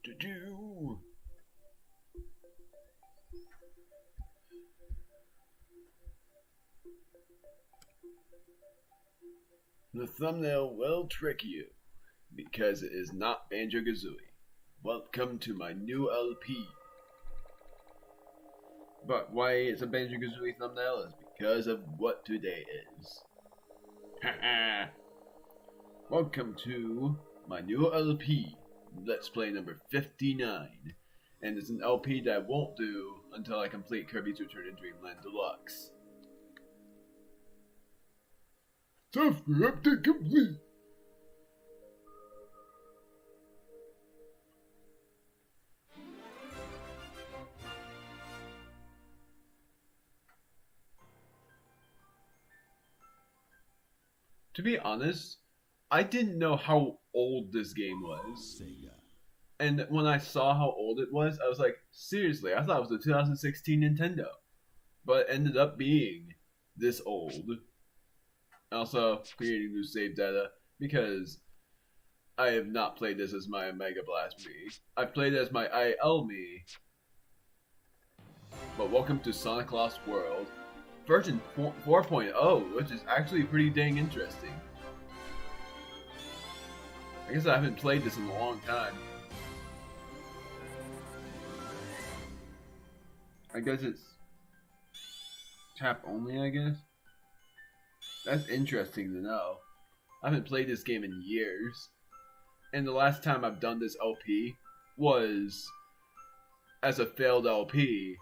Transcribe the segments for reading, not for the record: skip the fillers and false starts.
to do. The thumbnail will trick you because it is not Banjo-Kazooie. Welcome to my new LP. But why it's a Banjo-Kazooie thumbnail is because of what today is. Haha. Welcome to my new LP, Let's Play number 59. And it's an LP that I won't do until I complete Kirby's Return to Dreamland Deluxe. Software update complete! To be honest, I didn't know how old this game was. And when I saw how old it was, I was like, seriously, I thought it was a 2016 Nintendo. But it ended up being this old. Also, creating new save data, because I have not played this as my Mega Blast Mii. I've played it as my IL Mii. But welcome to Sonic Lost World. Version 4.0, which is actually pretty dang interesting. I guess I haven't played this in a long time. I guess it's tap only, I guess. That's interesting to know. I haven't played this game in years. And the last time I've done this LP was as a failed LP.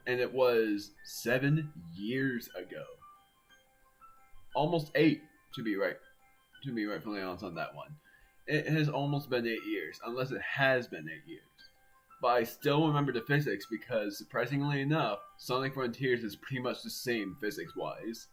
And it was 7 years ago. Almost 8, to be rightfully honest on that one. It has almost been 8 years, unless it has been 8 years. But I still remember the physics because, surprisingly enough, Sonic Frontiers is pretty much the same physics-wise.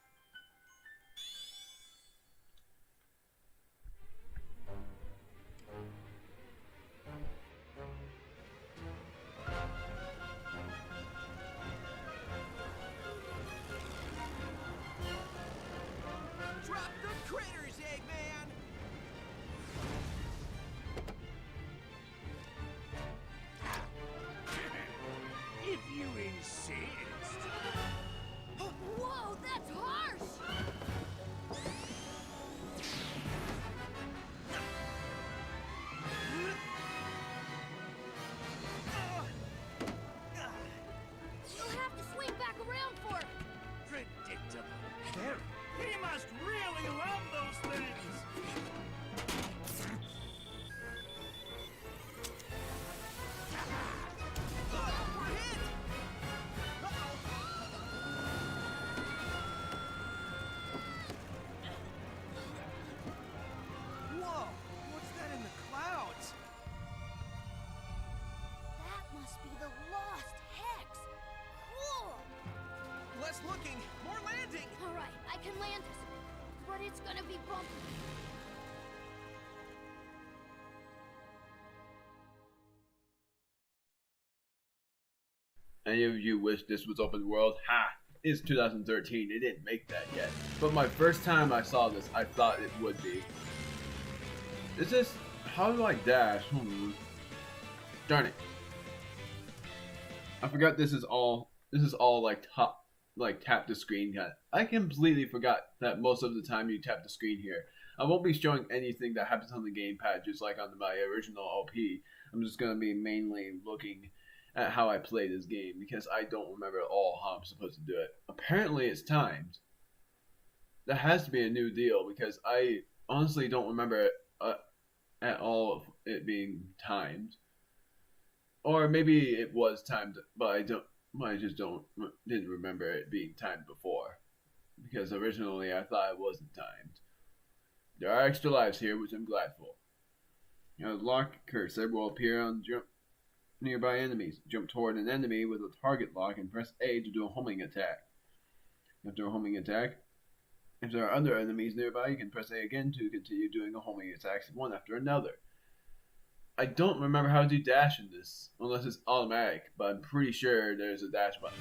Whoa, that's harsh! You'll have to swing back around for it. Predictable. He must really love those things. We're hit. Whoa! What's that in the clouds? That must be the lost hex. Cool. Less looking, more landing. All right, I can land this, but it's gonna be bumpy. Any of you wish this was open world? Ha! It's 2013, it didn't make that yet. But my first time I saw this, I thought it would be. Is this... how do I dash? Darn it. I forgot this is all like tap the screen kind. I completely forgot that most of the time you tap the screen here. I won't be showing anything that happens on the gamepad just like on my original LP. I'm just going to be mainly looking at how I play this game because I don't remember at all how I'm supposed to do it. Apparently it's timed. That has to be a new deal because I honestly don't remember it, at all of it being timed. Or maybe it was timed, but I didn't remember it being timed before. Because originally I thought it wasn't timed. There are extra lives here, which I'm glad for. The lock cursor will appear on jump nearby enemies. Jump toward an enemy with a target lock and press A to do a homing attack. After a homing attack, if there are other enemies nearby, you can press A again to continue doing a homing attacks one after another. I don't remember how to do dash in this, unless it's automatic, but I'm pretty sure there's a dash button.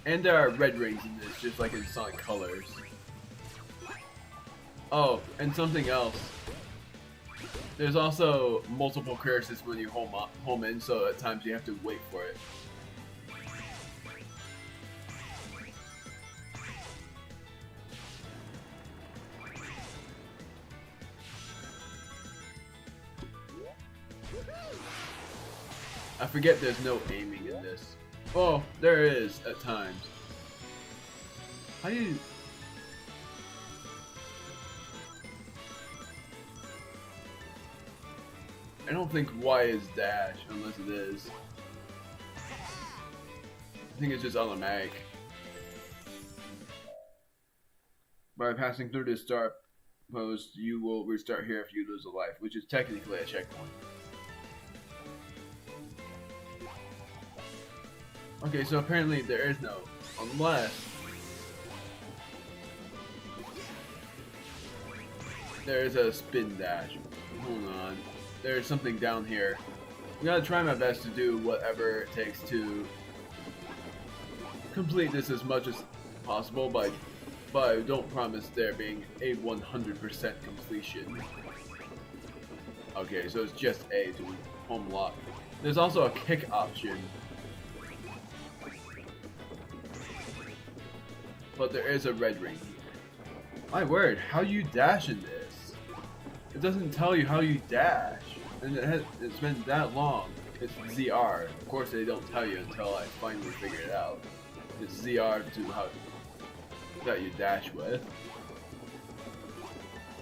And there are red rings in this, just like in Sonic Colors. Oh, and something else. There's also multiple curses when you home in, so at times you have to wait for it. I forget there's no aiming in this. Oh, there is at times. How do you... I don't think Y is dash, unless it is. I think it's just automatic. By passing through this start post, you will restart here if you lose a life, which is technically a checkpoint. Okay, so apparently there is no, unless there is a spin dash. Hold on. There's something down here. I'm gonna try my best to do whatever it takes to complete this as much as possible, but I don't promise there being a 100% completion. Okay, so it's just A to home lock. There's also a kick option, but there is a red ring here. My word, how you dash in this? It doesn't tell you how you dash, and it's been that long. It's ZR. Of course, they don't tell you until I finally figure it out. It's ZR to how that you dash with.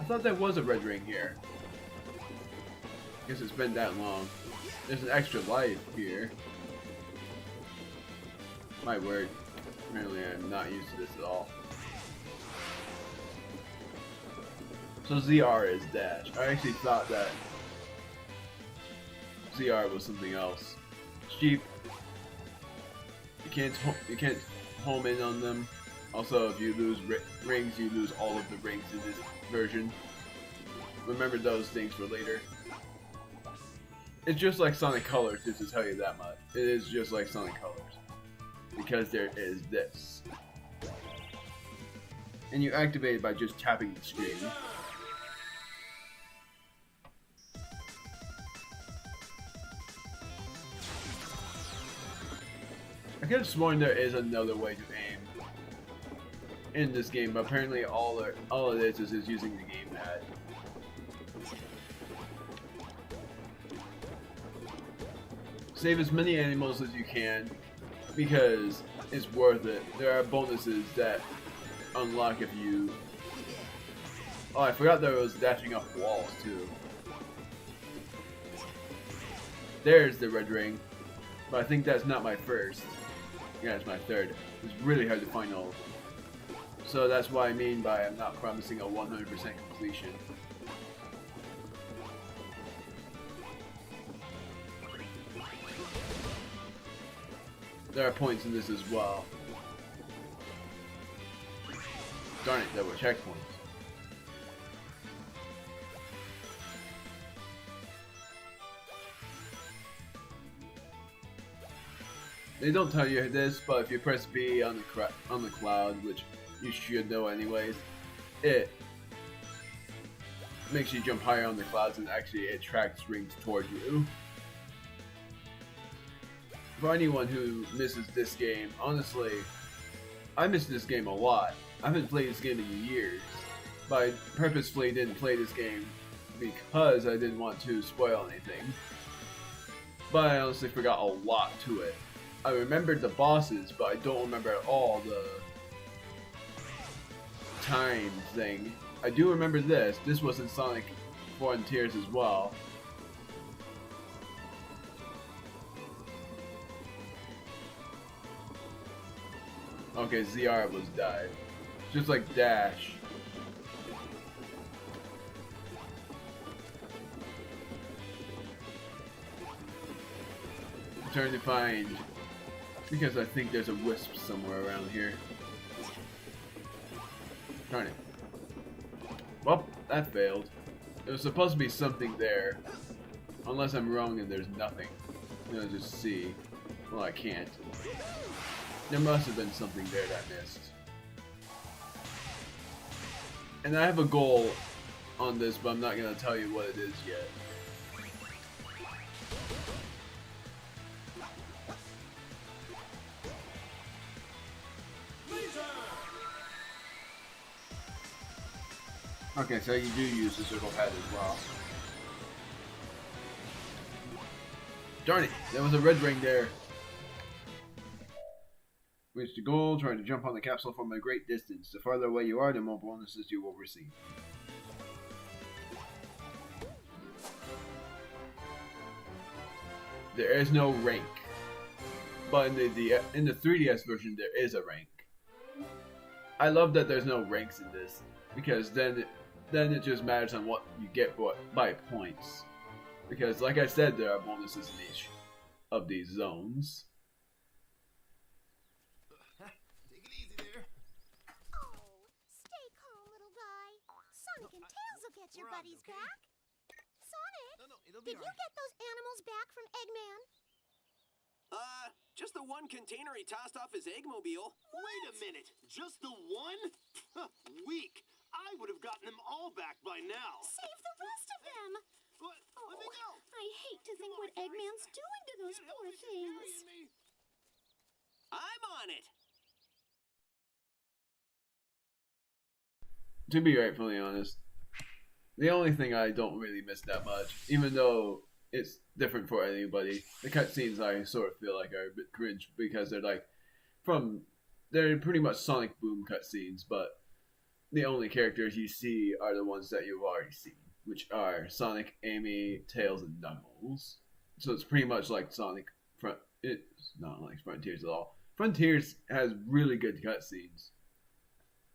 I thought there was a red ring here. Guess it's been that long. There's an extra life here. My word. Apparently, I'm not used to this at all. So ZR is dash. I actually thought that ZR was something else. Cheap. You can't home in on them. Also, if you lose rings, you lose all of the rings in this version. Remember those things for later. It's just like Sonic Colors, just to tell you that much. It is just like Sonic Colors. Because there is this. And you activate it by just tapping the screen. I could have sworn there is another way to aim in this game, but apparently all it is using the gamepad. Save as many animals as you can, because it's worth it. There are bonuses that unlock if you... Oh, I forgot there was dashing up walls too. There's the red ring, but I think that's not my first. Yeah, it's my third. It's really hard to find all of them. So that's what I mean by I'm not promising a 100% completion. There are points in this as well. Darn it, there were checkpoints. They don't tell you this, but if you press B on the cloud, which you should know anyways, it makes you jump higher on the clouds and actually attracts rings toward you. For anyone who misses this game, honestly, I miss this game a lot. I haven't played this game in years, but I purposefully didn't play this game because I didn't want to spoil anything. But I honestly forgot a lot to it. I remembered the bosses, but I don't remember at all the time thing. I do remember this. This was in Sonic Frontiers as well. Okay, ZR was dive. Just like dash. I'm trying to find... Because I think there's a wisp somewhere around here. Darn it. Well, that failed. There was supposed to be something there. Unless I'm wrong and there's nothing. I'm gonna just see. Well, I can't. There must have been something there that I missed. And I have a goal on this, but I'm not gonna tell you what it is yet. Okay, so you do use the circle pad as well. Darn it, there was a red ring there. Reach the goal, trying to jump on the capsule from a great distance. The farther away you are, the more bonuses you will receive. There is no rank, but in the 3DS version there is a rank. I love that there's no ranks in this, because then it just matters on what you get by points. Because like I said, there are bonuses in each of these zones. Take it easy there. Oh, stay calm, little guy. Sonic and Tails will get your We're on, buddies okay? back. Sonic, No, it'll be did you alright. get those animals back from Eggman? Just the one container he tossed off his eggmobile. Wait a minute, just the one? Weak. I would have gotten them all back by now. Save the rest of them. What? Let me go. I hate to think what Eggman's doing to those poor things. I'm on it. To be rightfully honest, the only thing I don't really miss that much, even though it's different for anybody, the cutscenes I sort of feel like are a bit cringe because they're pretty much Sonic Boom cutscenes, but the only characters you see are the ones that you've already seen, which are Sonic, Amy, Tails, and Knuckles. So it's pretty much like it's not like Frontiers at all. Frontiers has really good cutscenes,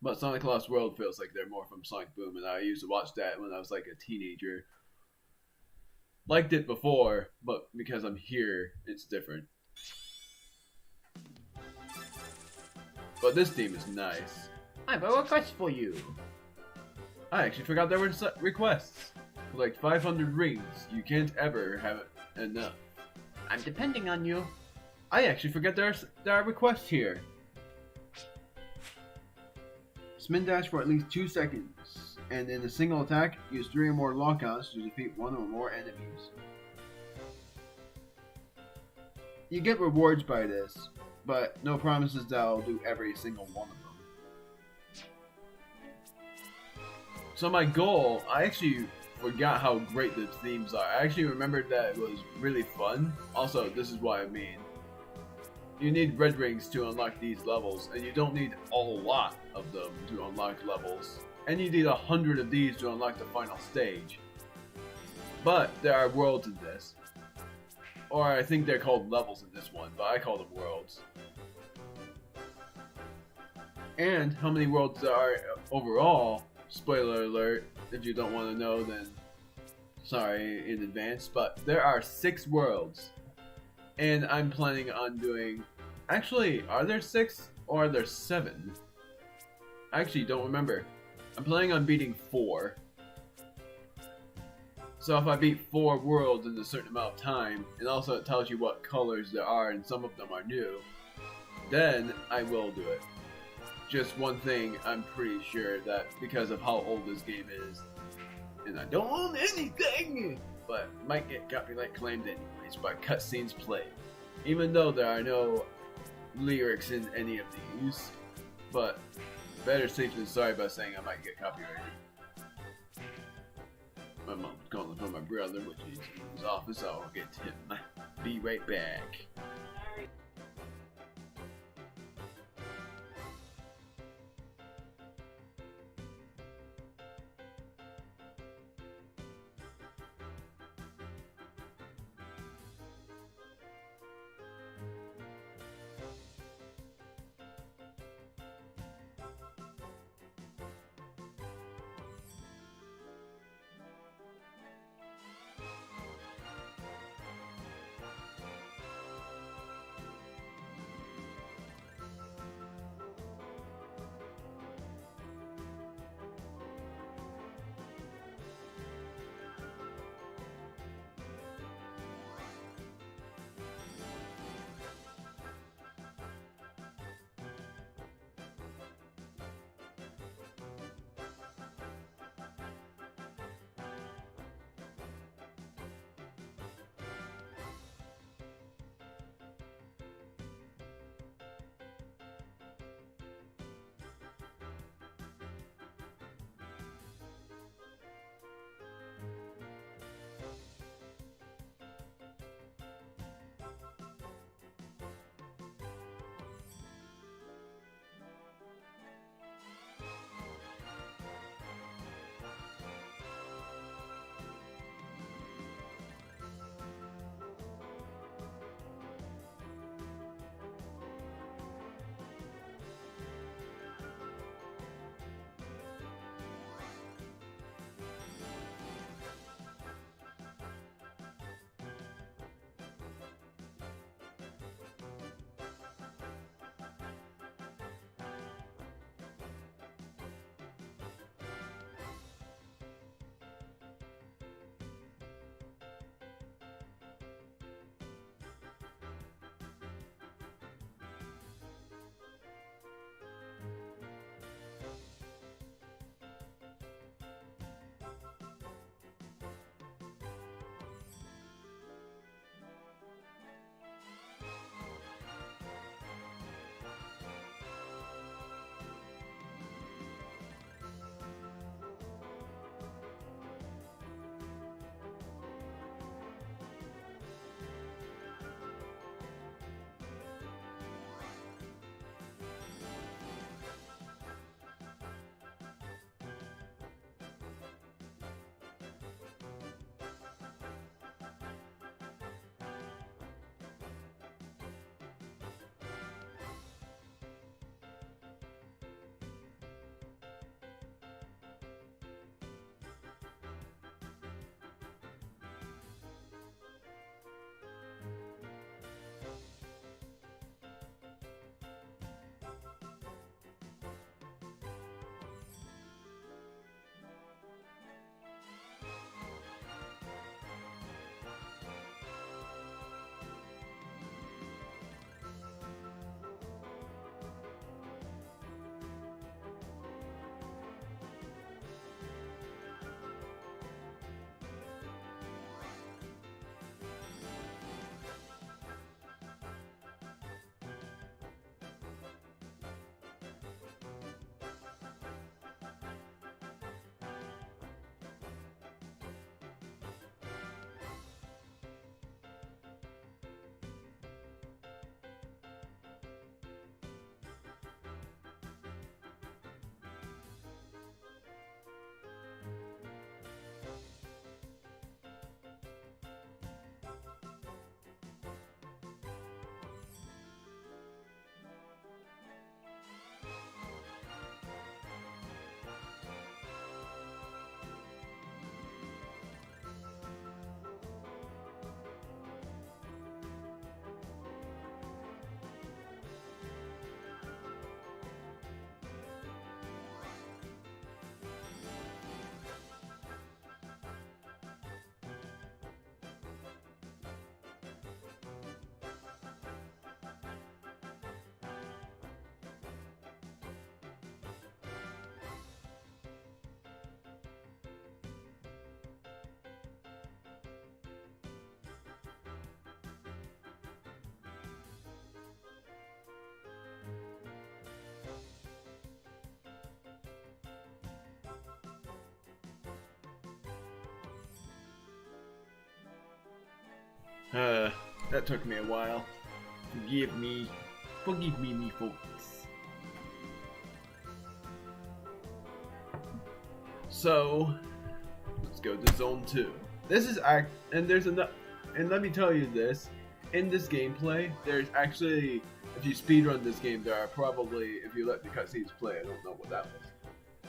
but Sonic Lost World feels like they're more from Sonic Boom, and I used to watch that when I was like a teenager. Liked it before, but because I'm here, it's different. But this theme is nice. I have a request for you. I actually forgot there were requests. Collect 500 rings. You can't ever have enough. I'm depending on you. I actually forgot there are requests here. Spin dash for at least 2 seconds, and in a single attack, use 3 or more lockouts to defeat 1 or more enemies. You get rewards by this, but no promises that I'll do every single one of them. So my goal, I actually forgot how great the themes are. I actually remembered that it was really fun. Also, this is what I mean. You need red rings to unlock these levels, and you don't need a lot of them to unlock levels. And you need 100 of these to unlock the final stage. But there are worlds in this. Or I think they're called levels in this one, but I call them worlds. And how many worlds there are overall, spoiler alert, if you don't want to know then sorry in advance, but there are 6 worlds. And I'm planning on doing... Actually, are there 6 or are there 7? I actually don't remember. I'm planning on beating 4. So if I beat 4 worlds in a certain amount of time, and also it tells you what colors there are and some of them are new, then I will do it. Just one thing, I'm pretty sure that because of how old this game is, and I don't own anything, but it might get copyright claimed anyways by cutscenes played. Even though there are no lyrics in any of these, but better safe than sorry by saying I might get copyrighted. My mom's calling for my brother, which is in his office. I'll get to him. Be right back. That took me a while. Forgive me. Forgive me folks. So, let's go to Zone 2. This is and there's enough, and let me tell you this, in this gameplay, there's actually, if you speedrun this game, there are probably, if you let the cutscenes play, I don't know what that was.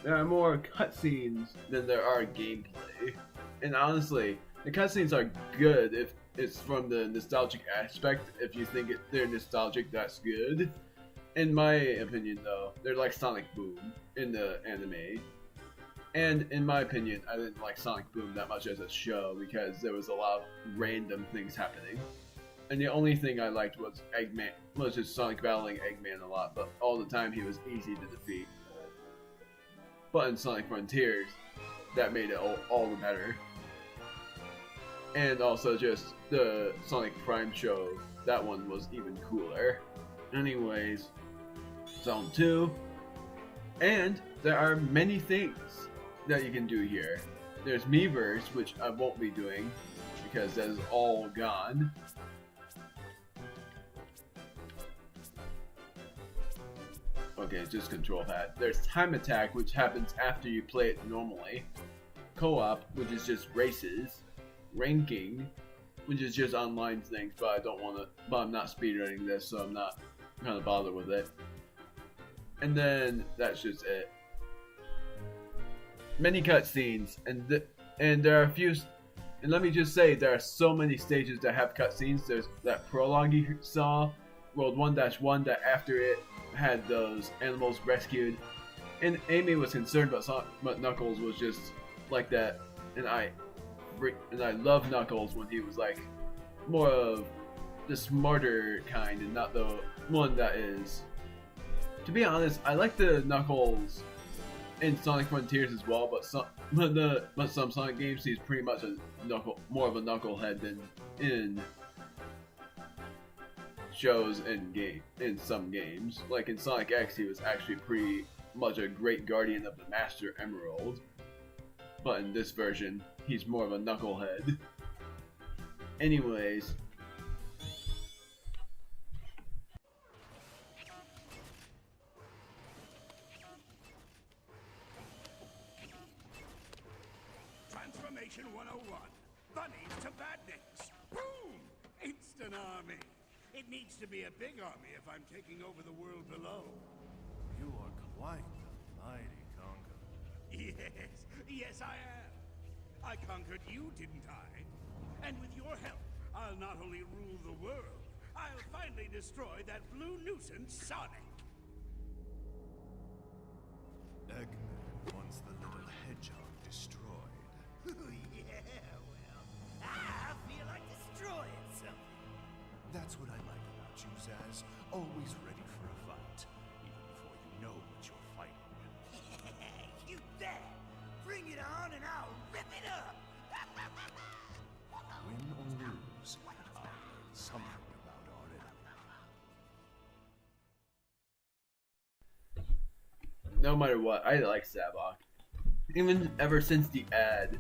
There are more cutscenes than there are gameplay. And honestly, the cutscenes are good if it's from the nostalgic aspect. If you think they're nostalgic, that's good. In my opinion, though, they're like Sonic Boom in the anime. And in my opinion, I didn't like Sonic Boom that much as a show because there was a lot of random things happening. And the only thing I liked was Eggman, was just Sonic battling Eggman a lot, but all the time he was easy to defeat. But in Sonic Frontiers, that made it all the better. And also just the Sonic Prime show, that one was even cooler. Anyways, Zone 2. And there are many things that you can do here. There's Miiverse, which I won't be doing because that is all gone. Okay, it's just control pad. There's Time Attack, which happens after you play it normally. Co-op, which is just races. Ranking, which is just online things, but I don't want to. But I'm not speedrunning this, so I'm not gonna bother with it. And then that's just it. Many cutscenes, and there are a few. And let me just say, there are so many stages that have cutscenes. There's that prologue you saw, World 1-1, that after it had those animals rescued, and Amy was concerned, but Knuckles was just like that, and I love Knuckles when he was like more of the smarter kind and not the one that is. To be honest, I like the Knuckles in Sonic Frontiers as well, but some Sonic games he's pretty much more of a knucklehead than in shows and in some games. Like in Sonic X, he was actually pretty much a great guardian of the Master Emerald, but in this version, he's more of a knucklehead. Anyways. Transformation 101. Bunnies to badniks. Boom! Instant army. It needs to be a big army if I'm taking over the world below. You are quite the mighty conqueror. Yes, I am. I conquered you, didn't I? And with your help, I'll not only rule the world, I'll finally destroy that blue nuisance, Sonic. Eggman wants the little hedgehog destroyed. Yeah, well, I feel like destroying something. That's what I like about you, Zaz. Always ready for a fight, even before you know what you're fighting. You bet! Bring it on and I'll rip it up! Win or lose, I'll learn something about our enemy. No matter what, I like Sabok. Even ever since the ad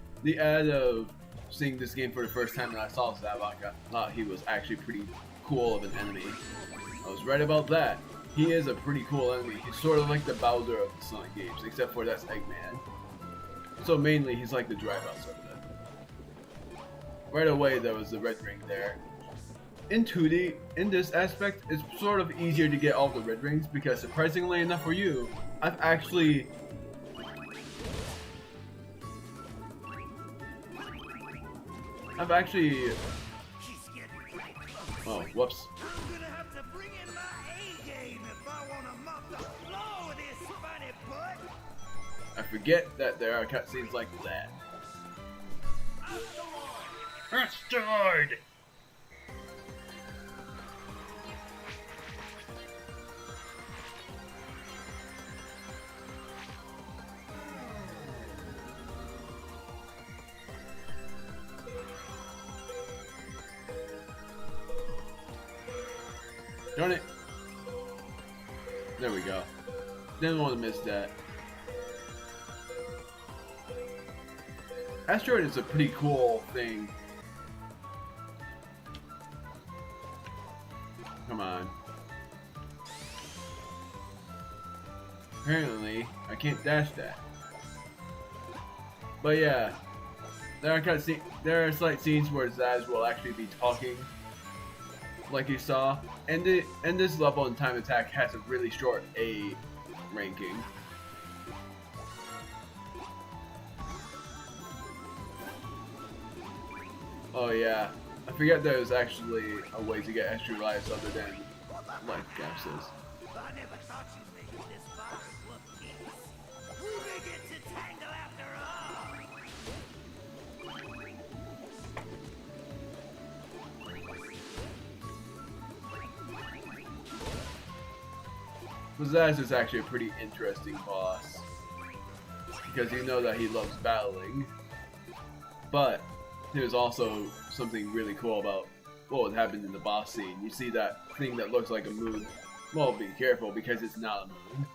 of seeing this game for the first time and I saw Sabok, I thought he was actually pretty cool of an enemy. I was right about that. He is a pretty cool enemy. He's sort of like the Bowser of the Sonic games, except for that's Eggman. So mainly, he's like the Drivehouse of it. Right away, there was the red ring there. In 2D, in this aspect, it's sort of easier to get all the red rings because surprisingly enough for you, I've actually... Oh, whoops. I'm gonna have to bring in my A-game if I wanna mop the floor with this funny butt! I forget that there are cutscenes like that. Asteroid! Darn it. There we go. Didn't want to miss that. Asteroid is a pretty cool thing. Apparently, I can't dash that. But yeah, there are slight scenes where Zaz will actually be talking, like you saw, and this level in Time Attack has a really short A ranking. Oh yeah, I forget there's actually a way to get extra lives other than life capsules. I never thought you'd make it this far in one piece. We begin to tangle after all. Zaz is actually a pretty interesting boss, because you know that he loves battling, but there's also something really cool about what happened in the boss scene. You see that thing that looks like a moon. Well, be careful because it's not a moon.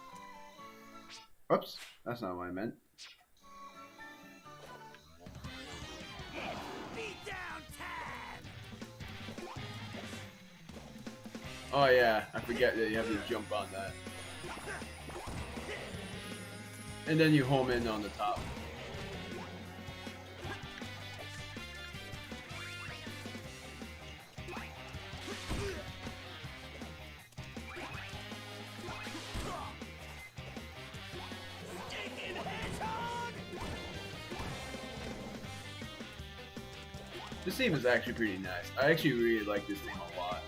Oops, that's not what I meant. Beatdown time! Oh yeah, I forget that you have to jump on that. And then you home in on the top. This theme is actually pretty nice. I actually really like this theme a lot.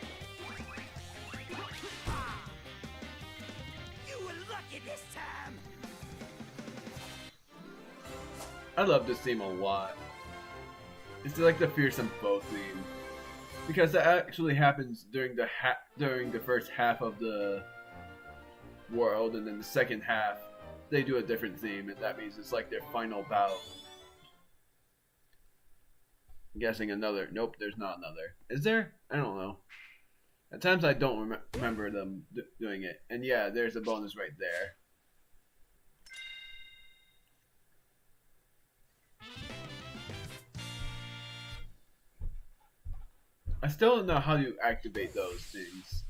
You were lucky this time! I love this theme a lot. It's like the Fearsome Foe theme, because that actually happens during the first half of the world, and then the second half they do a different theme, and that means it's like their final bout. I'm guessing another. Nope, there's not another. Is there? I don't know. At times I don't remember them doing it, and yeah, there's a bonus right there. I still don't know how to activate those things.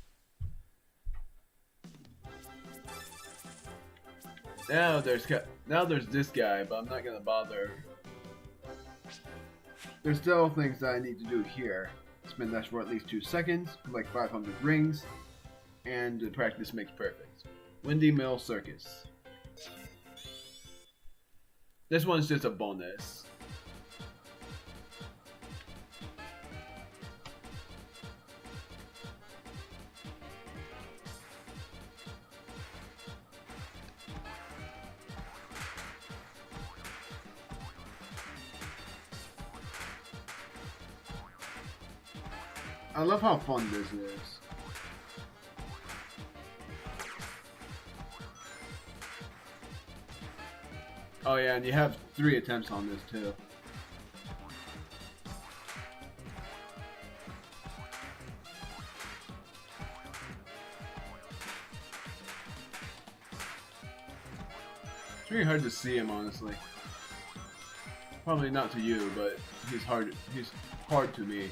Now there's this guy, but I'm not gonna bother. There's still things that I need to do here. Spin dash for at least 2 seconds, like 500 rings, and the practice makes perfect. Windy Mill Circus. This one's just a bonus. I love how fun this is. Oh yeah, and you have 3 attempts on this too. It's really hard to see him, honestly. Probably not to you, but he's hard to me.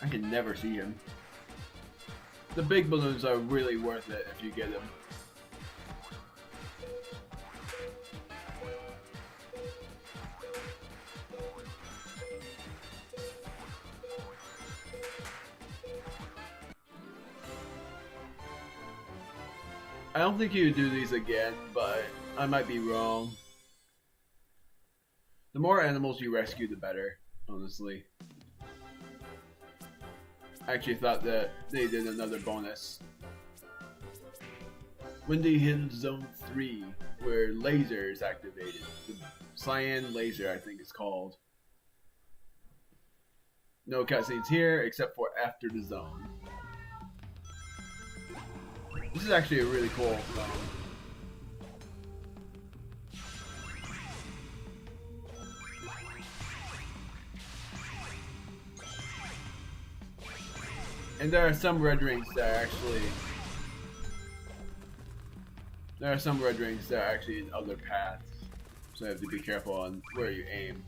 I can never see him. The big balloons are really worth it if you get them. I don't think you do these again, but I might be wrong. The more animals you rescue, the better, honestly. I actually thought that they did another bonus. Windy Hill Zone 3, where laser is activated. The cyan laser, I think it's called. No cutscenes here, except for after the zone. This is actually a really cool zone. And there are some red rings that are actually... There are some red rings that are actually in other paths. So you have to be careful on where you aim.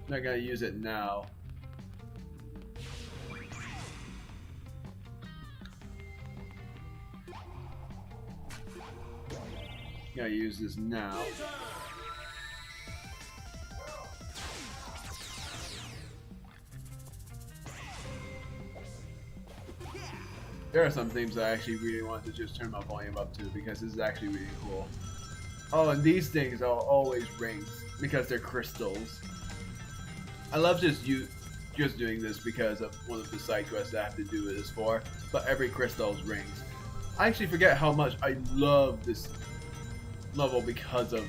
Not gonna use it now. Gotta use this now. There are some things I actually really want to just turn my volume up to because this is actually really cool. Oh, and these things are always rings because they're crystals. I love just doing this because of one of the side quests I have to do this for, but every crystal is rings. I actually forget how much I love this level because of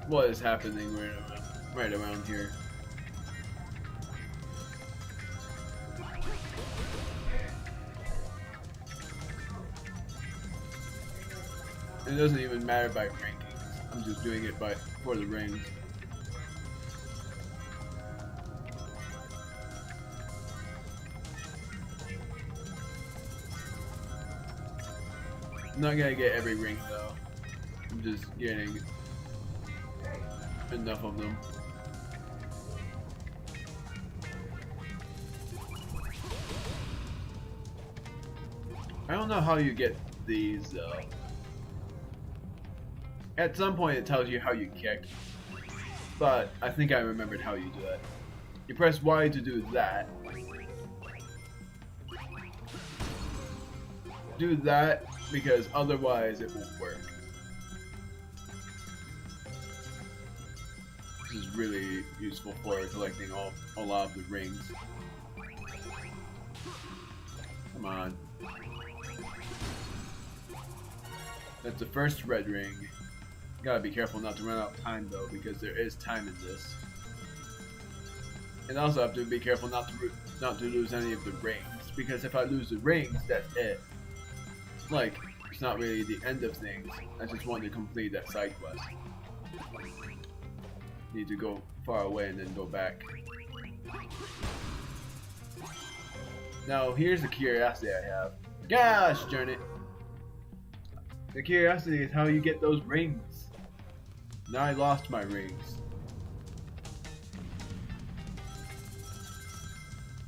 what is happening right around here. It doesn't even matter by rankings. I'm just doing it for the rings. I'm not gonna get every ring though. I'm just getting enough of them. I don't know how you get these though. At some point it tells you how you kick, but I think I remembered how you do it. You press Y to do that. Do that because otherwise it won't work. This is really useful for collecting a lot of the rings. Come on. That's the first red ring. Gotta be careful not to run out of time though, because there is time in this. And also have to be careful not to lose any of the rings, because if I lose the rings, that's it. Like, it's not really the end of things. I just want to complete that side quest. Need to go far away and then go back. Now here's the curiosity I have. Gosh darn it! The curiosity is how you get those rings. Now I lost my rings.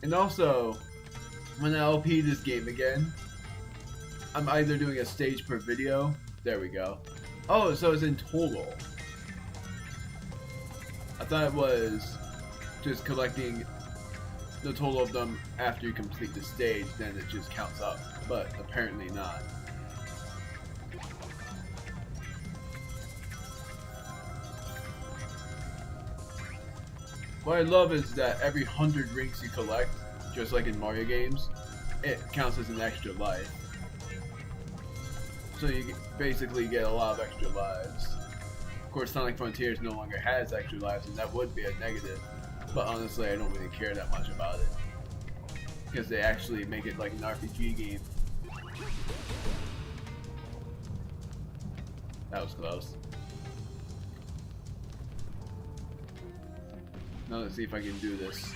And also, when I LP this game again, I'm either doing a stage per video. There we go. Oh, so it's in total. I thought it was just collecting the total of them after you complete the stage, then it just counts up. But apparently not. What I love is that every 100 rings you collect, just like in Mario games, it counts as an extra life. So you basically get a lot of extra lives. Of course, Sonic Frontiers no longer has extra lives, and that would be a negative. But honestly, I don't really care that much about it. Because they actually make it like an RPG game. That was close. Now let's see if I can do this.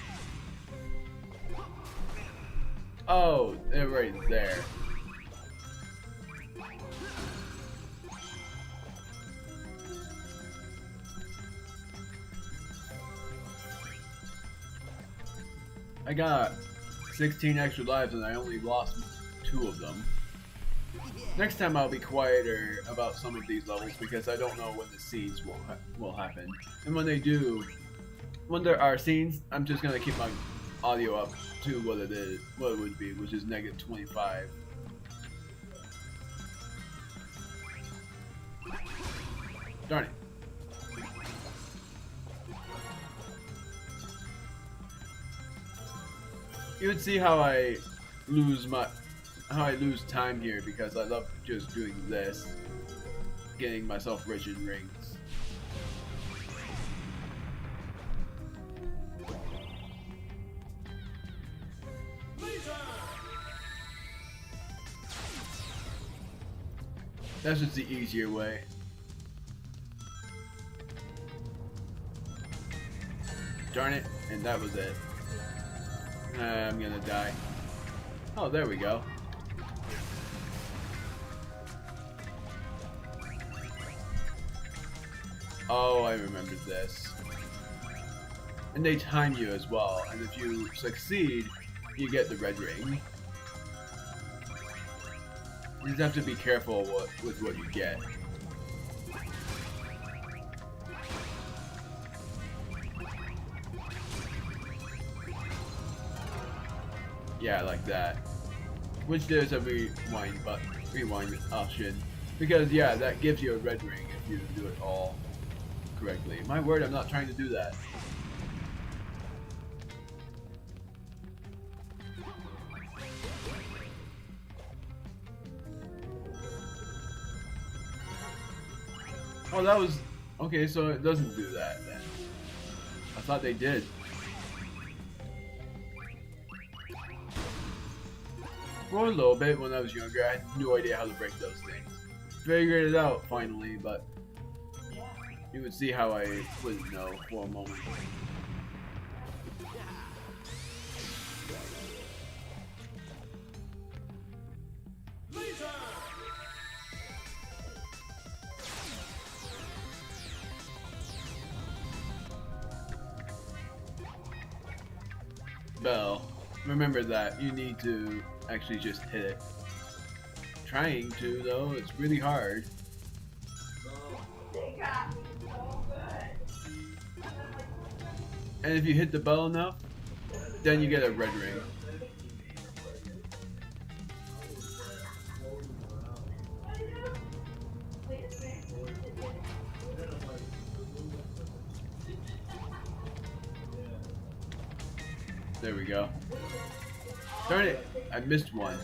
Oh, they're right there. I got 16 extra lives and I only lost 2 of them. Next time I'll be quieter about some of these levels because I don't know when the scenes will happen. And when they do, when there are scenes, I'm just gonna keep my audio up to what it would be, which is -25. Darn it. You would see how I lose time here because I love just doing this, getting myself rich in rings. That's just the easier way. Darn it, and that was it. I'm gonna die. Oh, there we go. Oh, I remember this. And they time you as well, and if you succeed, you get the red ring. You just have to be careful with what you get. Yeah, like that. Which there's a rewind option. Because yeah, that gives you a red ring if you do it all correctly. My word, I'm not trying to do that. Oh, that was... Okay, so it doesn't do that then. I thought they did. For a little bit when I was younger, I had no idea how to break those things. Figured it out finally, but you would see how I wouldn't know for a moment. Bell, remember that you need to actually just hit it. Trying to though, it's really hard. And if you hit the bell enough, then you get a red ring. There we go. Darn it! I missed one.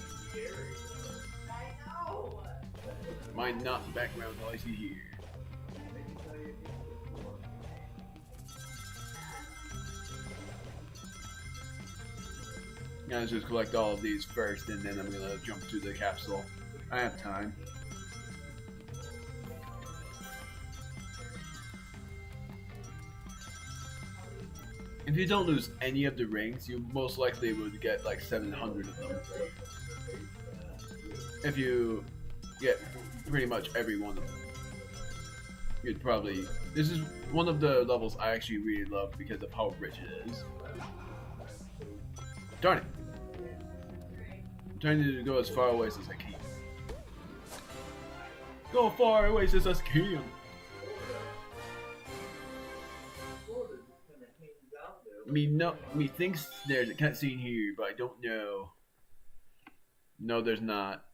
Mine not the background noise you hear. I'm gonna just collect all of these first, and then I'm gonna jump to the capsule. I have time. If you don't lose any of the rings, you most likely would get like 700 of them. If you get pretty much every one of them, you'd probably... This is one of the levels I actually really love because of how rich it is. Darn it! I'm trying to go as far away as I can. Go far away as I can! Me thinks there's a cutscene here, but I don't know. No, there's not.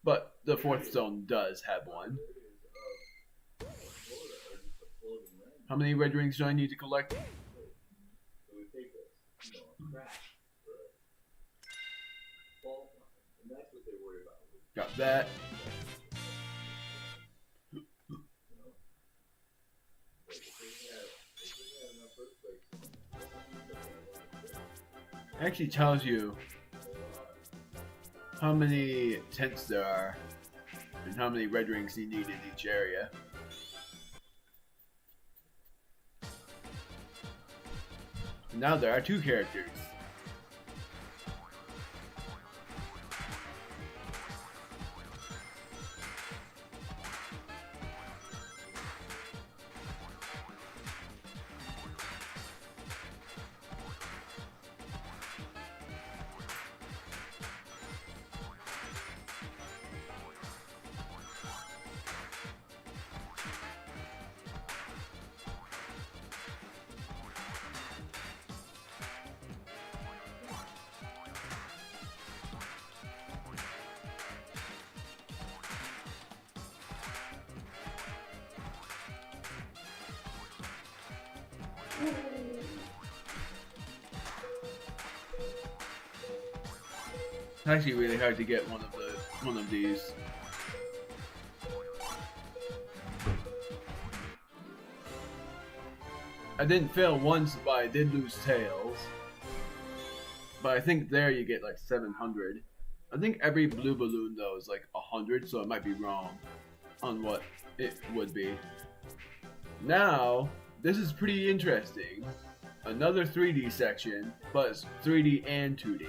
But the fourth zone does have one. How many red rings do I need to collect? Got that. Actually tells you how many tents there are and how many red rings you need in each area. And now there are 2 characters. It's actually really hard to get one of these. I didn't fail once, but I did lose tails. But I think there you get like 700. I think every blue balloon though is like 100, so I might be wrong on what it would be. Now, this is pretty interesting. Another 3D section, but it's 3D and 2D.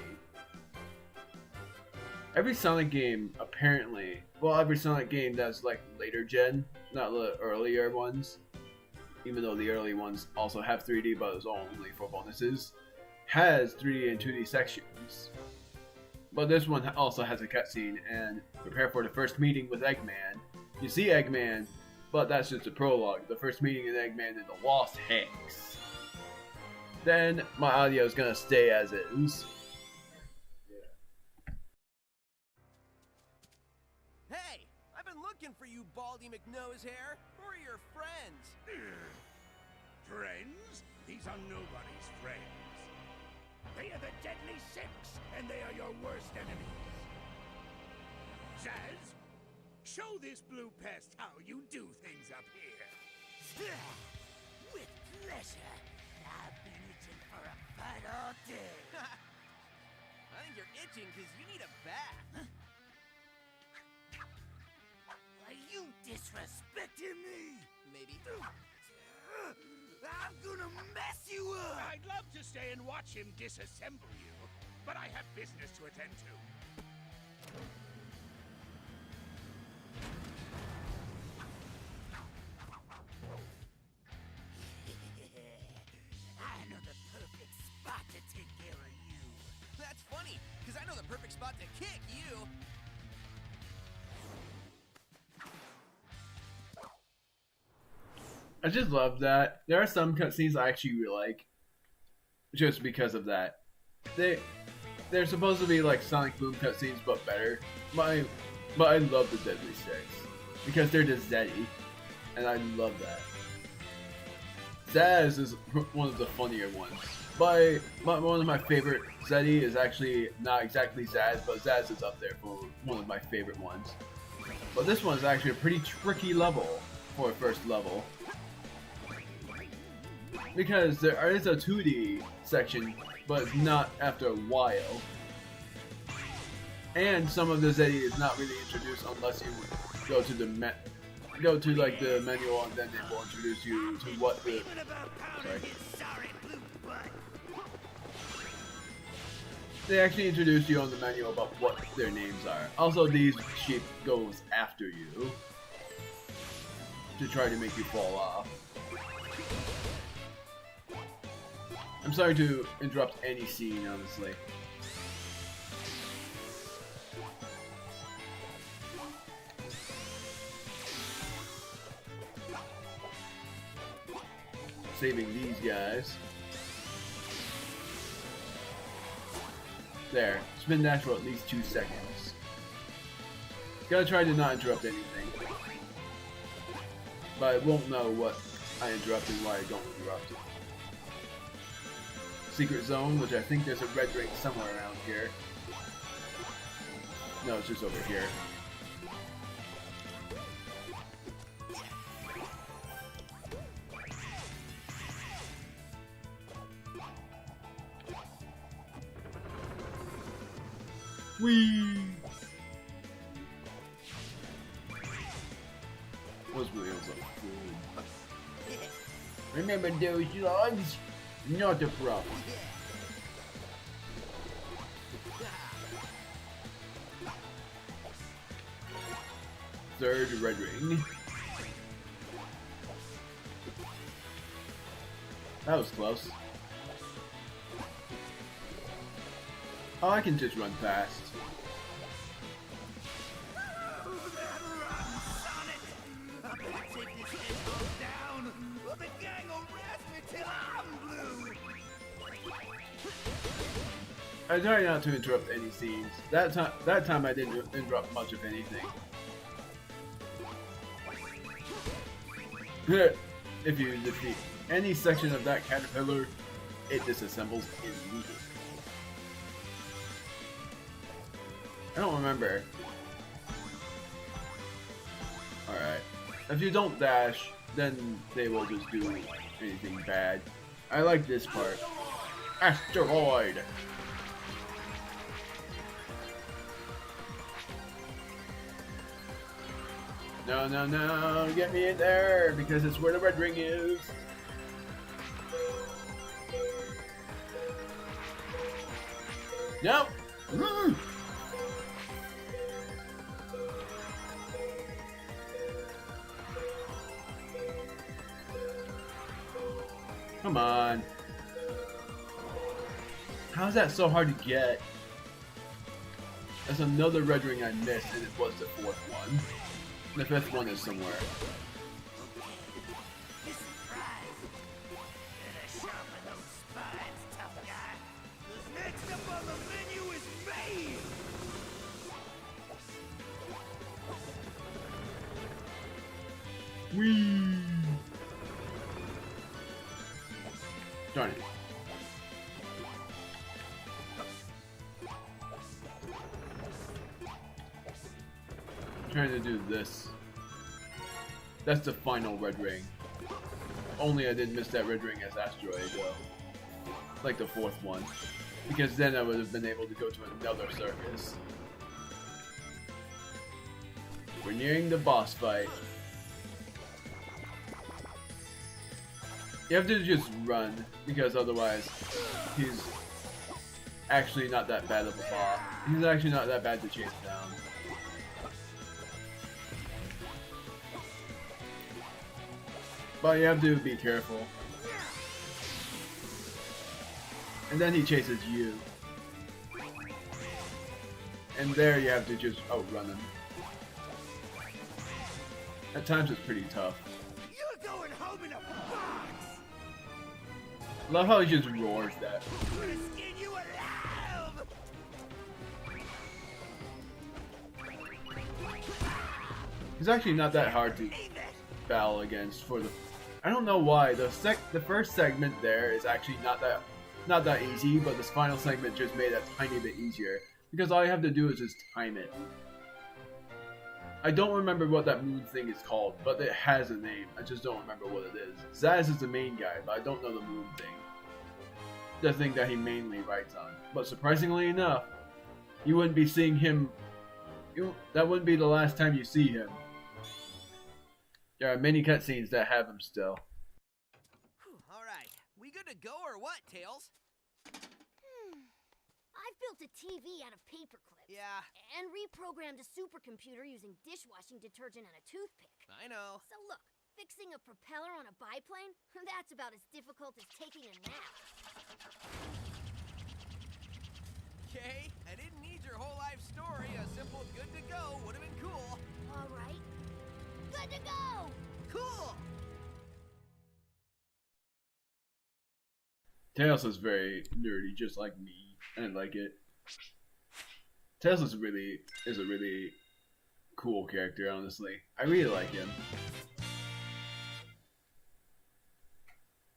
Every Sonic game, apparently, well, every Sonic game that's like later gen, not the earlier ones, even though the early ones also have 3D, but it's only for bonuses, has 3D and 2D sections. But this one also has a cutscene, and prepare for the first meeting with Eggman. You see Eggman, but that's just a prologue. The first meeting with Eggman in the Lost Hex. Then my audio is gonna stay as is. Hey, I've been looking for you, Baldy McNosehair. Who are your friends? Friends? These are nobody's friends. They are the Deadly Six, and they are your worst enemies. Zaz, show this blue pest how you do things up here. With pleasure. I've been itching for a fight all day. I think you're itching because you need a bath. Are you disrespecting me? Maybe. I'm gonna mess you up! I'd love to stay and watch him disassemble you, but I have business to attend to. I know the perfect spot to take care of you. That's funny, because I know the perfect spot to kick you. I just love that. There are some cutscenes I actually really like, just because of that. They're supposed to be like Sonic Boom cutscenes, but better. But I love the Deadly Six because they're just Zeddy, and I love that. Zaz is one of the funnier ones. But one of my favorite Zeddy is actually not exactly Zaz, but Zaz is up there for one of my favorite ones. But this one is actually a pretty tricky level for a first level. Because there is a 2D section, but not after a while. And some of the Zeddy is not really introduced unless you go to the like the manual, and then they will introduce you to what the. Sorry, blue butt. They actually introduce you on the manual about what their names are. Also, these sheep goes after you to try to make you fall off. I'm sorry to interrupt any scene, honestly. Saving these guys. There. Spin dash for at least 2 seconds. Gotta try to not interrupt anything. But I won't know what I interrupt and why I don't interrupt. Secret zone, which I think there's a red ring somewhere around here. No, it's just over here. Whee! Those wheels are cool. Remember those logs? Not a problem. Third red ring. That was close. Oh, I can just run fast. I try not to interrupt any scenes. That time I didn't interrupt much of anything. If you defeat any section of that caterpillar, it disassembles immediately. I don't remember. Alright. If you don't dash, then they will just do anything bad. I like this part. Asteroid! No, no, no, get me in there, because it's where the red ring is. Nope. Come on. How's that so hard to get? That's another red ring I missed, and it was the fourth one. The fifth one is somewhere. Next up on the menu is me! Whee! Darn it. Trying to do this. That's the final red ring. Only I didn't miss that red ring as asteroid though. Like the fourth one. Because then I would have been able to go to another circus. We're nearing the boss fight. You have to just run, because otherwise he's actually not that bad of a boss. He's actually not that bad to chase down. But you have to be careful. And then he chases you. And there you have to just outrun him. At times it's pretty tough. You're going home in a box! Love how he just roars that. I'm gonna skin you alive! He's actually not that hard to battle against for the. I don't know why the first segment there is actually not that easy, but this final segment just made it a tiny bit easier because all you have to do is just time it. I don't remember what that moon thing is called, but it has a name. I just don't remember what it is. Zaz is the main guy, but I don't know the moon thing. The thing that he mainly rides on. But surprisingly enough, you wouldn't be seeing him. That wouldn't be the last time you see him. There are many cutscenes that have him still. Alright, we good to go or what, Tails? I've built a TV out of paper clips. Yeah, And reprogrammed a supercomputer using dishwashing detergent and a toothpick. I know. So look, fixing a propeller on a biplane? That's about as difficult as taking a nap. Okay, I didn't need your whole life story. A simple good to go would have been cool. Alright. Good to go! Cool! Tails is very nerdy, just like me. I like it. Tails is a really cool character, honestly. I really like him.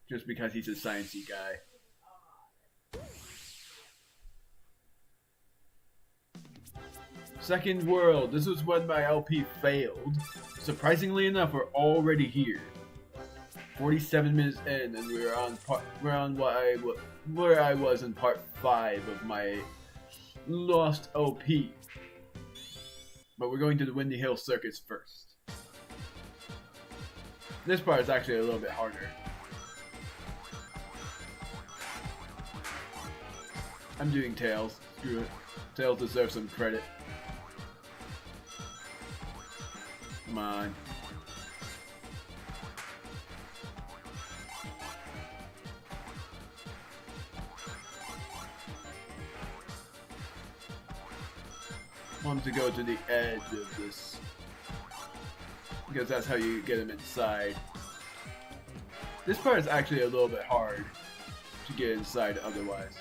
Just because he's a sciencey guy. Second world. This was when my LP failed. Surprisingly enough, we're already here. 47 minutes in, and we're on where I was in part 5 of my lost OP. But we're going to the Windy Hill Circus first. This part is actually a little bit harder. I'm doing Tails. Screw it. Tails deserves some credit. Come on. I want him to go to the edge of this. Because that's how you get him inside. This part is actually a little bit hard to get inside otherwise.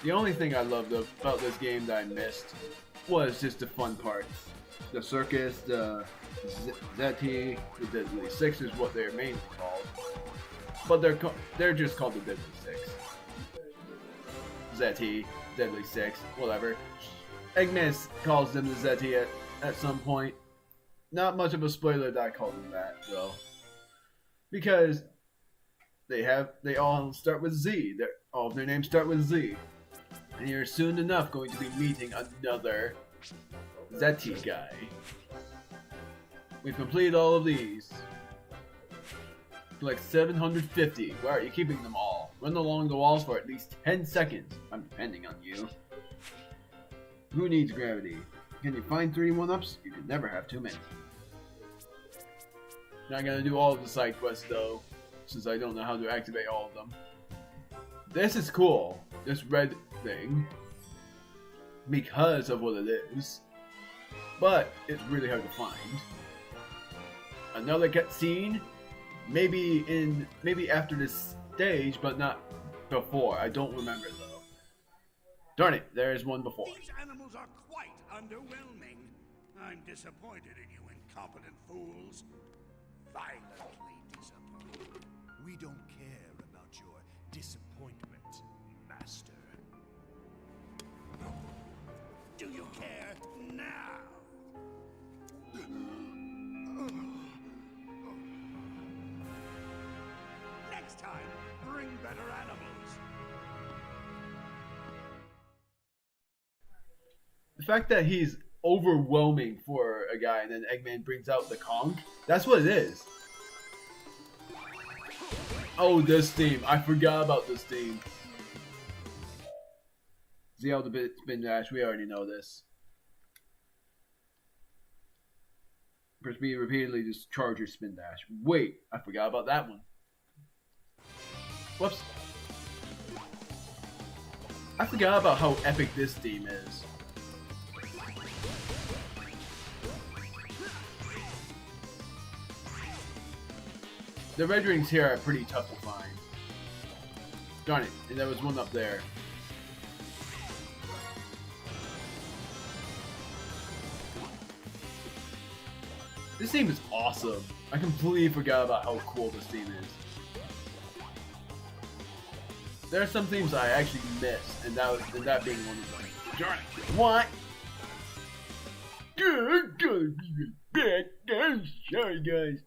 The only thing I loved about this game that I missed was just the fun parts. The circus, the Zeti, the Deadly Six is what they're mainly called. But they're just called the Deadly Six. Zeti, Deadly Six, whatever. Eggman calls them the Zeti at some point. Not much of a spoiler that I called them that, though. Because they all start with Z. All of their names start with Z. And you're soon enough going to be meeting another Zeti guy. We've completed all of these. Collect 750. Where are you keeping them all? Run along the walls for at least 10 seconds. I'm depending on you. Who needs gravity? Can you find 3 1-ups? You can never have too many. Not gonna do all of the side quests though, since I don't know how to activate all of them. This is cool, this red thing, because of what it is, but it's really hard to find. Another cutscene, maybe after this stage, but not before. I don't remember though. Darn it, there's one before. These animals are quite underwhelming. I'm disappointed in you incompetent fools. Violently disappointed. We don't care about your disappointment, Master. Do you care now? Next time, bring better animals. The fact that he's overwhelming for a guy and then Eggman brings out the conch, that's what it is. Oh, this theme. I forgot about this theme. See how the spin dash, we already know this. Press B repeatedly to charge your spin dash. Wait, I forgot about that one. Whoops. I forgot about how epic this theme is. The red rings here are pretty tough to find. Darn it, and there was one up there. This theme is awesome. I completely forgot about how cool this theme is. There are some themes I actually miss, and that being one of them. Darn it. What? Sorry guys.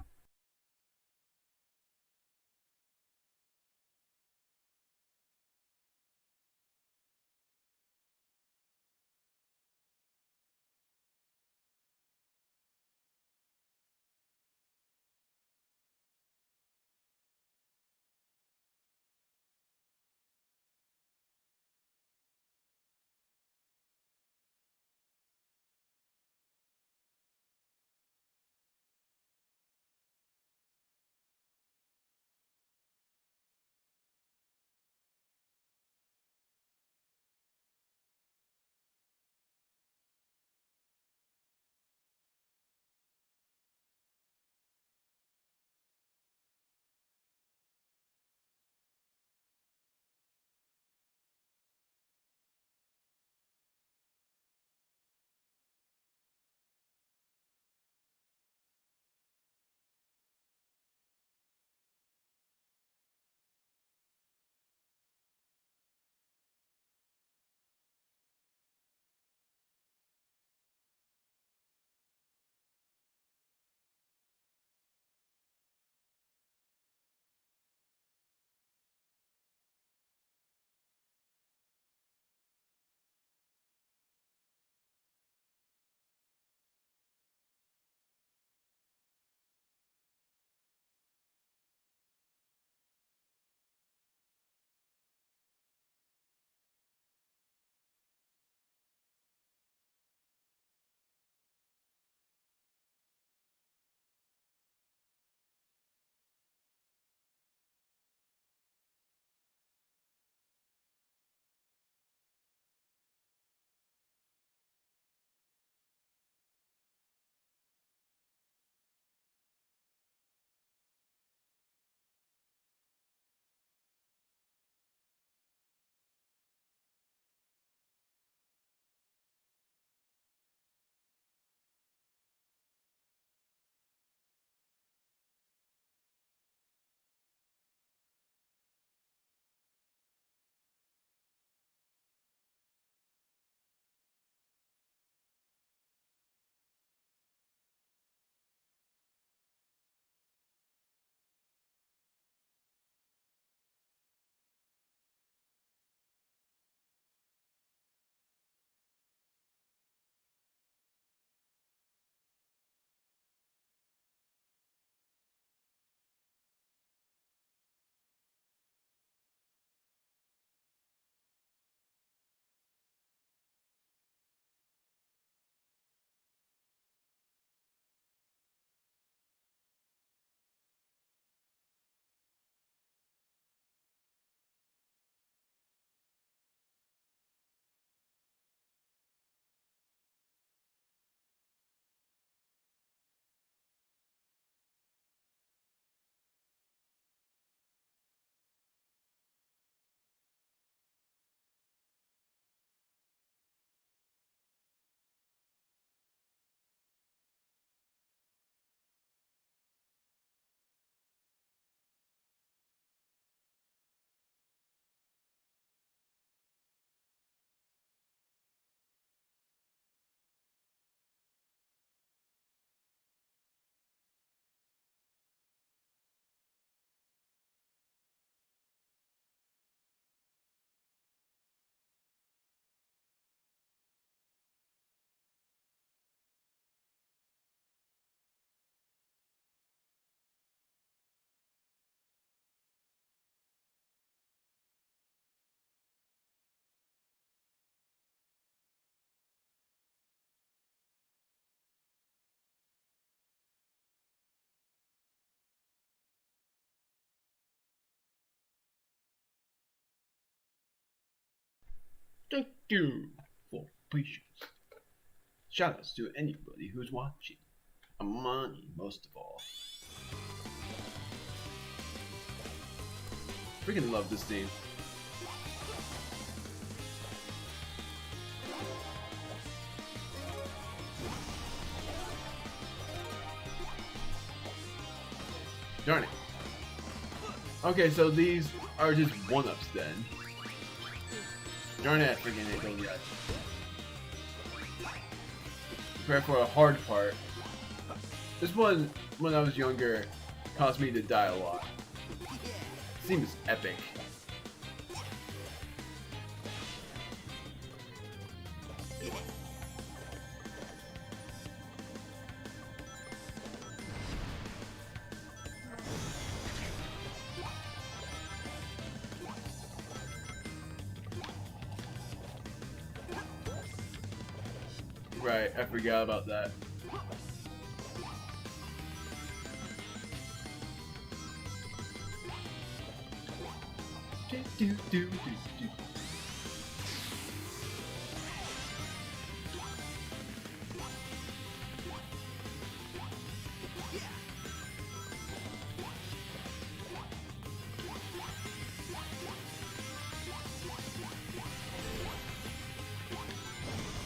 Thank you for patience. Shoutouts to anybody who's watching. Amani, most of all. Freaking love this theme. Darn it. Okay, so these are just one-ups then. Darn it, freaking it, don't yet. Prepare for a hard part. This one, when I was younger, caused me to die a lot. Seems epic. Right, I forgot about that.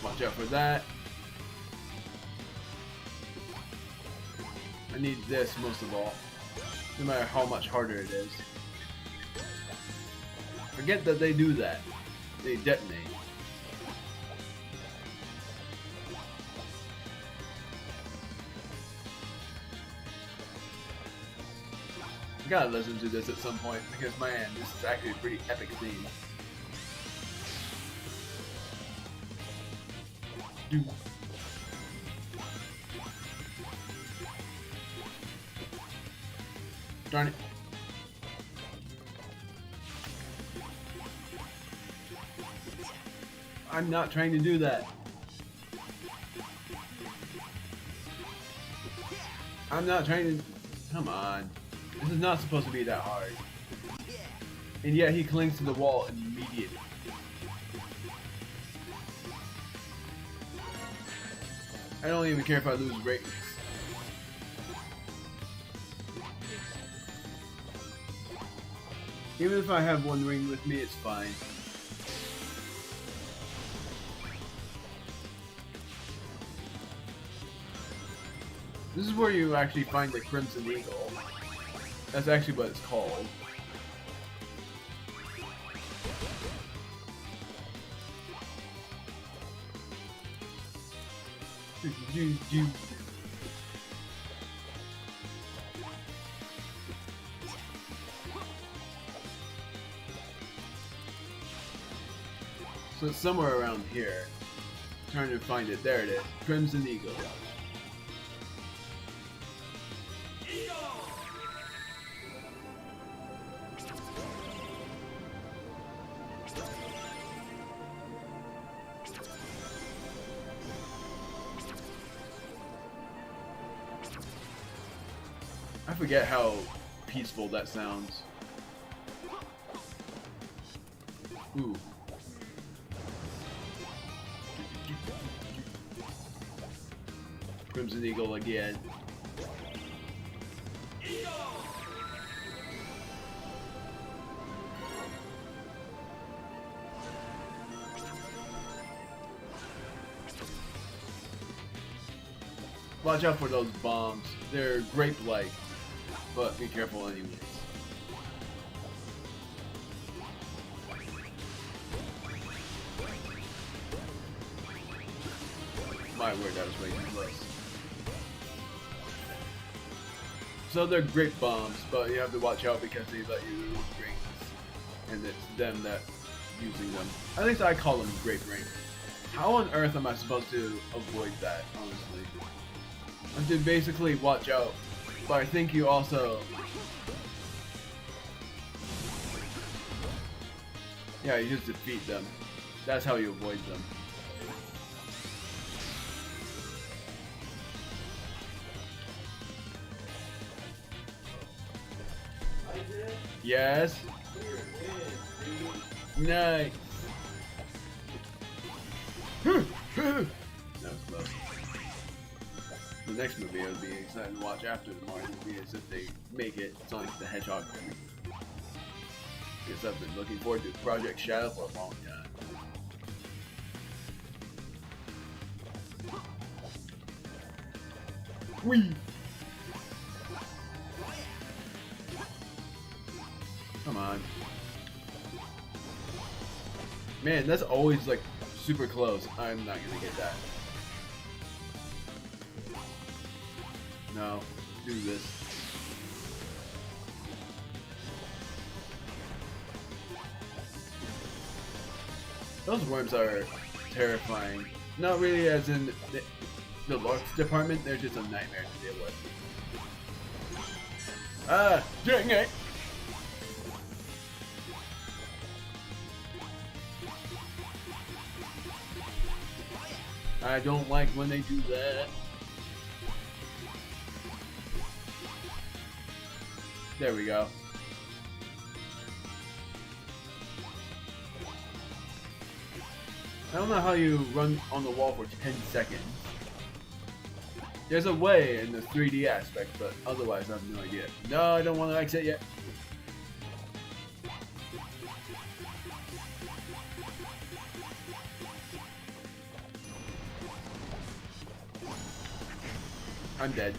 Watch out for that. I need this most of all, no matter how much harder it is. Forget that they do that. They detonate. I gotta listen to this at some point because man, this is actually a pretty epic theme. Dude. Darn it. I'm not trying to do that. I'm not trying to... Come on. This is not supposed to be that hard. And yet he clings to the wall immediately. I don't even care if I lose greatness. Even if I have one ring with me, it's fine. This is where you actually find the Crimson Eagle. That's actually what it's called. So it's somewhere around here. I'm trying to find it. There it is. Crimson Eagle. I forget how peaceful that sounds. Ooh. Crimson Eagle again. Watch out for those bombs. They're grape-like, but be careful anyways. My word, that was way too close. So they're grape bombs, but you have to watch out because they let you lose rings, and it's them that using them. At least I call them grape rings. How on earth am I supposed to avoid that, honestly? I have to basically watch out, but I think you also... Yeah, you just defeat them. That's how you avoid them. Yes. Nice. That was close. The next movie I would be excited to watch after the Mario movie is if they make it Sonic the Hedgehog movie. Because I've been looking forward to Project Shadow for a long time. Whee! Come on. Man, that's always like super close. I'm not gonna get that. No, do this. Those worms are terrifying. Not really as in the looks department, they're just a nightmare to deal with. Ah, dang it! I don't like when they do that. There we go. I don't know how you run on the wall for 10 seconds. There's a way in the 3D aspect, but otherwise I have no idea. No, I don't want to exit yet. I'm dead.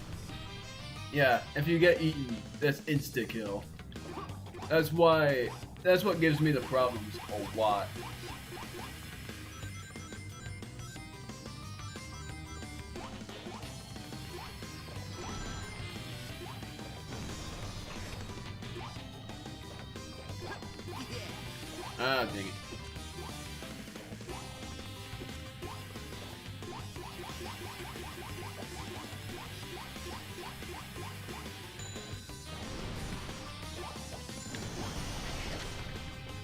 Yeah, if you get eaten, that's insta-kill. That's what gives me the problems a lot. Ah, dang it.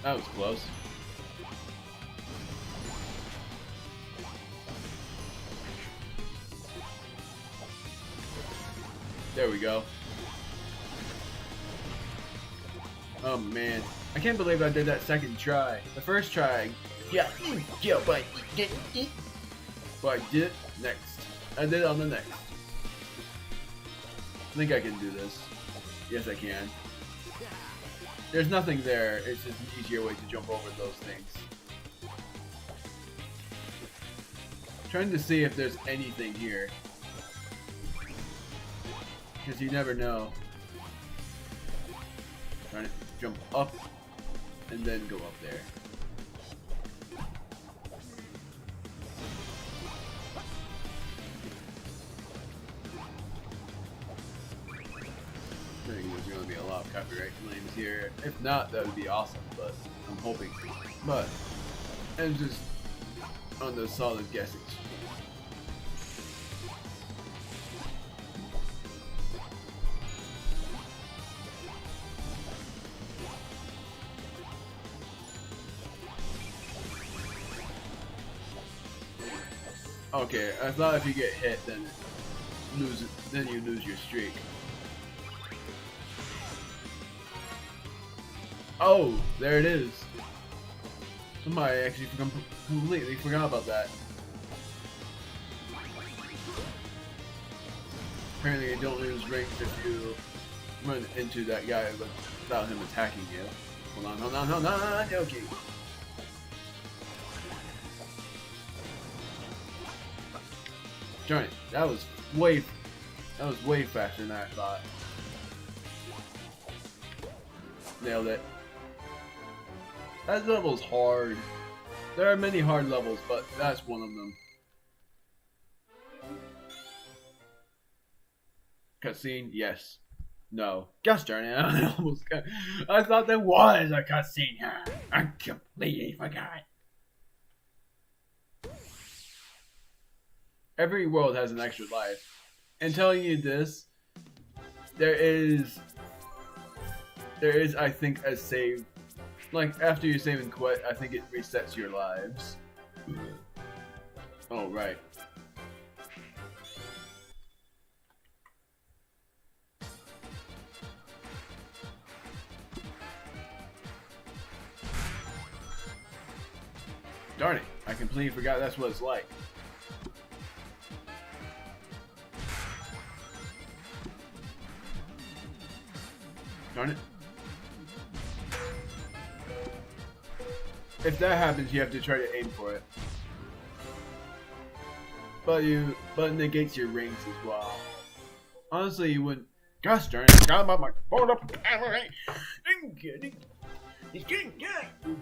That was close. There we go. Oh man. I can't believe I did that second try. The first try, yeah, but I did it next. I did it on the next. I think I can do this. Yes, I can. There's nothing there. It's just an easier way to jump over those things. Trying to see if there's anything here. Because you never know. Trying to jump up and then go up there. I think there's going to be a lot of copyright claims here. If not, that would be awesome, but I'm hoping. But I'm just on the solid guesses. Okay, I thought if you get hit, then you lose your streak. Oh, there it is. Somebody actually completely forgot about that. Apparently, you don't lose rank if you run into that guy without him attacking you. Hold on, okay. Darn it, that was way faster than I thought. Nailed it. That level's hard. There are many hard levels, but that's one of them. Cutscene? Yes. No. Gosh darn it, I thought there was a cutscene here. I completely forgot. Every world has an extra life. And telling you this, there is I think a save. Like after you save and quit, I think it resets your lives. Oh right. Darn it, I completely forgot that's what it's like. Darn it. If that happens, you have to try to aim for it. But it negates your rings as well. Honestly, you wouldn't. Gosh darn it! Got about my phone up. I'm kidding. He's getting good.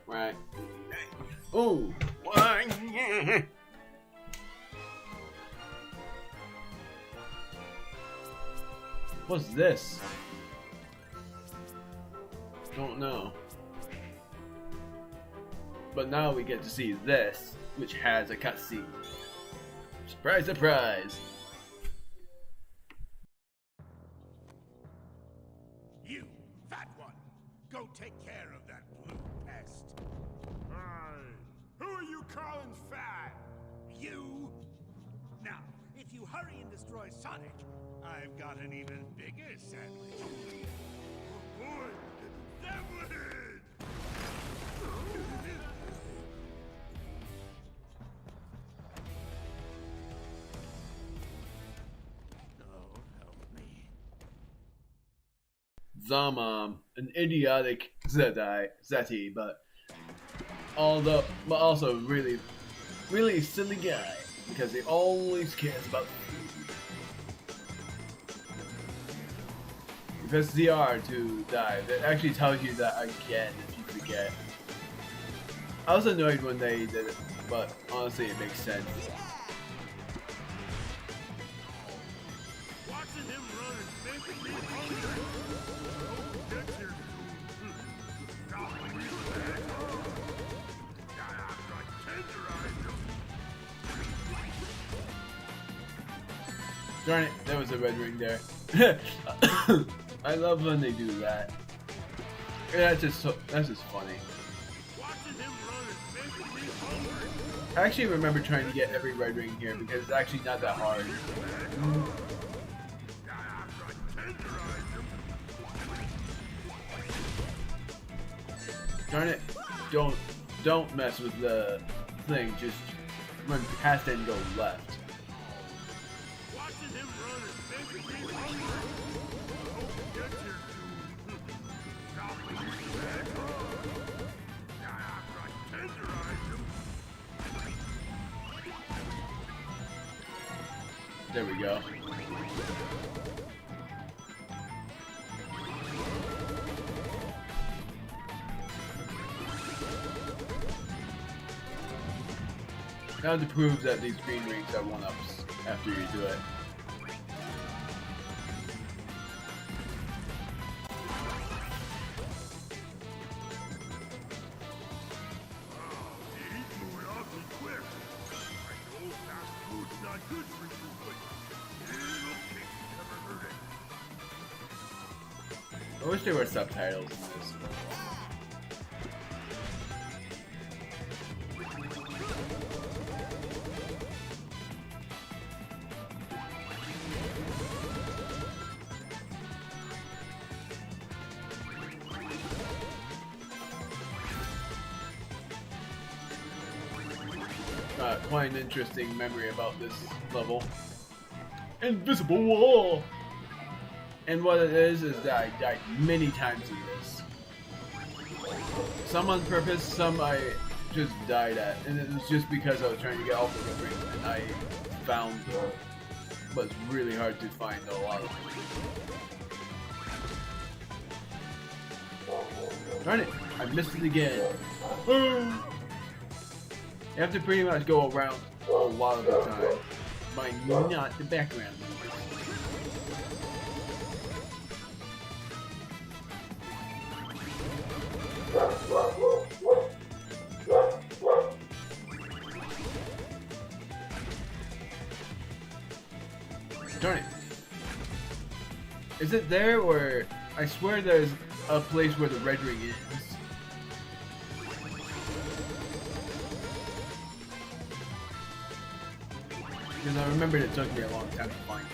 Right. Oh, why? What's this? Don't know. But now we get to see this, which has a cutscene. Surprise, surprise! You, fat one, go take care of that blue pest. Who are you calling fat? You! Now, if you hurry and destroy Sonic, I've got an even bigger sandwich. Boy, that would. Oh, help me. Zamam, an idiotic Zeti, but also really, really silly guy because he always cares about food. He presses the R to dive. It actually tells you that again if you forget. I was annoyed when they did it, but honestly it makes sense. Watching him run is making me hungry. Oh, get here soon. Stop me, man. Darn it, there was a red ring there. I love when they do that. That's just funny. I actually remember trying to get every red ring here because it's actually not that hard. Darn it! Don't mess with the thing. Just run past it and go left. There we go. Now to prove that these green rings are 1-ups after you do it. I wish there were subtitles in this. Quite an interesting memory about this level. Invisible wall! And what it is that I died many times in this. Some on purpose, some I just died at. And it was just because I was trying to get all the red rings and I found them. But it's really hard to find a lot of them. Darn it! I missed it again. You have to pretty much go around a lot of the time by not the background. Darn it. Is it there or I swear there's a place where the red ring is. Because I remembered it took me a long time to find it.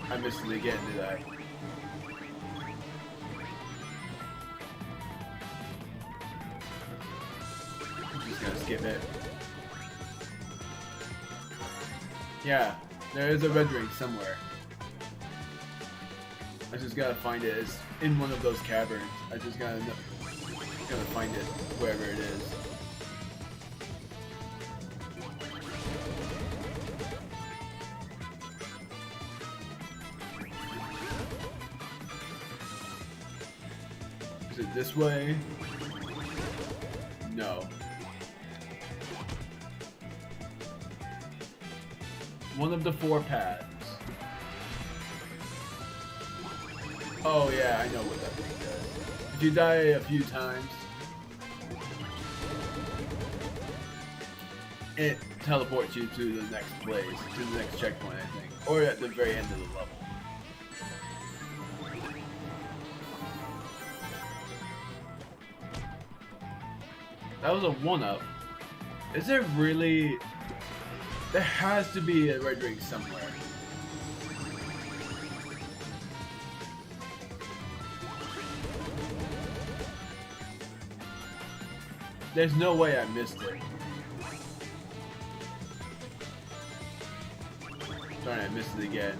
I missed it again, did I? I'm just gonna skip it. Yeah, there is a red ring somewhere. I just gotta find it. It's in one of those caverns. I just gotta find it wherever it is. Is it this way? No. One of the 4 paths. Oh yeah, I know what that thing does. If you die a few times, it teleports you to the next place, to the next checkpoint, I think. Or at the very end of the level. That was a 1-up. Is there really... There has to be a red ring somewhere. There's no way I missed it. Sorry, I missed it again.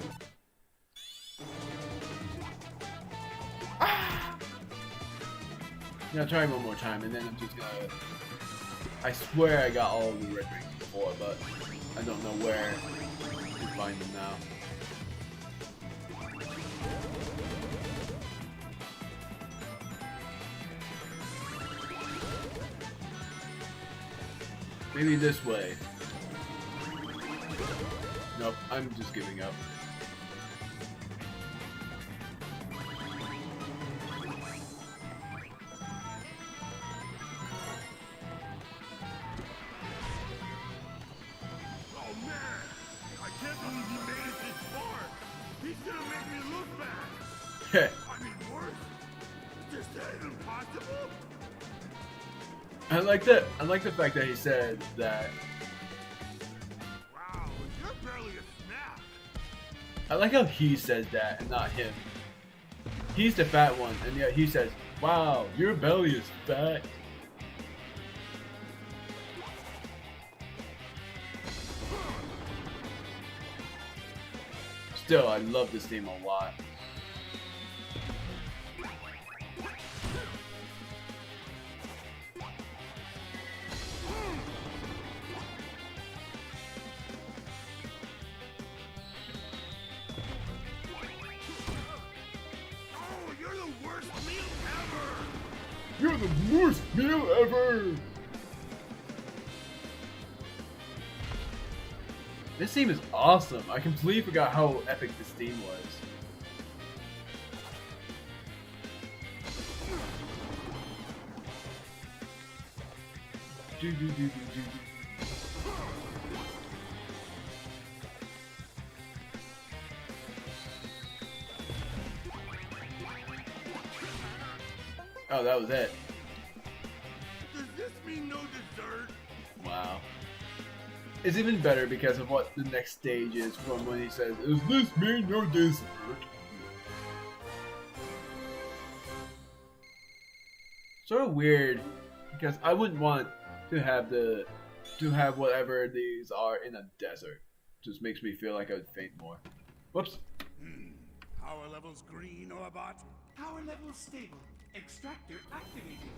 Ah! I'm gonna try one more time, and then I'm just gonna... I swear I got all of the red rings before, but I don't know where to find them now. Maybe this way. Nope, I'm just giving up. Oh man, I can't believe you made it this far. He's gonna make me look bad. I mean, worse. Is that even possible? I like that. I like the fact that he said that. Wow, you're barely a snack. I like how he says that and not him. He's the fat one, and yet he says, "Wow, your belly is fat." Still, I love this theme a lot. Oh, you're the worst meal ever. You're the worst meal ever! This theme is awesome. I completely forgot how epic this theme was. Do, do, do, do, do, do. Oh, that was it. Does this mean no dessert? Wow. It's even better because of what the next stage is from when he says, "Is this mean no dessert?" Sort of weird because I wouldn't want to have whatever these are in a desert. Just makes me feel like I would faint more. Whoops. Power levels green, Orbot. Power level stable. Extractor activated.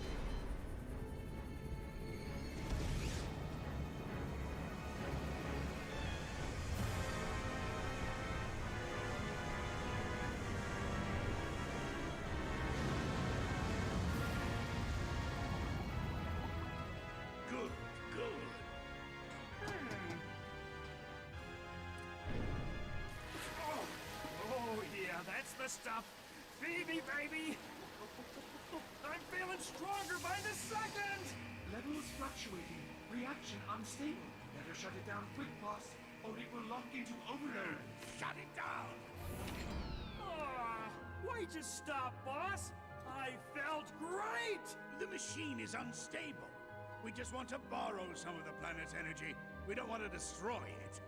Good, good. Oh, yeah, that's the stuff. Feed me, baby. I'm feeling stronger by the second. Levels fluctuating. Reaction unstable. Better shut it down quick, boss, or it will lock into overload. Shut it down! Why'd you stop, boss? I felt great! The machine is unstable. We just want to borrow some of the planet's energy. We don't want to destroy it.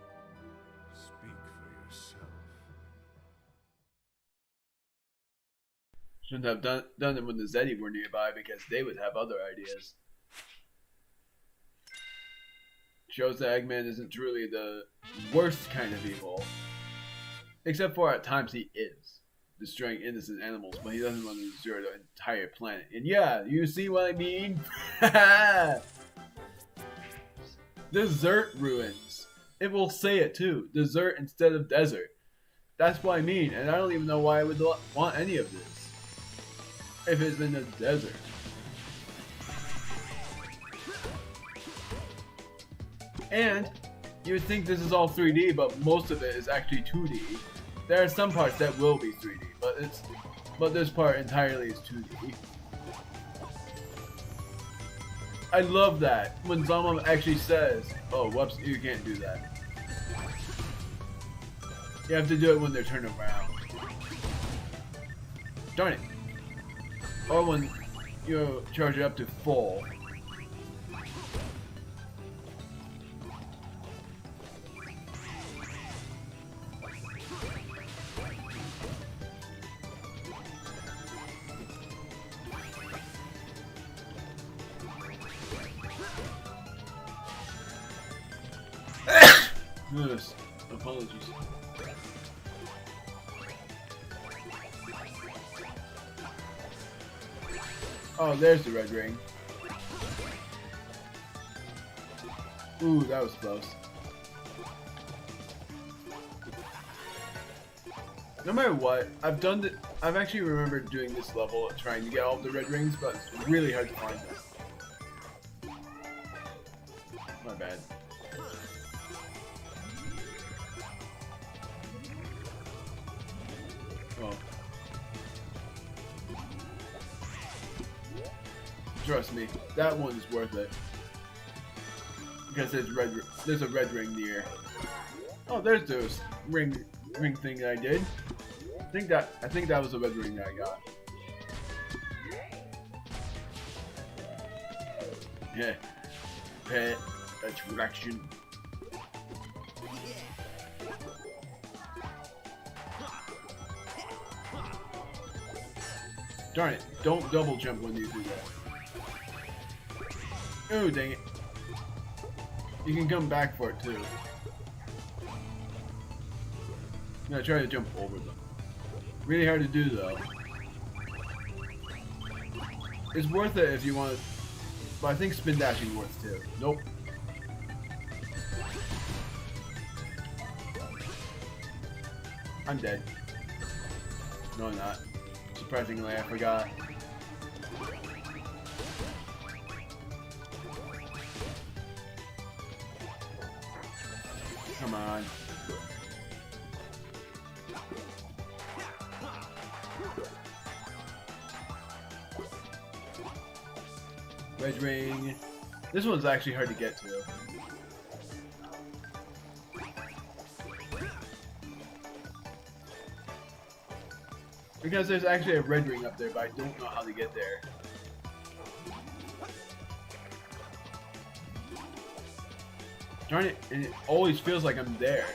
Speak for yourself. Shouldn't have done it when the Zeti were nearby because they would have other ideas. Shows that Eggman isn't truly the worst kind of evil. Except for at times he is. Destroying innocent animals, but he doesn't want to destroy the entire planet. And yeah, you see what I mean? Desert ruins. It will say it too. Desert instead of desert. That's what I mean, and I don't even know why I would want any of this. If it's in a desert. And you would think this is all 3D, but most of it is actually 2D. There are some parts that will be 3D, but this part entirely is 2D. I love that when Zama actually says, "Oh, whoops, you can't do that." You have to do it when they're turned around. Darn it. Or when you charge it up to full. Yes, apologies. Oh, there's the red ring. Ooh, that was close. No matter what, I've actually remembered doing this level, trying to get all of the red rings, but it's really hard to find them. My bad. Oh. Trust me, that one is worth it. Because there's a red ring near. Oh, there's those ring thing that I did. I think that was a red ring that I got. Yeah. Pet attraction. Darn it, don't double jump when you do that. Oh, dang it. You can come back for it too. I'm gonna try to jump over them. Really hard to do though. It's worth it if you want to, but I think spin dashing worth too. Nope. I'm dead. No, I'm not. Surprisingly, I forgot. Come on. Red ring. This one's actually hard to get to. Because there's actually a red ring up there, but I don't know how to get there. Darn it, and it always feels like I'm there.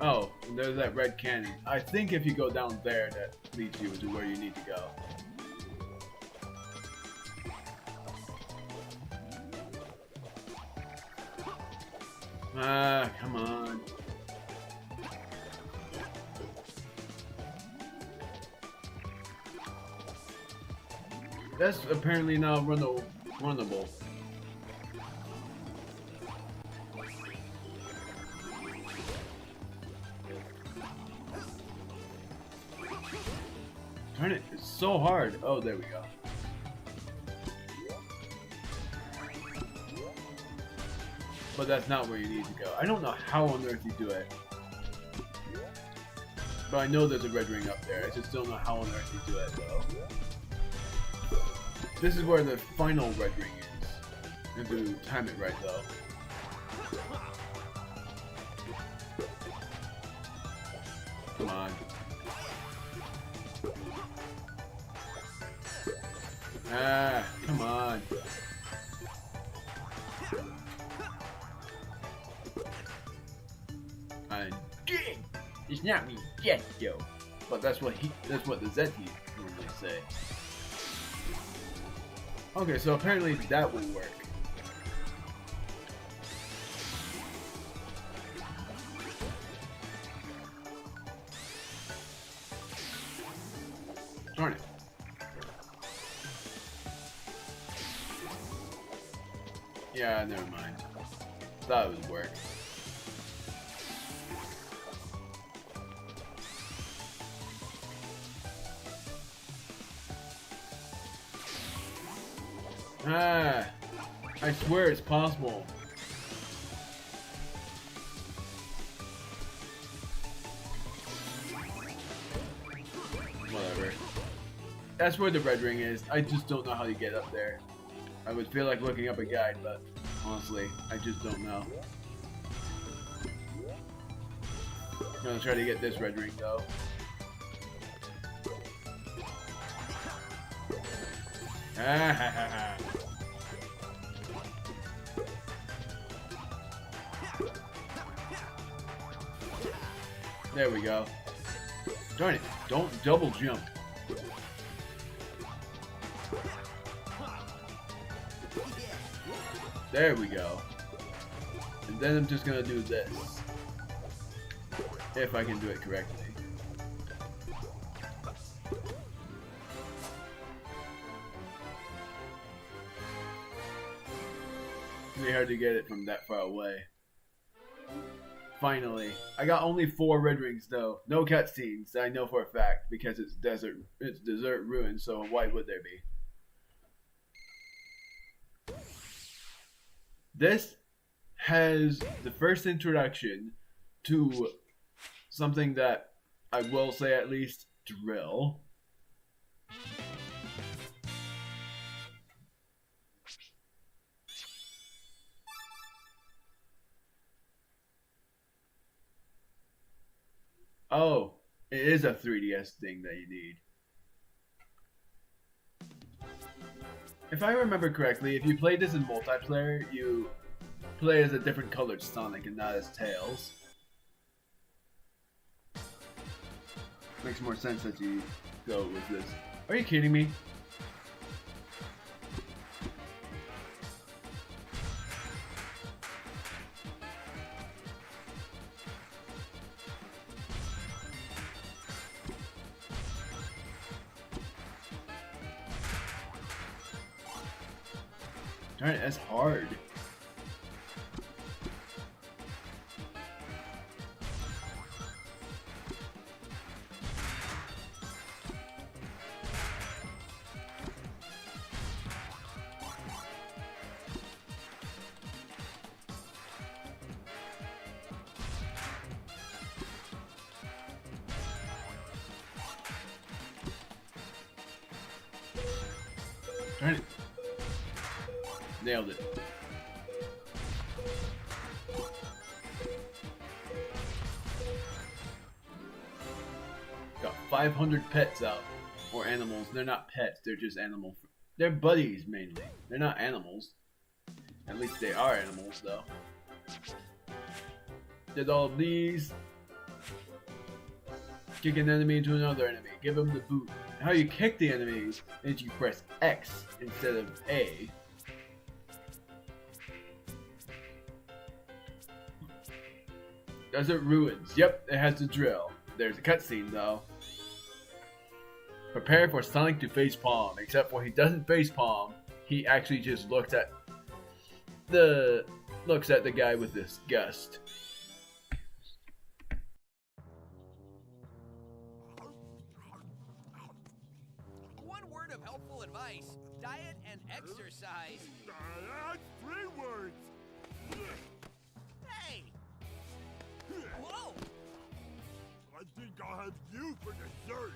Oh, and there's that red cannon. I think if you go down there, that leads you to where you need to go. Ah, come on. That's apparently now runnable. Darn it, it's so hard. Oh, there we go. but that's not where you need to go. I don't know how on earth you do it. But I know there's a red ring up there. I just don't know how on earth you do it, though. This is where the final red ring is. You have to time it right, though. Come on. Ah, come on. I'm dead. It's not me yet, yo. But that's what the Zeti normally say. Okay, so apparently that will work. Darn it. Yeah, never mind. Thought it would work. Ah, I swear it's possible. Whatever. That's where the red ring is. I just don't know how to get up there. I would feel like looking up a guide, but honestly, I just don't know. I'm gonna try to get this red ring though. Ah ha ha ha. There we go. Darn it, don't double jump. There we go. And then I'm just gonna do this. If I can do it correctly. It's really hard to get it from that far away. Finally. I got only 4 red rings though. No cutscenes, I know for a fact, because it's desert ruin, so why would there be? This has the first introduction to something that I will say at least drill. Oh, it is a 3DS thing that you need. If I remember correctly, if you play this in multiplayer, you play as a different colored Sonic and not as Tails. Makes more sense that you go with this. Are you kidding me? Darn it, that's hard. Darn it. Nailed it. Got 500 pets out. Or animals. They're not pets, they're just animal. They're buddies mainly. They're not animals. At least they are animals though. Did all of these. Kick an enemy into another enemy. Give him the boot. How you kick the enemies is you press X instead of A. Desert Ruins. Yep, it has the drill. There's a cutscene though. Prepare for Sonic to face palm. Except for he doesn't face palm. He actually just looks at the guy with disgust. One word of helpful advice: diet and exercise. That's 3 words. Whoa! I think I'll have you for dessert.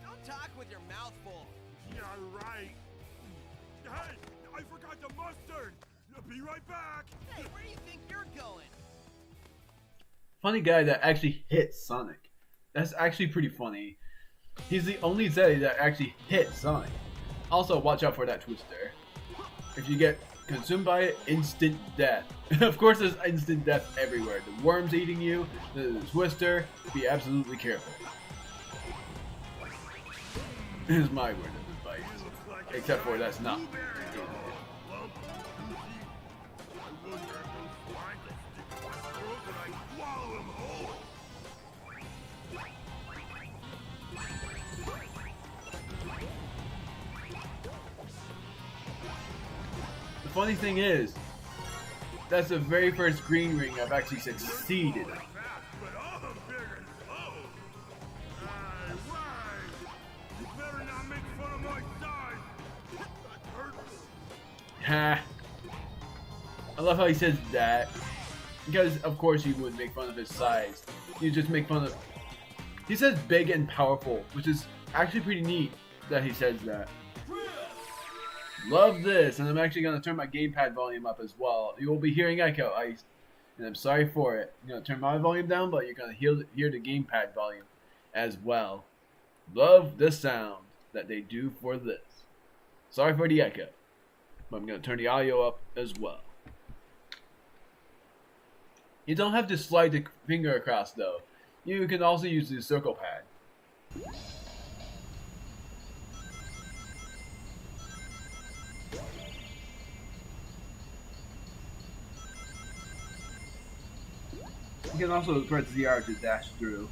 Don't talk with your mouth full. Yeah, right. Hey, I forgot the mustard. Be right back. Hey, where do you think you're going? Funny guy that actually hit Sonic. That's actually pretty funny. He's the only Zeddy that actually hit Sonic. Also, watch out for that Twister. If you get consumed by it, instant death. Of course, there's instant death everywhere. The worm's eating you, the Twister. Be absolutely careful. This is my word of advice. Except for that's not. The funny thing is, that's the very first green ring I've actually succeeded in. Ha! I love how he says that. Because, of course, you would make fun of his size. You just make fun of... He says big and powerful, which is actually pretty neat that he says that. Love this, and I'm actually going to turn my gamepad volume up as well. You will be hearing echo, and I'm sorry for it. I'm going to turn my volume down, but you're going to hear the gamepad volume as well. Love the sound that they do for this. Sorry for the echo, but I'm going to turn the audio up as well. You don't have to slide the finger across though. You can also use the circle pad. You can also press ZR to dash through.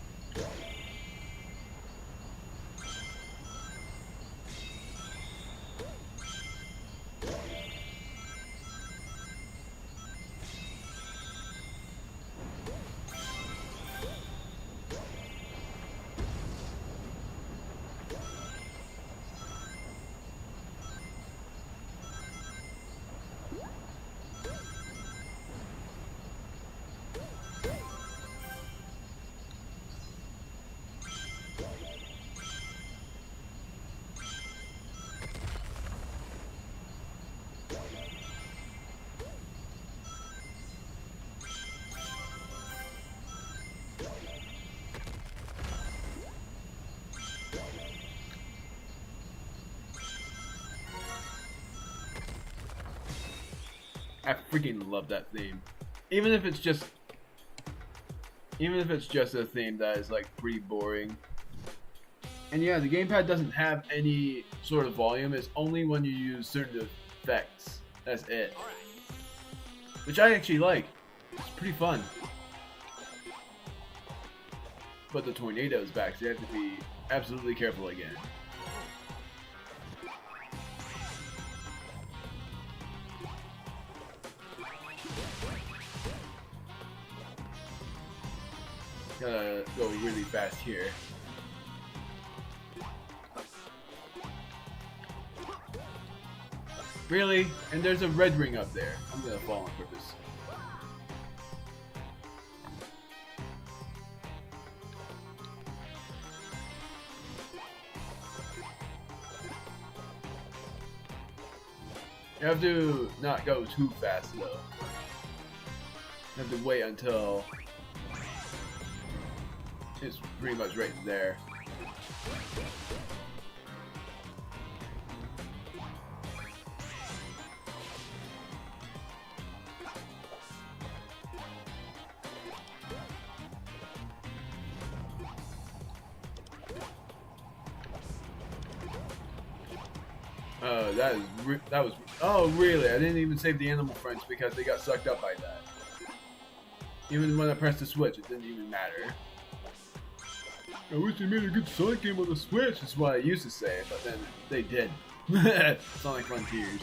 I freaking love that theme. Even if it's just a theme that is like pretty boring. And yeah, the gamepad doesn't have any sort of volume. It's only when you use certain effects. That's it. Which I actually like. It's pretty fun. But the tornado's back, so you have to be absolutely careful again. Gotta go really fast here. Really? And there's a red ring up there. I'm gonna fall on purpose. You have to not go too fast though. You have to wait until it's pretty much right there. That was. Oh, really? I didn't even save the animal friends because they got sucked up by that. Even when I pressed the switch, it didn't even matter. I wish they made a good Sonic game on the Switch, is what I used to say, but then they did. Sonic Frontiers.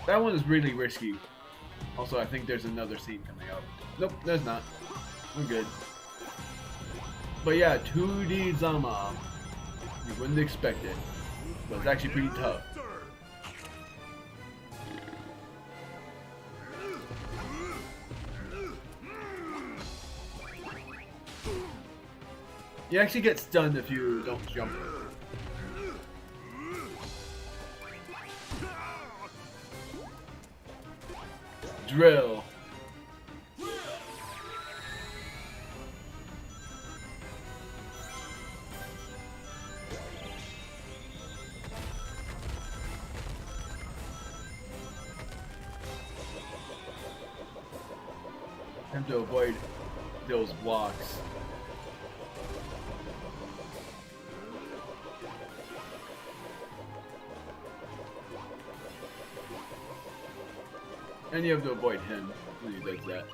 That one is really risky. Also, I think there's another scene coming up. Nope, there's not. We're good. But yeah, 2D Zama. You wouldn't expect it. But it's actually pretty tough. You actually get stunned if you don't jump. Drill. Have to avoid those blocks. And you have to avoid him when he does that.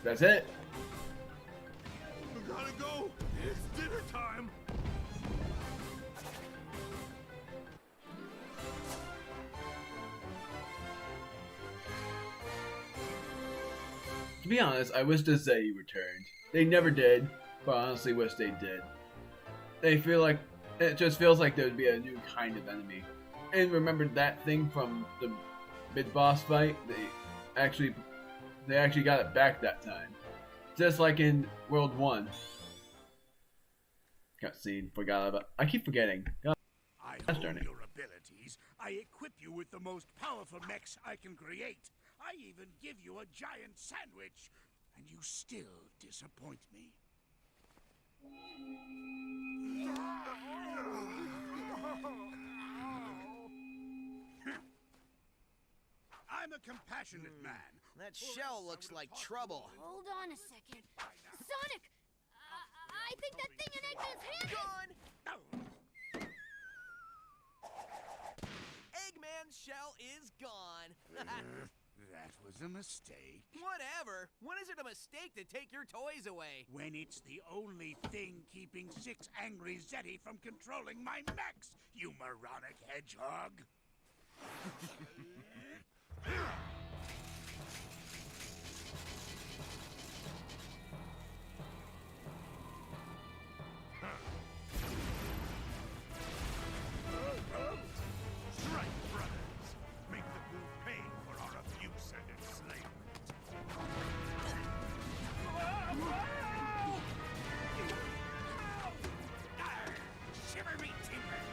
That's it. We gotta go. It's dinner time. To be honest, I wish the Zeti returned. They never did, but I honestly wish they did. They feel like it just feels like there would be a new kind of enemy. And remember that thing from the mid boss fight? They actually got it back that time. Just like in World 1. Cutscene, forgot about. I keep forgetting. God, I gosh own darn it. your abilities. I equip you with the most powerful mechs I can create. I even give you a giant sandwich, and you still disappoint me. I'm a compassionate man. That shell looks like trouble. Hold on a second. Sonic! I think that thing in Eggman's hand is... Oh, Eggman's shell is gone. that was a mistake. Whatever. When is it a mistake to take your toys away? When it's the only thing keeping 6 angry Zeti from controlling my mechs, you moronic hedgehog. Strike, brothers. Make the fool pay for our abuse and enslavement. Shiver me timbers!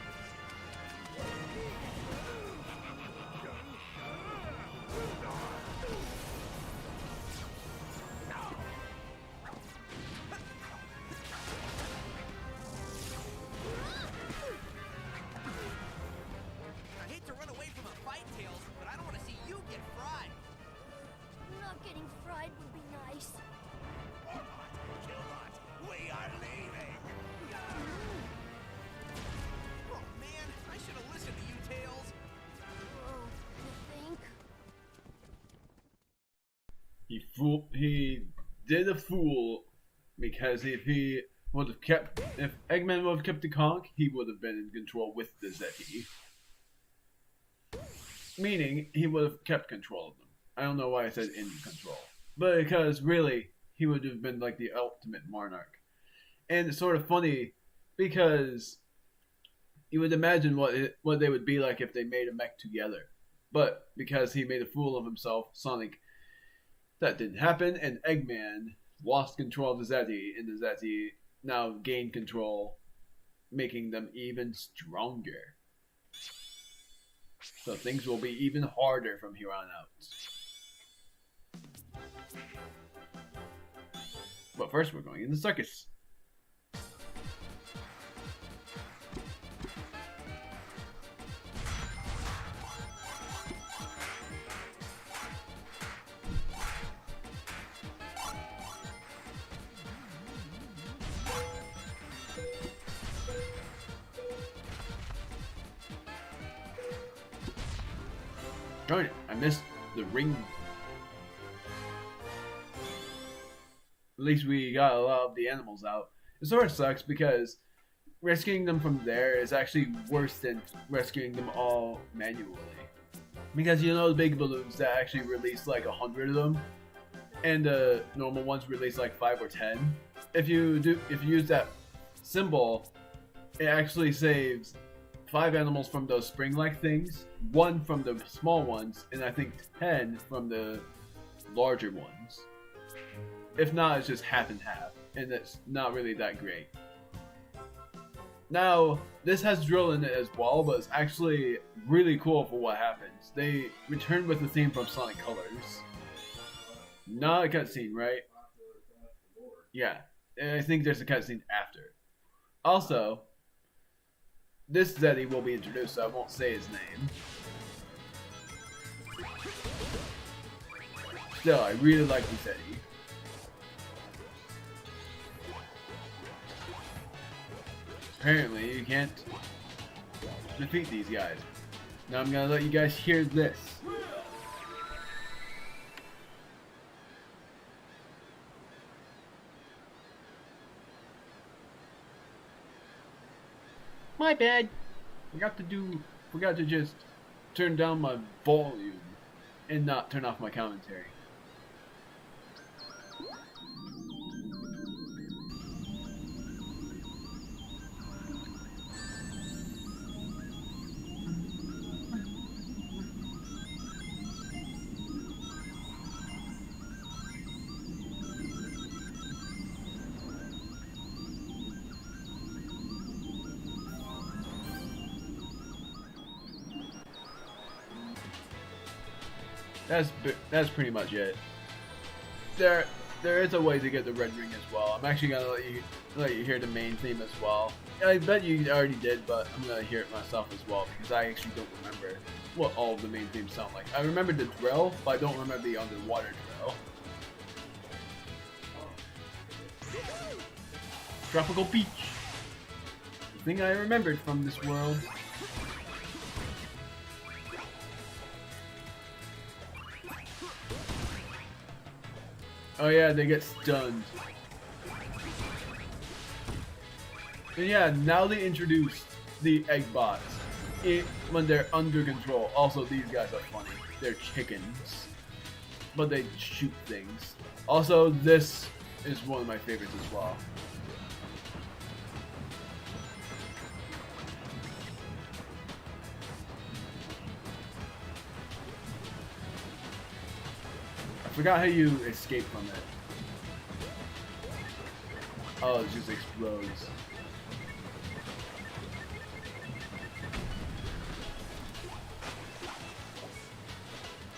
I hate to run away from a fight, Tails, but I don't want to see you get fried. Not getting fried would be nice. Killbot, we are leaving! Oh man, I should have listened to you, Tails. Oh, you think? He did a fool because if Eggman would have kept the conch, he would have been in control with the Zeti. Meaning, he would have kept control of them. I don't know why I said in control. But because, really, he would have been like the ultimate monarch. And it's sort of funny, because you would imagine what they would be like if they made a mech together. But because he made a fool of himself, Sonic, that didn't happen, and Eggman lost control of the Zeti, and the Zeti now gained control, making them even stronger. So things will be even harder from here on out. But first we're going in the circus. Darn it, I missed the ring. At least we got a lot of the animals out. It sort of sucks because rescuing them from there is actually worse than rescuing them all manually. Because you know the big balloons that actually release like 100 of them, and the normal ones release like 5 or 10. If you use that symbol, it actually saves 5 animals from those spring-like things, 1 from the small ones, and I think 10 from the larger ones. If not, it's just half and half. and it's not really that great. Now, this has drill in it as well, but it's actually really cool for what happens. They return with the theme from Sonic Colors. Not a cutscene, right? Yeah, and I think there's a cutscene after. Also, this Zeddy will be introduced, so I won't say his name. Still, I really like the Zeddy. Apparently, you can't defeat these guys. Now I'm gonna let you guys hear this. My bad. Forgot to just turn down my volume and not turn off my commentary. That's pretty much it. There is a way to get the red ring as well. I'm actually gonna let you hear the main theme as well. I bet you already did, but I'm gonna hear it myself as well because I actually don't remember what all of the main themes sound like. I remember the drill, but I don't remember the underwater drill. Tropical Beach. The thing I remembered from this world. Oh yeah, they get stunned. And yeah, now they introduced the egg bots when they're under control. Also, these guys are funny. They're chickens, but they shoot things. Also, this is one of my favorites as well. I forgot how you escape from it. Oh, it just explodes.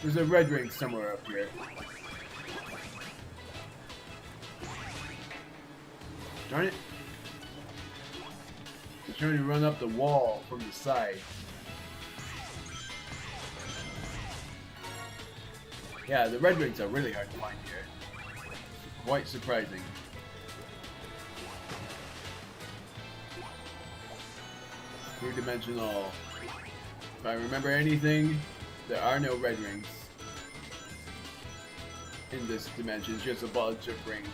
There's a red ring somewhere up here. Darn it. They're trying to run up the wall from the side. Yeah, the red rings are really hard to find here. Quite surprising. Three-dimensional. If I remember anything, there are no red rings in this dimension, just a bunch of rings.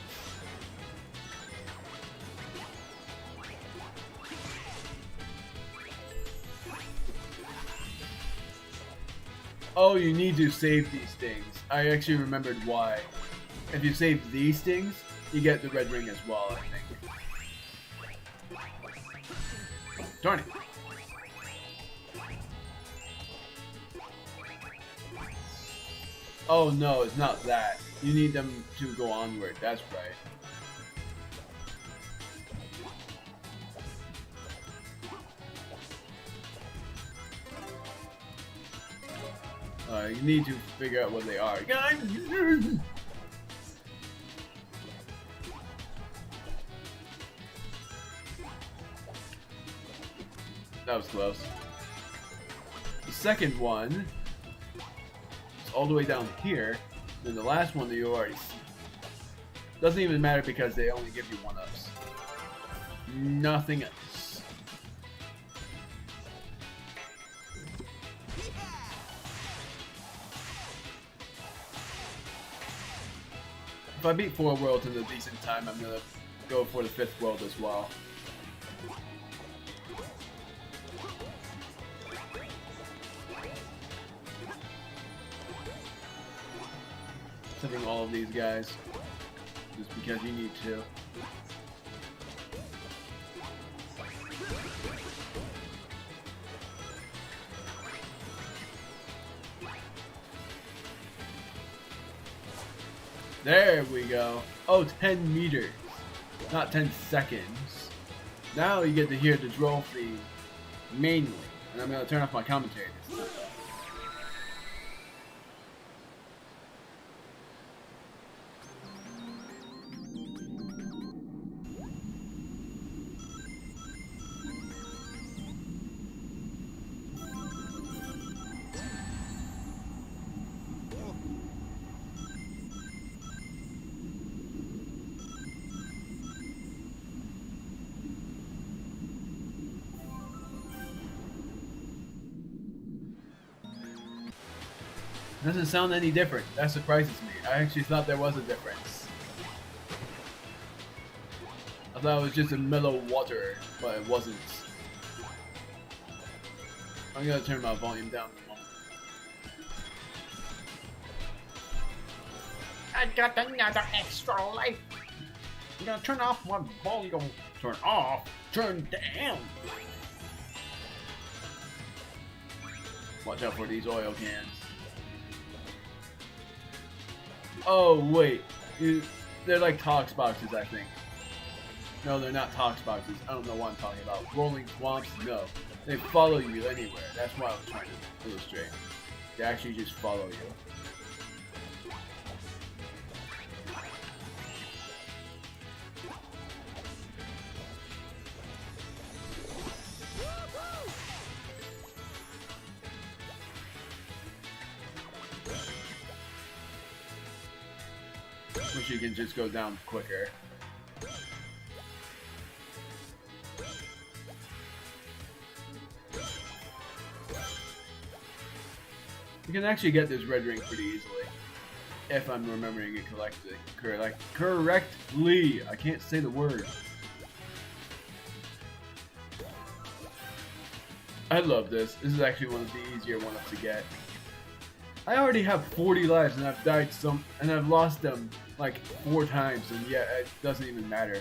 Oh, you need to save these things. I actually remembered why. If you save these things, you get the red ring as well, I think. Darn it. Oh no, it's not that. You need them to go onward, that's right. You need to figure out what they are. That was close. The second one is all the way down here. Then the last one that you already see. Doesn't even matter because they only give you 1-ups. Nothing else. If I beat 4 worlds in a decent time, I'm gonna go for the 5th world as well. Saving all of these guys, just because you need to. There we go. Oh, 10 meters. not 10 seconds. Now you get to hear the droll theme mainly, and I'm gonna turn off my commentary this time. Doesn't sound any different. That surprises me. I actually thought there was a difference. I thought it was just a mellow water, but it wasn't. I'm gonna turn my volume down in a moment. I got another extra life. I'm gonna turn off my volume. Turn off. Turn down. Watch out for these oil cans. Oh wait, they're like Tox boxes, I think. No, they're not Tox boxes. I don't know what I'm talking about. Rolling swamps? No. They follow you anywhere. That's what I was trying to illustrate. They actually just follow you. Which you can just go down quicker. You can actually get this red ring pretty easily, if I'm remembering it correctly. I can't say the word. I love this. This is actually one of the easier ones to get. I already have 40 lives and I've died and I've lost them like 4 times, and yet it doesn't even matter.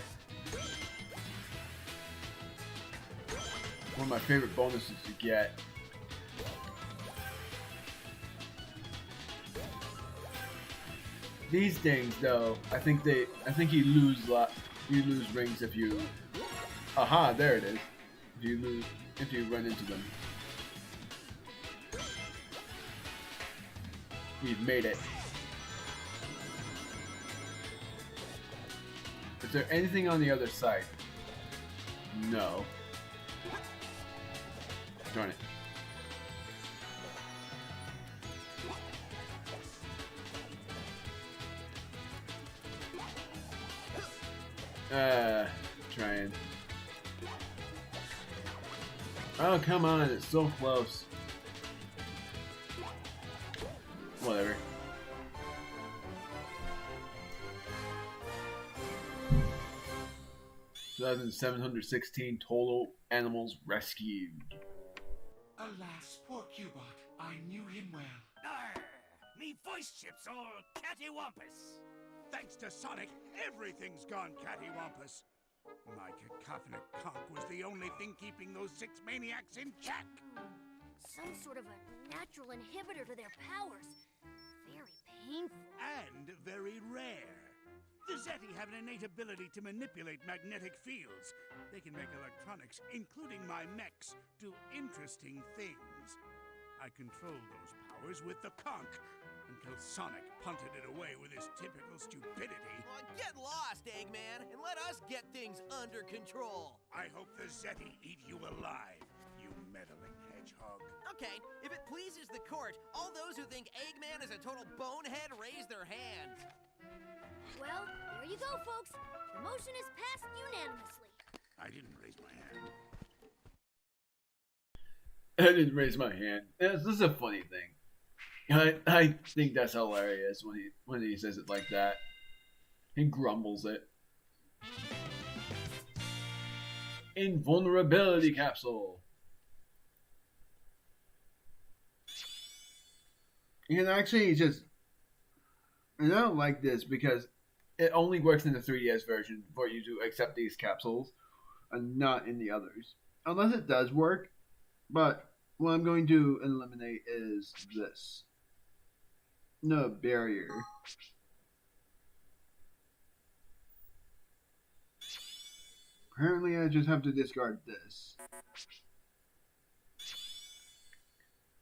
One of my favorite bonuses to get. These things, though, I think you lose rings if you. Aha, there it is. If you run into them. We've made it. Is there anything on the other side? No. Darn it. Trying. Oh, come on, it's so close. Whatever. $2,716 total animals rescued. Alas, poor Cubot. I knew him well. Arr! Me voice chips all cattywampus. Thanks to Sonic, everything's gone cattywampus. My cacophonic conch was the only thing keeping those 6 maniacs in check. Some sort of a natural inhibitor to their powers. Very painful. And very rare. The Zeti have an innate ability to manipulate magnetic fields. They can make electronics, including my mechs, do interesting things. I controlled those powers with the conch, until Sonic punted it away with his typical stupidity. Well, get lost, Eggman, and let us get things under control. I hope the Zeti eat you alive, you meddling hedgehog. Okay, if it pleases the court, all those who think Eggman is a total bonehead raise their hands. Well, there you go, folks. The motion is passed unanimously. I didn't raise my hand. I didn't raise my hand. This is a funny thing. I think that's hilarious when he says it like that. He grumbles it. Invulnerability capsule. You can actually just. I don't like this because it only works in the 3DS version for you to accept these capsules and not in the others. Unless it does work, but what I'm going to eliminate is this. No barrier. Apparently I just have to discard this.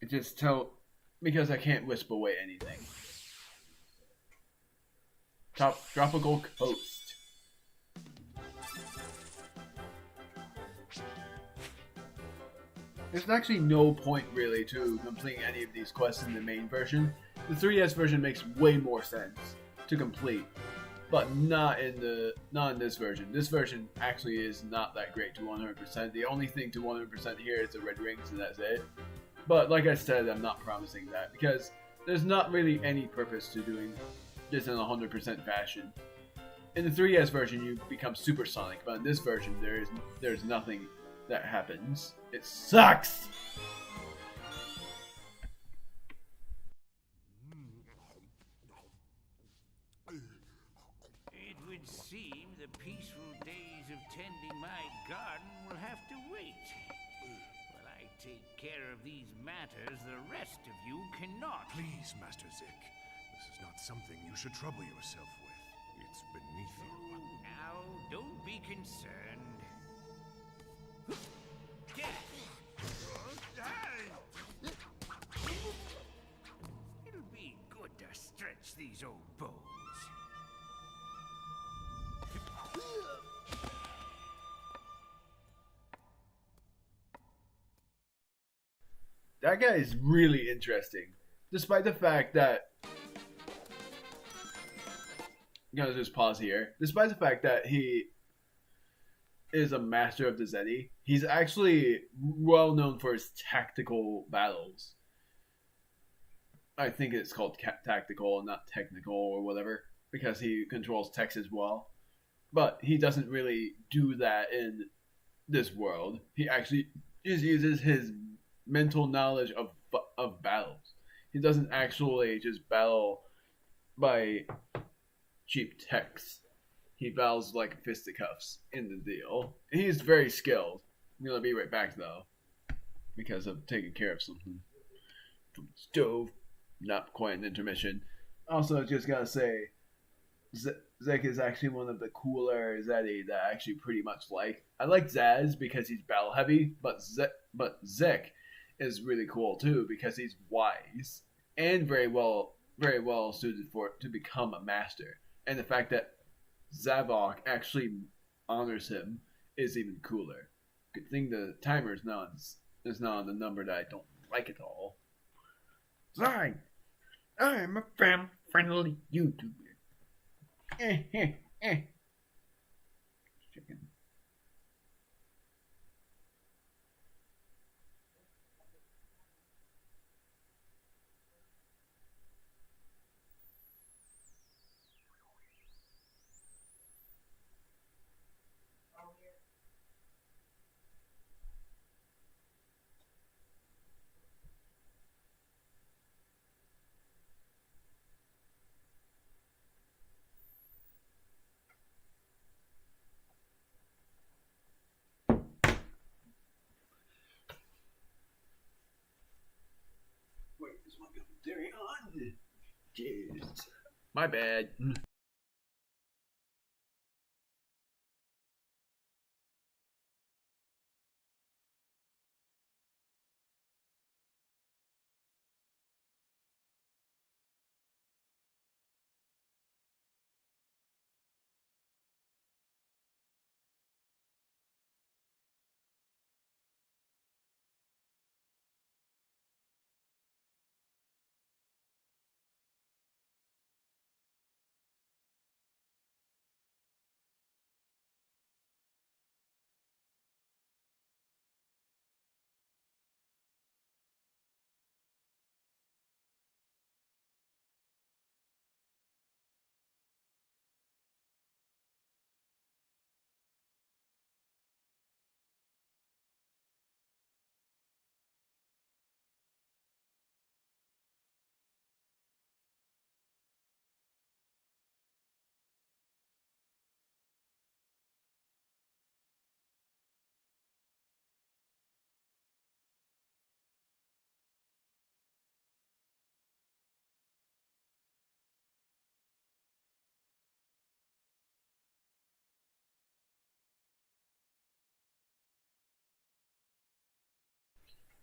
It just tell... because I can't wisp away anything. Tropical Coast. There's actually no point really to completing any of these quests in the main version. The 3DS version makes way more sense to complete, but not in this version. This version actually is not that great to 100%. The only thing to 100% here is the red rings, and that's it. But like I said, I'm not promising that because there's not really any purpose to doing this in 100% fashion. In the 3DS version, you become supersonic, but in this version, there's nothing that happens. It sucks! It would seem the peaceful days of tending my garden will have to wait. While I take care of these matters, the rest of you cannot. Please, Master Zik. This is not something you should trouble yourself with. It's beneath you. Now, don't be concerned. Get it! It'll be good to stretch these old bones. That guy is really interesting. Despite the fact that... I'm gonna just pause here. Despite the fact that he is a master of the Zeti, he's actually well known for his tactical battles. I think it's called tactical, not technical or whatever, because he controls text as well. But he doesn't really do that in this world. He actually just uses his mental knowledge of battles. He doesn't actually just battle by cheap text. He battles like fisticuffs in the deal. He's very skilled. I'm gonna be right back though, because I'm taking care of something from the stove. Not quite an intermission. Also, just gotta say, Zik is actually one of the cooler Zeti that I actually pretty much like. I like Zaz because he's battle heavy, but Zik is really cool too because he's wise and very well suited to become a master. And the fact that Zavok actually honors him is even cooler. Good thing the timer is not on the number that I don't like at all. Sorry, I'm a friendly YouTuber. Chicken. Wait, is my commentary on? Jeez. My bad.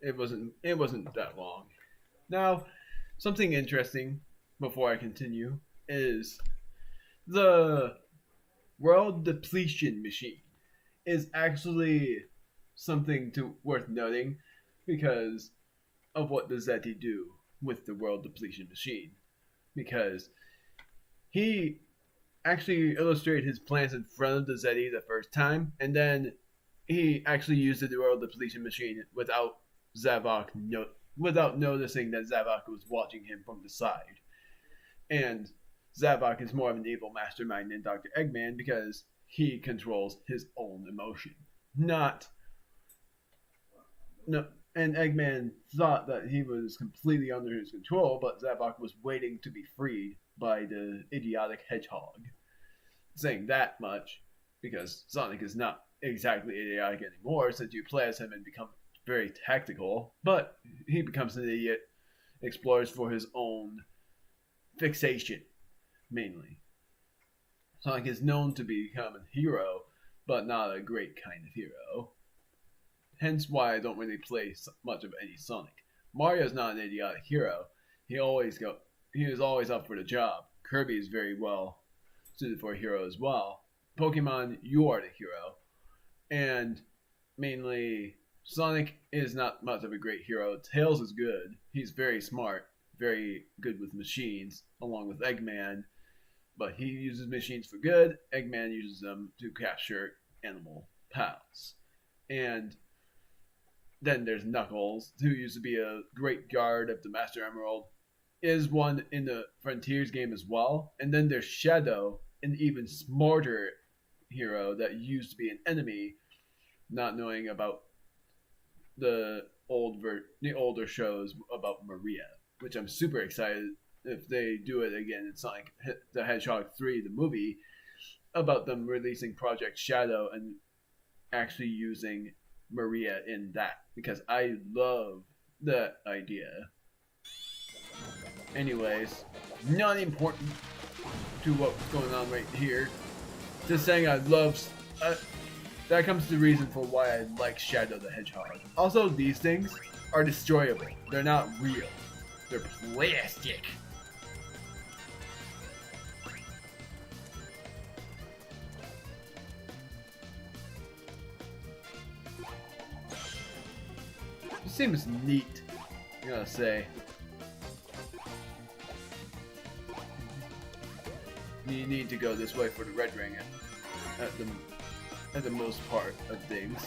It wasn't that long. Now, something interesting before I continue is the world depletion machine is actually something worth noting because of what does Zeti do with the world depletion machine. Because he actually illustrated his plans in front of the Zeti the first time, and then he actually used the world depletion machine without without noticing that Zavok was watching him from the side. And Zavok is more of an evil mastermind than Dr. Eggman because he controls his own emotion. And Eggman thought that he was completely under his control, but Zavok was waiting to be freed by the idiotic hedgehog. Saying that much, because Sonic is not exactly idiotic anymore since you play as him and become very tactical, but he becomes an idiot, explores for his own fixation, mainly. Sonic is known to become a hero, but not a great kind of hero. Hence why I don't really play much of any Sonic. Mario's not an idiotic hero. He is always up for the job. Kirby is very well suited for a hero as well. Pokemon, you are the hero. And mainly, Sonic is not much of a great hero. Tails is good. He's very smart, very good with machines, along with Eggman. But he uses machines for good. Eggman uses them to capture animal pals. And then there's Knuckles, who used to be a great guard of the Master Emerald. Is one in the Frontiers game as well. And then there's Shadow, an even smarter hero that used to be an enemy, not knowing about the older shows about Maria, which I'm super excited if they do it again in Sonic the Hedgehog 3, the movie, about them releasing Project Shadow and actually using Maria in that, because I love that idea. Anyways, not important to what's going on right here. Just saying I love... that comes to the reason for why I like Shadow the Hedgehog. Also, these things are destroyable. They're not real. They're plastic. It seems neat, I gotta say. You need to go this way for the red ring at the most part of things.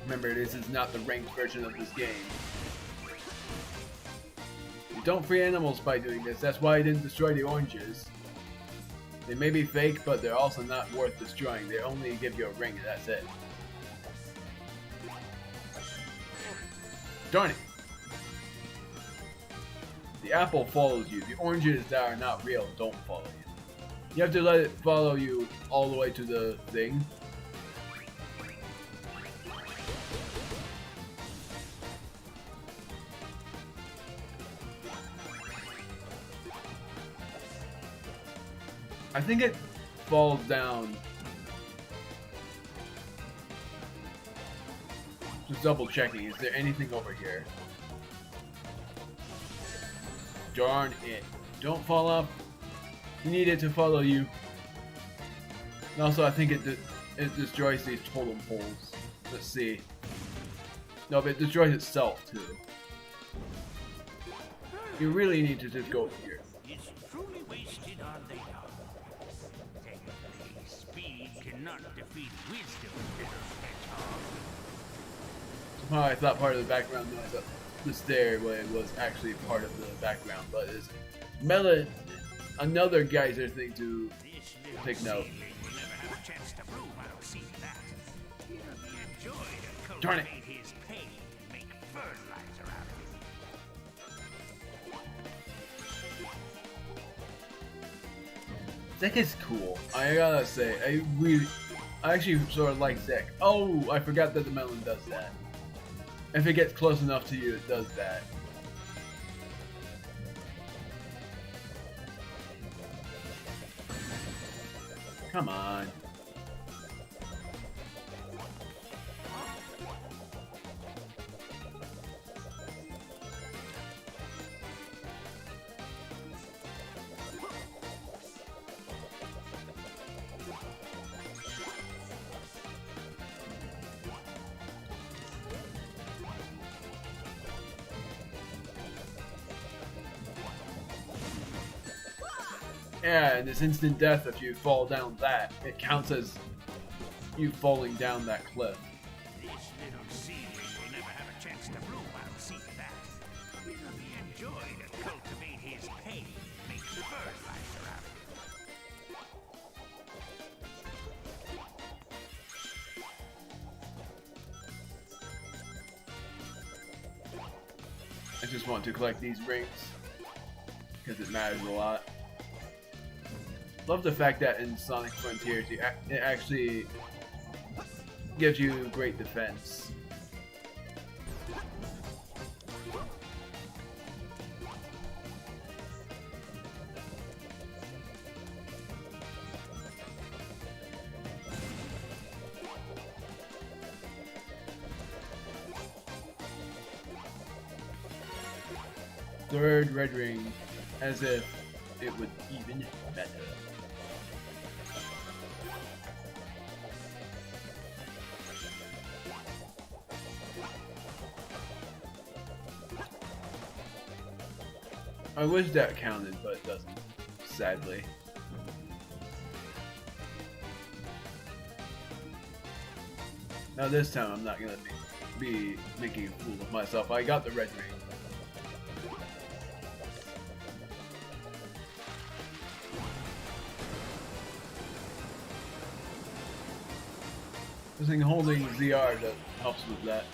Remember, this is not the ranked version of this game. You don't free animals by doing this. That's why I didn't destroy the oranges. They may be fake, but they're also not worth destroying. They only give you a ring and that's it. Darn it! The apple follows you. The oranges that are not real don't follow you. You have to let it follow you all the way to the thing. I think it falls down. Just double checking. Is there anything over here? Darn it. Don't fall off. You need it to follow you. And also, I think it destroys these totem poles. Let's see. No, but it destroys itself too. You really need to just go here. It's truly wasted on the young. Technically, speed cannot defeat wisdom, little hedgehog. Somehow I thought part of the background noise up the stairway was actually part of the background, but it's Melon, another geyser thing to take note. Will never have a chance to prove I don't see that. He enjoyed to Darn it. cultivate his pain and make fertilizer out of it. Zek is cool. I gotta say, I actually sort of like Zek. Oh, I forgot that the melon does that. If it gets close enough to you, it does that. Come on. Yeah, and it's instant death if you fall down that. It counts as you falling down that cliff. This little seedling will never have a chance to bloom, I'll see to that. Will he enjoy to cultivate his pain, make the fertilizer out of it? I just want to collect these rings because it matters a lot. Love the fact that in Sonic Frontiers it actually gives you great defense. Third red ring, as if it would even better. I wish that counted, but it doesn't, sadly. Now this time I'm not gonna be making a fool of myself. I got the red ring. I think holding ZR that helps with that.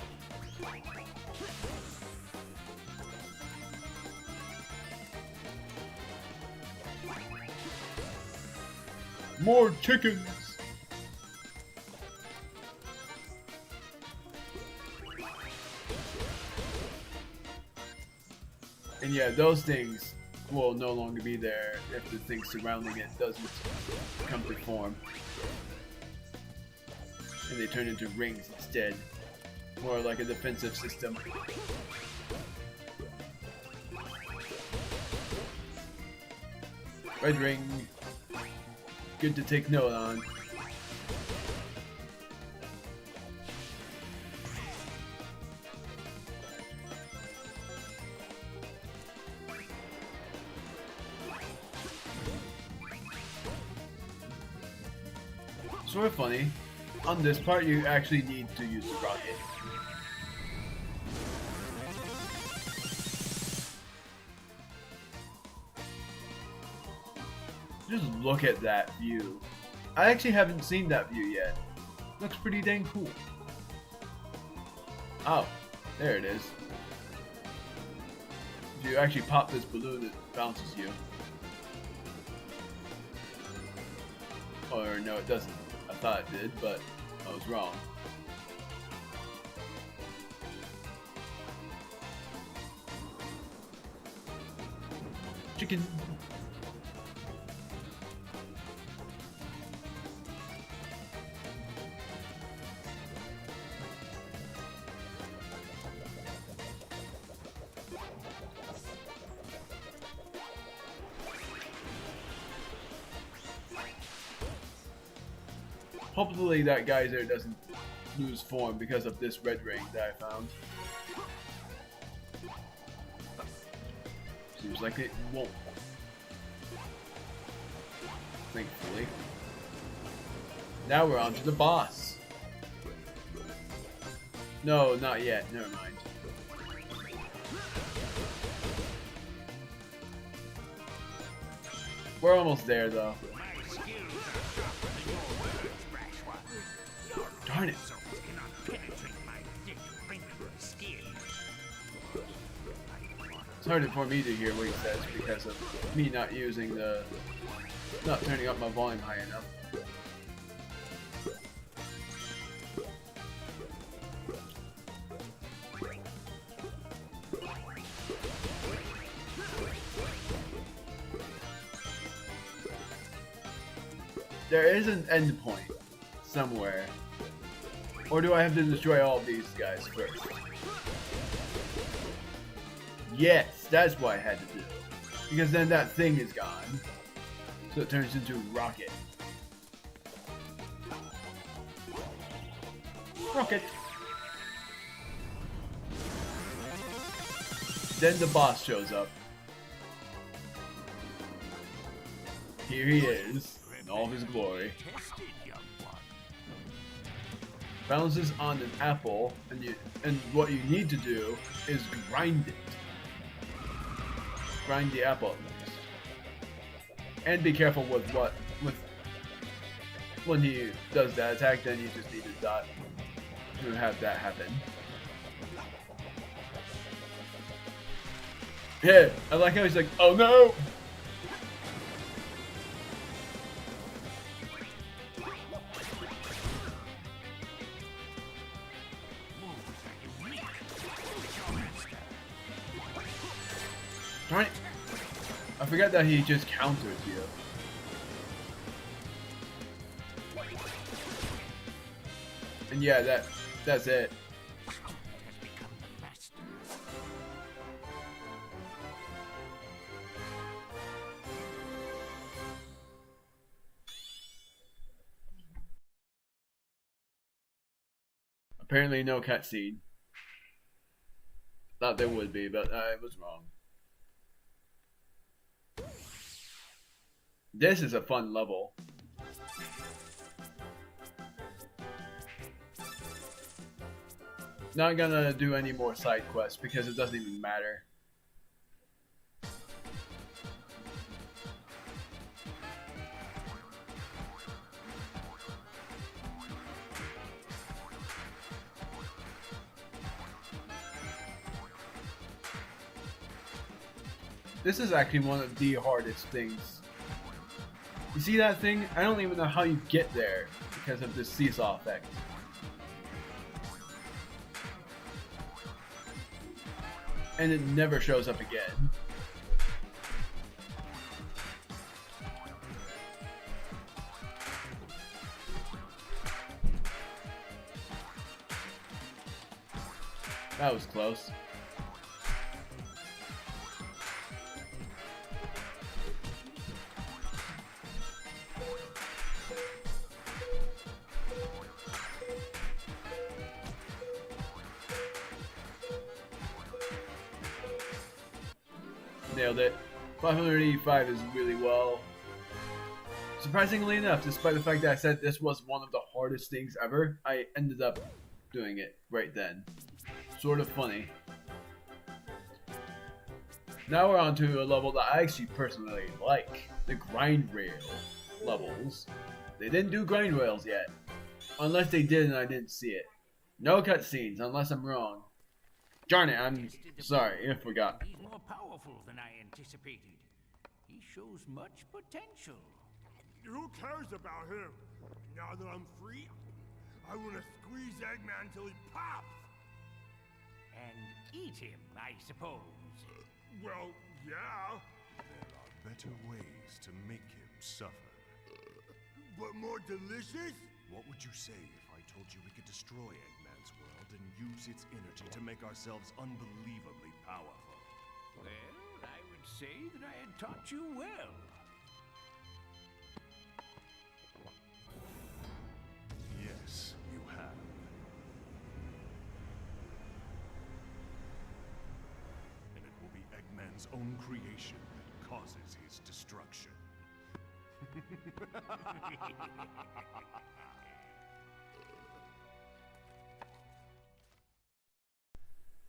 More chickens! And yeah, those things will no longer be there if the thing surrounding it doesn't come to form. And they turn into rings instead. More like a defensive system. Red ring. Good to take note on. Sort of funny. On this part, you actually need to use the rocket. Just look at that view. I actually haven't seen that view yet. Looks pretty dang cool. Oh, there it is. If you actually pop this balloon, it bounces you. Or no, it doesn't. I thought it did, but I was wrong. Chicken. Hopefully that geyser doesn't lose form because of this red ring that I found. Seems like it won't. Thankfully. Now we're on to the boss. No, not yet. Never mind. We're almost there though. Darn it. It's harder for me to hear what he says because of me not turning up my volume high enough. There is an end point somewhere. Or do I have to destroy all of these guys first? Yes, that's what I had to do. Because then that thing is gone. So it turns into rocket. Rocket! Then the boss shows up. here he is in all of his glory. Tested, young one. Balances on an apple, and what you need to do is grind it. Grind the apple at least. And be careful with when he does that attack, then you just need to dot to have that happen. Yeah, I like how he's like, oh no! Darn it! I forgot that he just counters you. And yeah, that's it. Apparently no cutscene. Thought there would be, but I was wrong. This is a fun level. Not gonna do any more side quests because it doesn't even matter. This is actually one of the hardest things. You see that thing? I don't even know how you get there because of this seesaw effect. And it never shows up again. That was close. Nailed it. 585 is really well. Surprisingly enough, despite the fact that I said this was one of the hardest things ever, I ended up doing it right then. Sort of funny. Now we're on to a level that I actually personally like. The grind rail levels. They didn't do grind rails yet. Unless they did and I didn't see it. No cutscenes, unless I'm wrong. Darn it, I'm sorry, I forgot. He's more powerful than I anticipated. He shows much potential. Who cares about him? Now that I'm free, I want to squeeze Eggman till he pops. And eat him, I suppose. Well, yeah. There are better ways to make him suffer. But more delicious? What would you say if I told you we could destroy Eggman's world and use its energy to make ourselves unbelievably powerful? Well, I would say that I had taught you well. Yes, you have. And it will be Eggman's own creation that causes his destruction.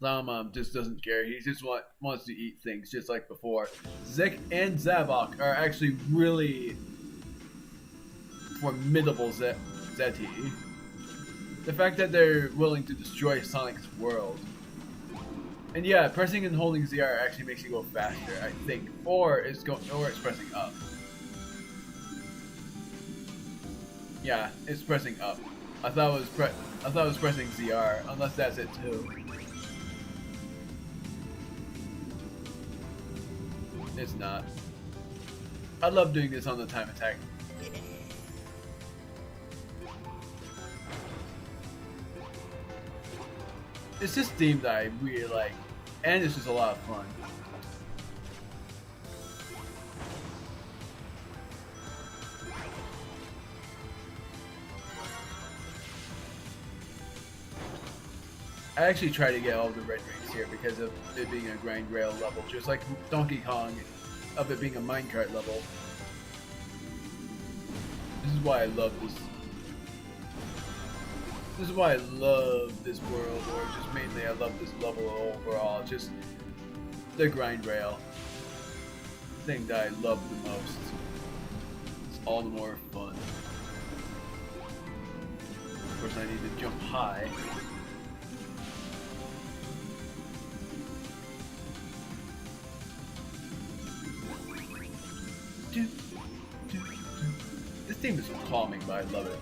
Llama just doesn't care. He just wants to eat things just like before. Zik and Zavok are actually really formidable Zeti. The fact that they're willing to destroy Sonic's world. And yeah, pressing and holding ZR actually makes you go faster, I think. Or it's pressing up. Yeah, it's pressing up. I thought it was pressing ZR, unless that's it too. It's not. I love doing this on the time attack. It's this theme that I really like, and it's just a lot of fun. I actually try to get all the red rings here because of it being a grind rail level, just like Donkey Kong, of it being a minecart level. This is why I love this. This is why I love this world, or just mainly I love this level overall. Just the grind rail. The thing that I love the most. It's all the more fun. Of course, I need to jump high. This theme is calming, but I love it.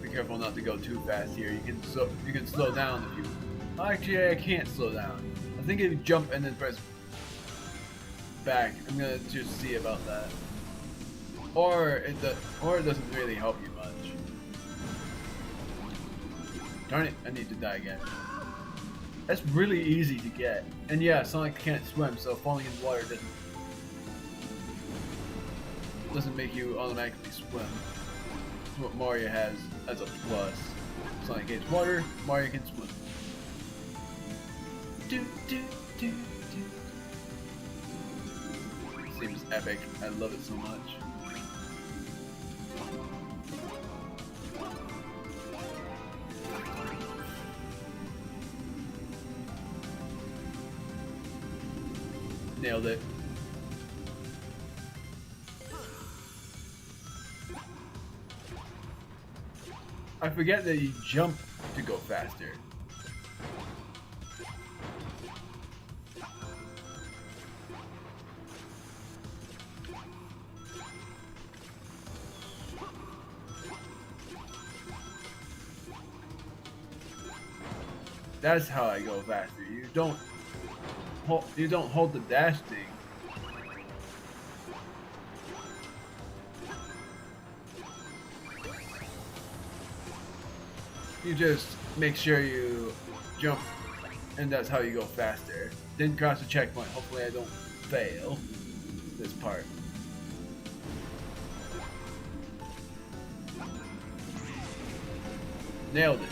Be careful not to go too fast here. You can slow down if you. Actually, I can't slow down. I think if you jump and then press back, I'm gonna just see about that. Or it doesn't really help you much. Darn it! I need to die again. That's really easy to get. And yeah, Sonic can't swim, so falling in water doesn't make you automatically swim. That's what Mario has as a plus. Sonic hates water, Mario can swim. Seems epic. I love it so much. Nailed it. I forget that you jump to go faster. That's how I go faster. You don't hold the dash thing. You just make sure you jump, and that's how you go faster. Then cross the checkpoint. Hopefully I don't fail this part. Nailed it.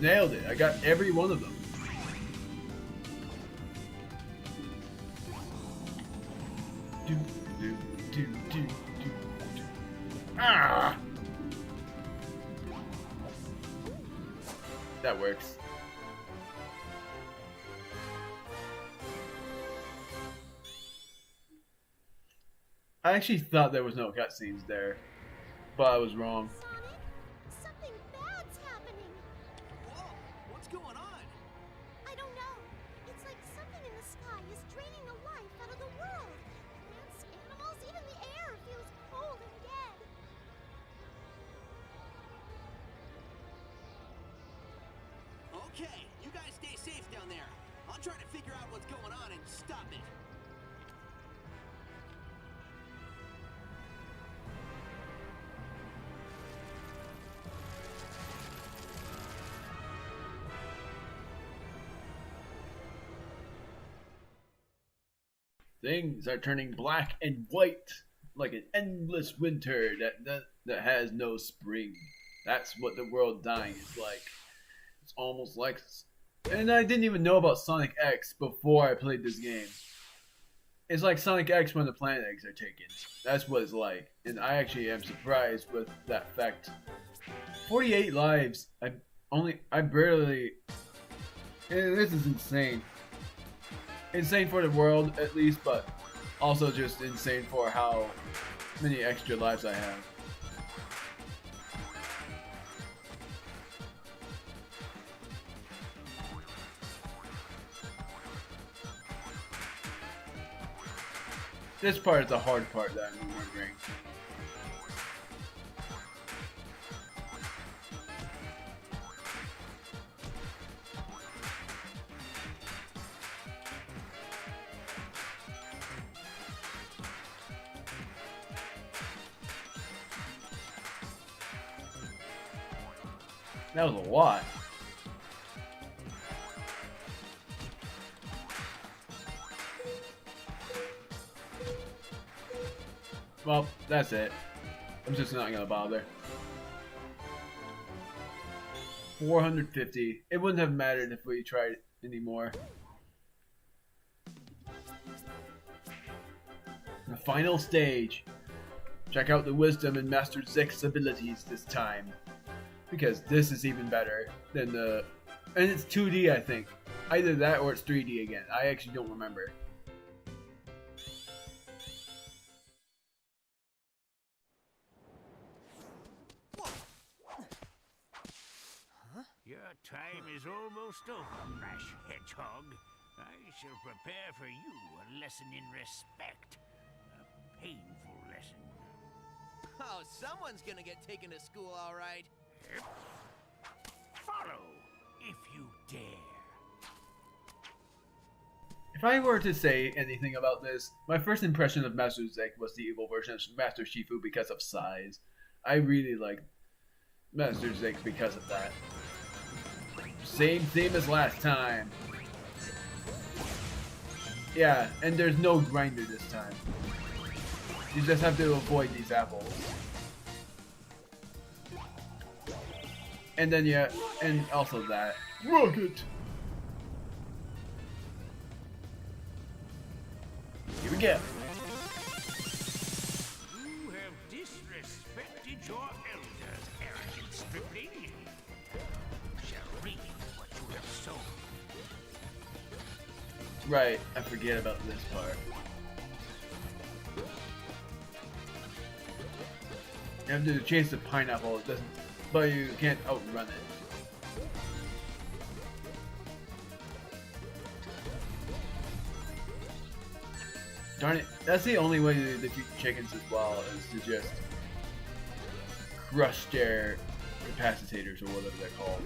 Nailed it. I got every one of them. Ah! That works. I actually thought there was no cutscenes there, but I was wrong. Something bad's happening. Whoa, what's going on? I don't know. It's like something in the sky is draining the life out of the world. Plants, animals, even the air feels cold and dead. Okay, you guys stay safe down there. I'll try to figure out what's going on and stop it. Things are turning black and white, like an endless winter that has no spring. That's what the world dying is like. It's almost like... And I didn't even know about Sonic X before I played this game. It's like Sonic X when the planet eggs are taken. That's what it's like. And I actually am surprised with that fact. 48 lives. I barely... This is insane. Insane for the world, at least, but also just insane for how many extra lives I have. This part is the hard part that I'm remembering. That was a lot. Well, that's it. I'm just not gonna bother. 450. It wouldn't have mattered if we tried anymore. The final stage. Check out the wisdom in Master Zek's abilities this time. Because this is even better than the... And it's 2D, I think. Either that or it's 3D again. I actually don't remember. Your time is almost over, rash hedgehog. I shall prepare for you a lesson in respect. A painful lesson. Oh, someone's gonna get taken to school, all right. Yep. Follow, if you dare. If I were to say anything about this, my first impression of Master Zek was the evil version of Master Shifu because of size. I really like Master Zek because of that. Same theme as last time. Yeah, and there's no grinder this time. You just have to avoid these apples. And then yeah, and also that. Rocket! Here we go. You have disrespected your elders, arrogant stripling. You shall reap what you have sown. Right, I forget about this part. You have to chase the pineapple, it doesn't, but you can't outrun it. Darn it, that's the only way to defeat the chickens as well, is to just crush their capacitators or whatever they're called.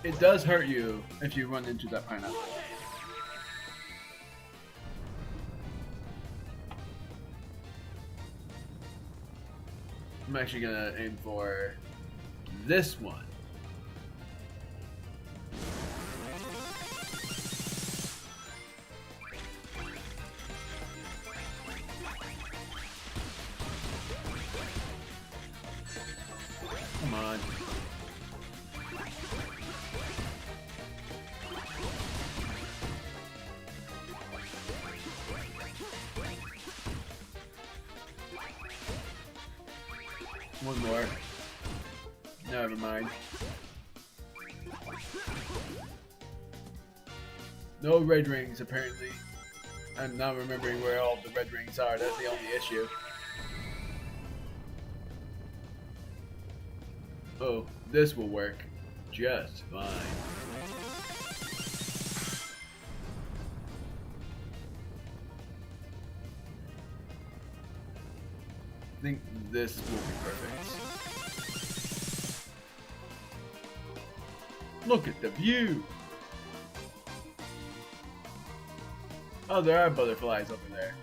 It does hurt you if you run into that pineapple. I'm actually gonna aim for this one. Come on. One more. Never mind. No red rings, apparently. I'm not remembering where all the red rings are. That's the only issue. Oh, this will work just fine. I think this will be perfect. Look at the view! Oh, there are butterflies over there.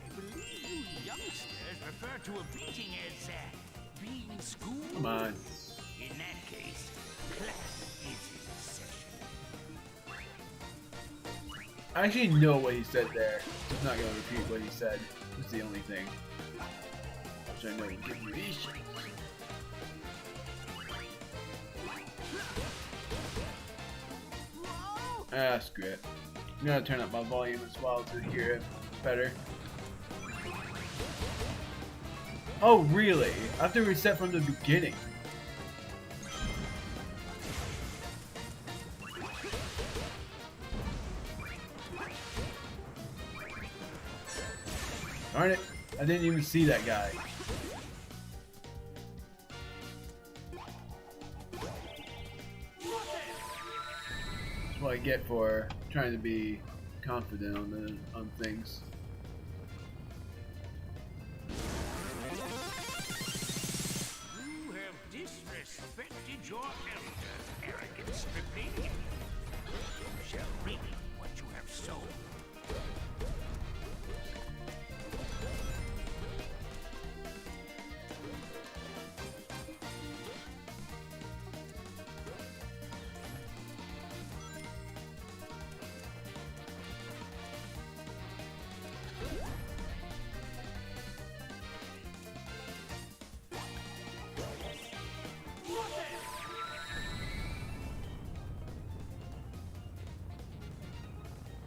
I believe you youngsters refer to a beating as being schooled. Come on. In that case, class is in session. I actually know what he said there. I'm not gonna repeat what he said. It's the only thing. Which I know will give you issues. Ah, screw it. I'm gonna turn up my volume as well to hear it better. Oh, really? I have to reset from the beginning. Darn it, I didn't even see that guy. That's what I get for trying to be confident on things. You have disrespected your elder's arrogance remaining. You shall reap what you have sown.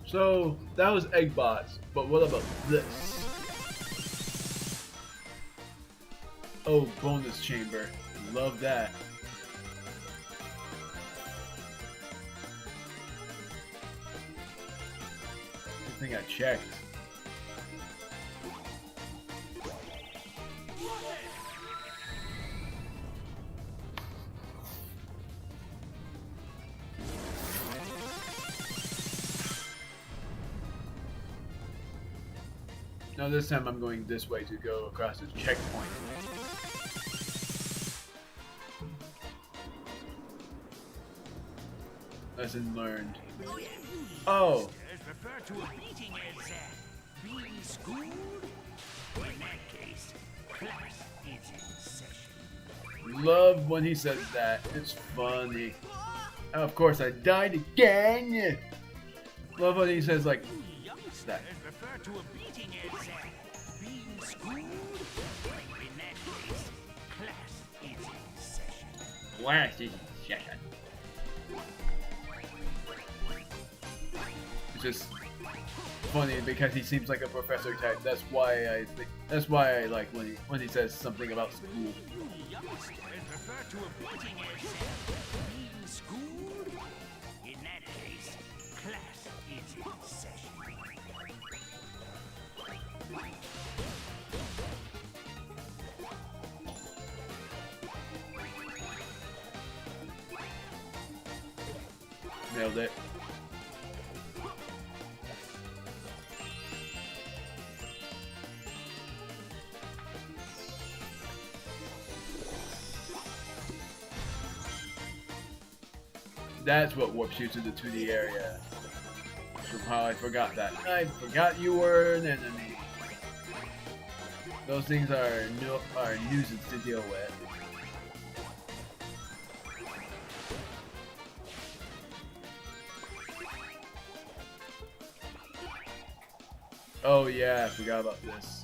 So that was Eggbots, but what about this? Oh, bonus chamber. Love that. Good thing I checked. Now this time I'm going this way to go across this checkpoint. Lesson learned. Oh! Refer to a beating as being schooled? In that case, class is in session. Love when he says that. It's funny. Of course I died again! Love when he says like that. Refer to a beating as being schooled? In that case, class is in session. Class is in session. It's just funny because he seems like a professor type. That's why I like when he says something about school. Youngsters refer to a beating as being schooled? In that case, class is in session. Nailed it. That's what warps you to the 2D area. Somehow I forgot that. I forgot you were an enemy. Those things are nuisance to deal with. Oh yeah, I forgot about this.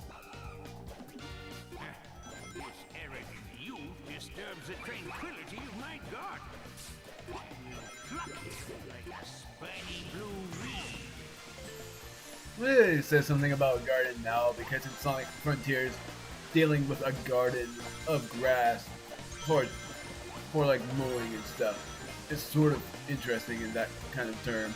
This arrogant youth disturbs the tranquility of my garden. Pluck it like a spiny blue reed. It says something about a garden now because in Sonic Frontiers, dealing with a garden of grass for like mowing and stuff. It's sort of interesting in that kind of term.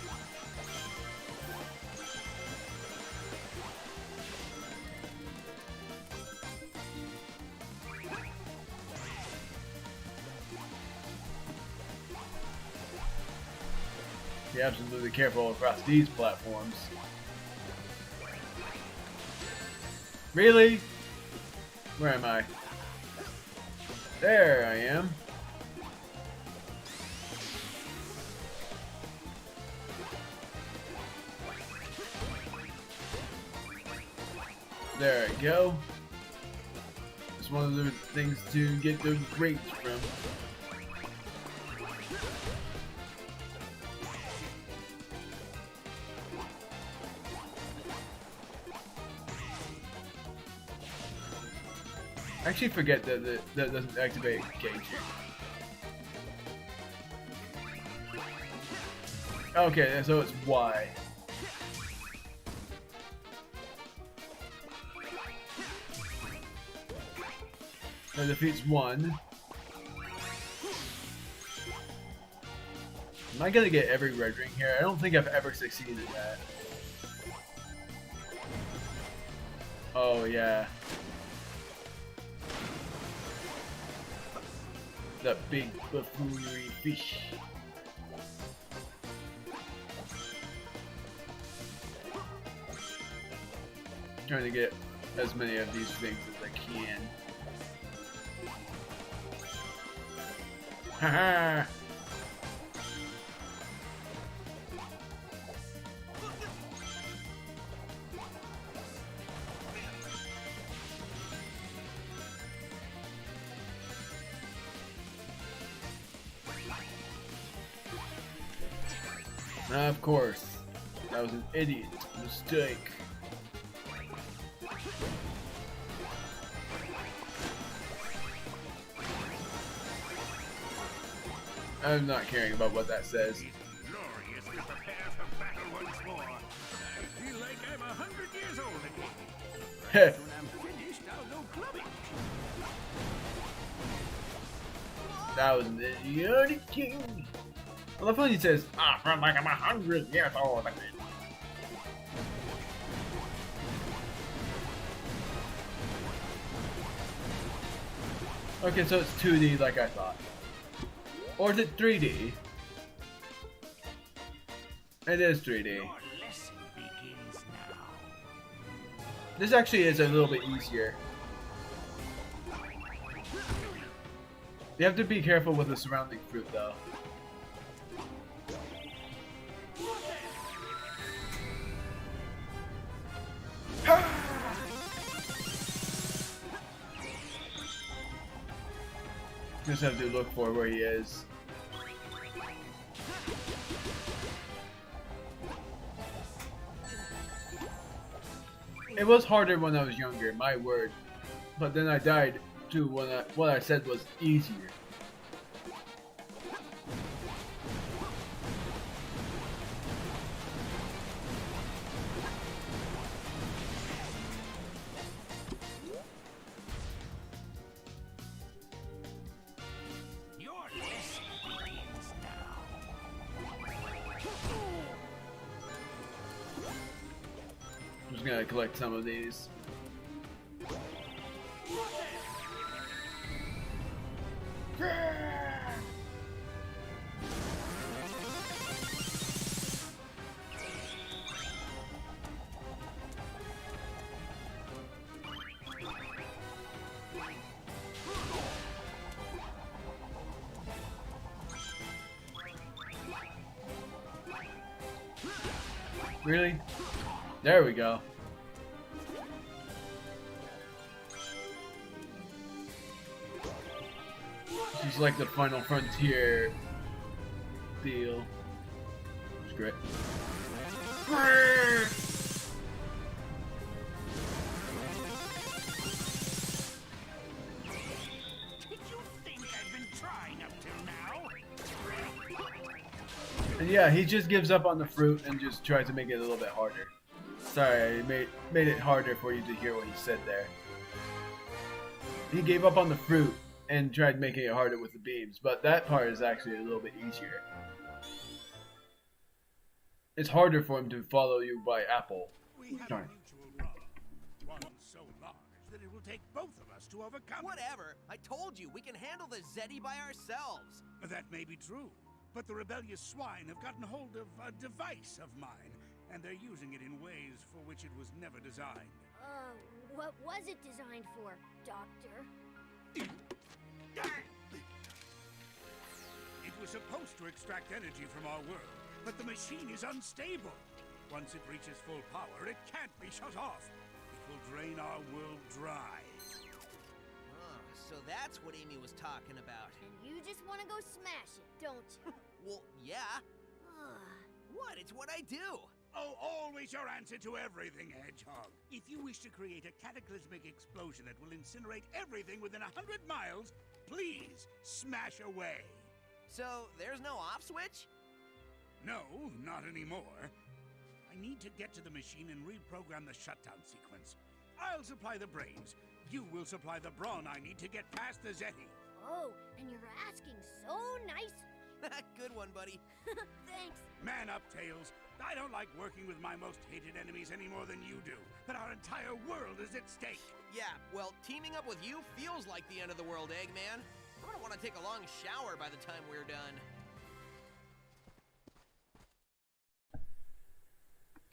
Be absolutely careful across these platforms. Really? Where am I? There I am. There I go. It's one of the things to get those rings from. I actually forget that that doesn't activate Gauge. Okay, so it's Y. That defeats one. Am I gonna get every red ring here? I don't think I've ever succeeded at that. Oh yeah. That big buffoonery fish. Trying to get as many of these things as I can. Haha. Of course. That was an idiot mistake. I'm not caring about what that says. It's glorious to prepare for battle once more. I feel like I'm 100 years old again. When I'm finished, I'll go clubbing. That was an idiotic king. I love how he says, I feel like I'm 100 years old again. Okay, so it's 2D like I thought. Or is it 3D? It is 3D. Your lesson begins now. This actually is a little bit easier. You have to be careful with the surrounding fruit though. Just have to look for where he is. It was harder when I was younger, my word. But then I died to what I said was easier. Your lesson begins now. I'm just gonna collect some of these. Really? There we go. This is like the Final Frontier deal. It's great. Did you think I've been trying up till now? And yeah, he just gives up on the fruit and just tries to make it a little bit harder. Sorry, I made it harder for you to hear what he said there. He gave up on the fruit and tried making it harder with the beams, but that part is actually a little bit easier. It's harder for him to follow you by apple. We have Darn. a mutual wrong. One so large that it will take both of us to overcome it. Whatever. I told you, we can handle the Zeddy by ourselves. That may be true, but the rebellious swine have gotten hold of a device of mine, and they're using it in ways for which it was never designed. What was it designed for, Doctor? It was supposed to extract energy from our world, but the machine is unstable. Once it reaches full power, it can't be shut off. It will drain our world dry. So that's what Amy was talking about. And you just want to go smash it, don't you? Well, yeah. What? It's what I do. Oh, always your answer to everything, Hedgehog. If you wish to create a cataclysmic explosion that will incinerate everything within 100 miles, please smash away. So there's no off switch? No, not anymore. I need to get to the machine and reprogram the shutdown sequence. I'll supply the brains. You will supply the brawn I need to get past the Zeti. Oh, and you're asking so nicely. Good one, buddy. Thanks. Man up, Tails. I don't like working with my most hated enemies any more than you do, but our entire world is at stake. Yeah, well, teaming up with you feels like the end of the world, Eggman. I'm gonna want to take a long shower by the time we're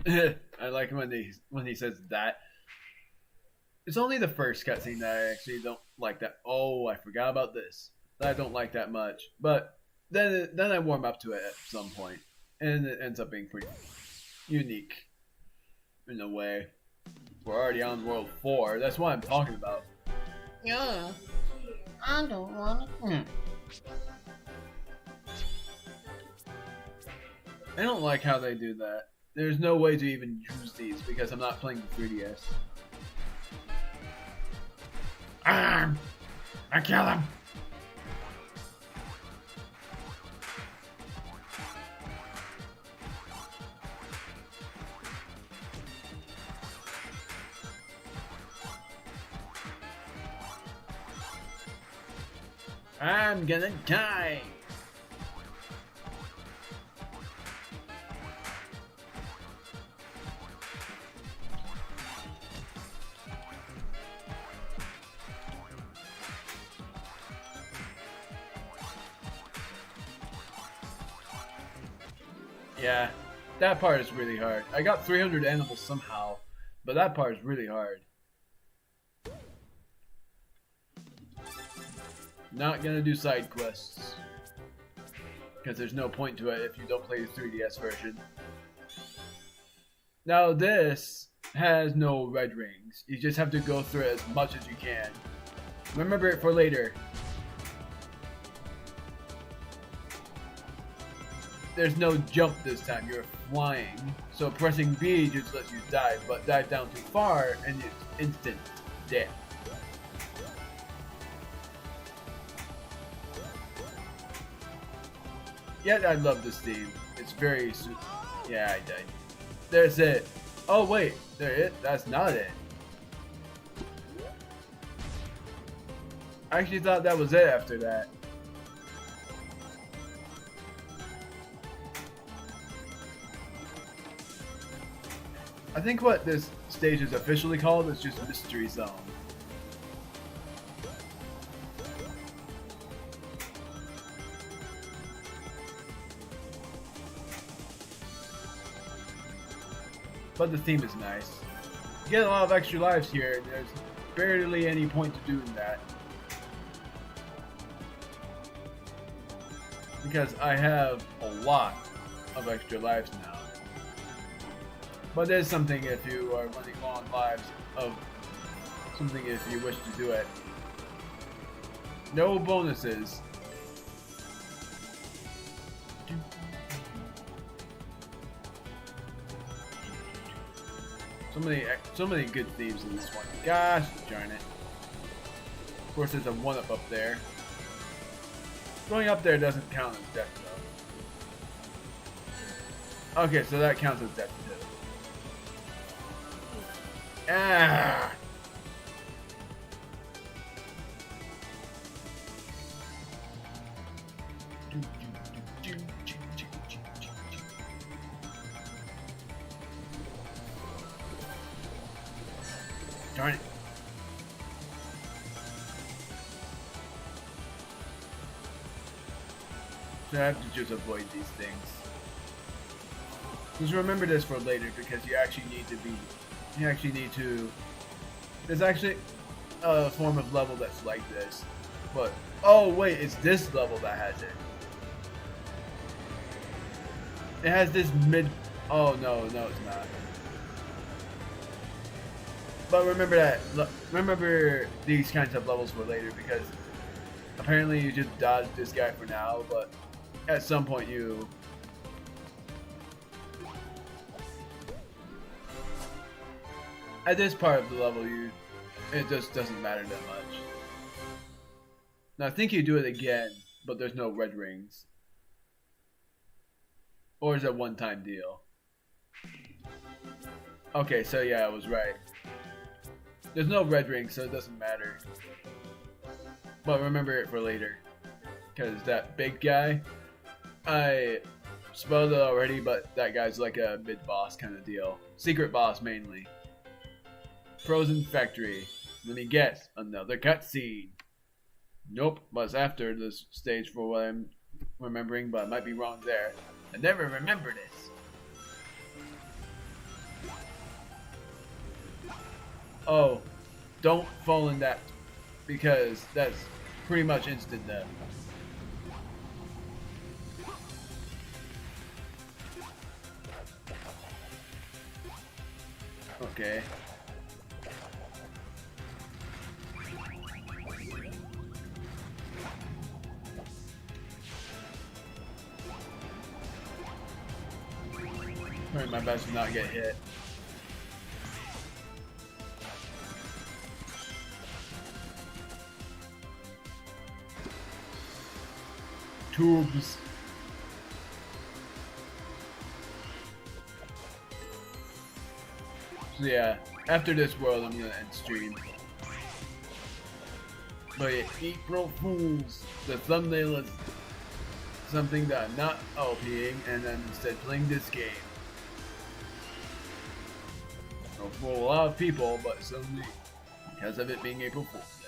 done. I like when he says that. It's only the first cutscene that I actually don't like that. Oh, I forgot about this. that I don't like that much. But then I warm up to it at some point, and it ends up being pretty unique in a way. We're already on World 4. That's what I'm talking about. Yeah. I don't want to. I don't like how they do that. There's no way to even use these because I'm not playing the 3DS. I kill him. I'm gonna die! Yeah, that part is really hard. I got 300 animals somehow, but that part is really hard. Not gonna do side quests, because there's no point to it if you don't play the 3DS version. Now this has no red rings. You just have to go through it as much as you can. Remember it for later. There's no jump this time, you're flying. So pressing B just lets you dive, but dive down too far and it's instant death. Yet I love this theme. It's very yeah, I died. There's it. Oh wait, there it. That's not it. I actually thought that was it after that. I think what this stage is officially called is just Mystery Zone. But the theme is nice. You get a lot of extra lives here, and there's barely any point to doing that. Because I have a lot of extra lives now. But there's something if you are running long lives of something if you wish to do it. No bonuses. So many good themes in this one. Gosh darn it. Of course there's a 1-up up there. Going up there doesn't count as death though. Okay, so that counts as death too. Ah! Darn it. So I have to just avoid these things. Just remember this for later because you actually need to there's actually a form of level that's like this. But oh wait, it's this level that has it. It has this oh no, it's not. But remember these kinds of levels for later because apparently you just dodge this guy for now, but at some point at this part of the level it just doesn't matter that much. Now I think you do it again, but there's no red rings. Or is it a one-time deal? Okay, so yeah, I was right. There's no red ring, so it doesn't matter. But remember it for later. Because that big guy, I spoiled it already, but that guy's like a mid-boss kind of deal. Secret boss, mainly. Frozen Factory. Let me guess, another cutscene. Nope, but it's after this stage for what I'm remembering, but I might be wrong there. I never remember this. Oh, don't fall in that because that's pretty much instant death. Okay. Trying my best to not get hit. Tubes. So yeah, after this world, I'm gonna end stream. But yeah, April Fools, the thumbnail is something that I'm not LPing, and I'm instead playing this game. It'll fool a lot of people, but it's only because of it being April Fool's Day.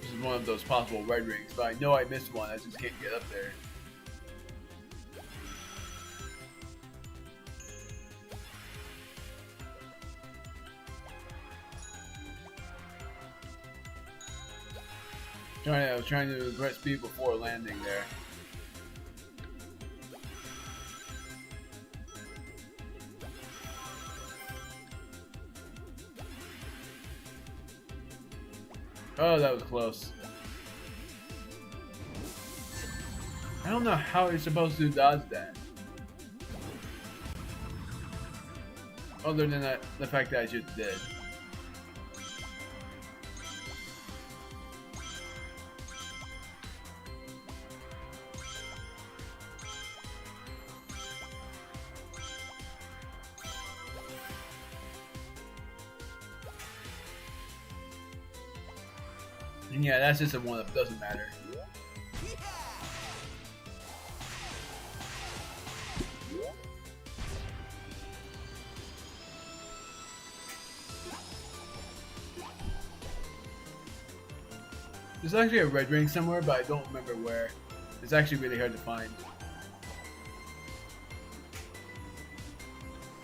This is one of those possible red rings, but I know I missed one, I just can't get up there. I was trying to press speed before landing there. Oh, that was close. I don't know how you're supposed to dodge that. Other than that, the fact that I just did. And yeah, that's just a one-up, doesn't matter. There's actually a red ring somewhere, but I don't remember where. It's actually really hard to find.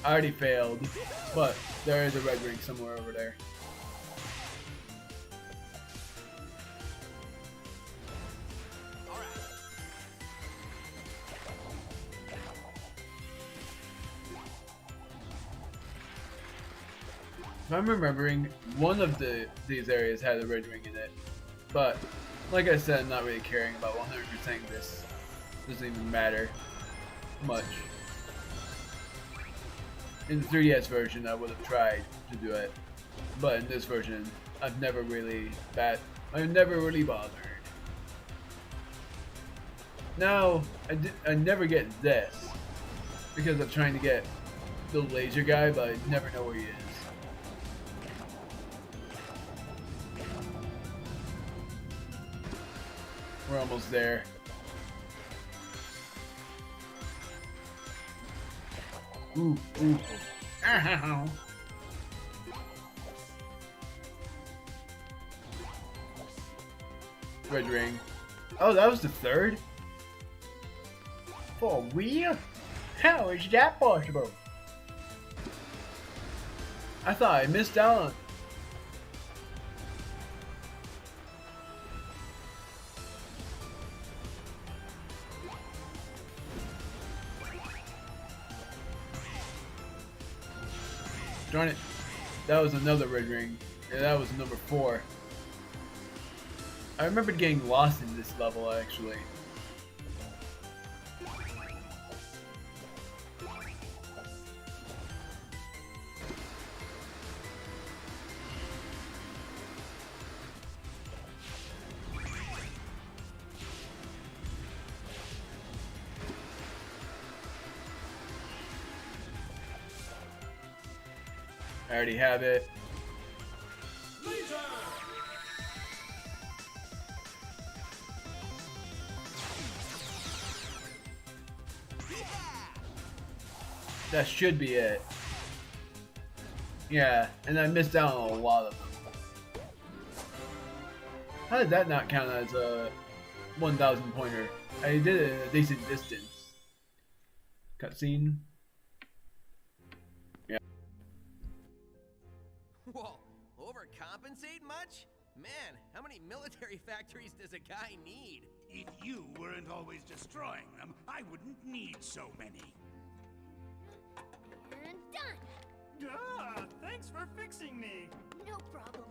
I already failed, but there is a red ring somewhere over there. If I'm remembering, one of these areas had a red ring in it, but like I said, I'm not really caring about 100% this. Doesn't even matter much. In the 3DS version, I would have tried to do it, but in this version, I've never really bothered. Now, I never get this because I'm trying to get the laser guy, but I never know where he is. We're almost there. Ooh, ooh. Ow. Red ring. Oh, that was the third? For real? How is that possible? I thought I missed out on. Darn it. That was another red ring. Yeah, that was number 4. I remember getting lost in this level, actually. I already have it. that should be it. Yeah, and I missed out on a lot of them. How did that not count as a 1,000 pointer? I did it at a decent distance. Cutscene. Yeah. Whoa, overcompensate much? Man, how many military factories does a guy need? If you weren't always destroying them, I wouldn't need so many. And done. Ah, thanks for fixing me. No problem.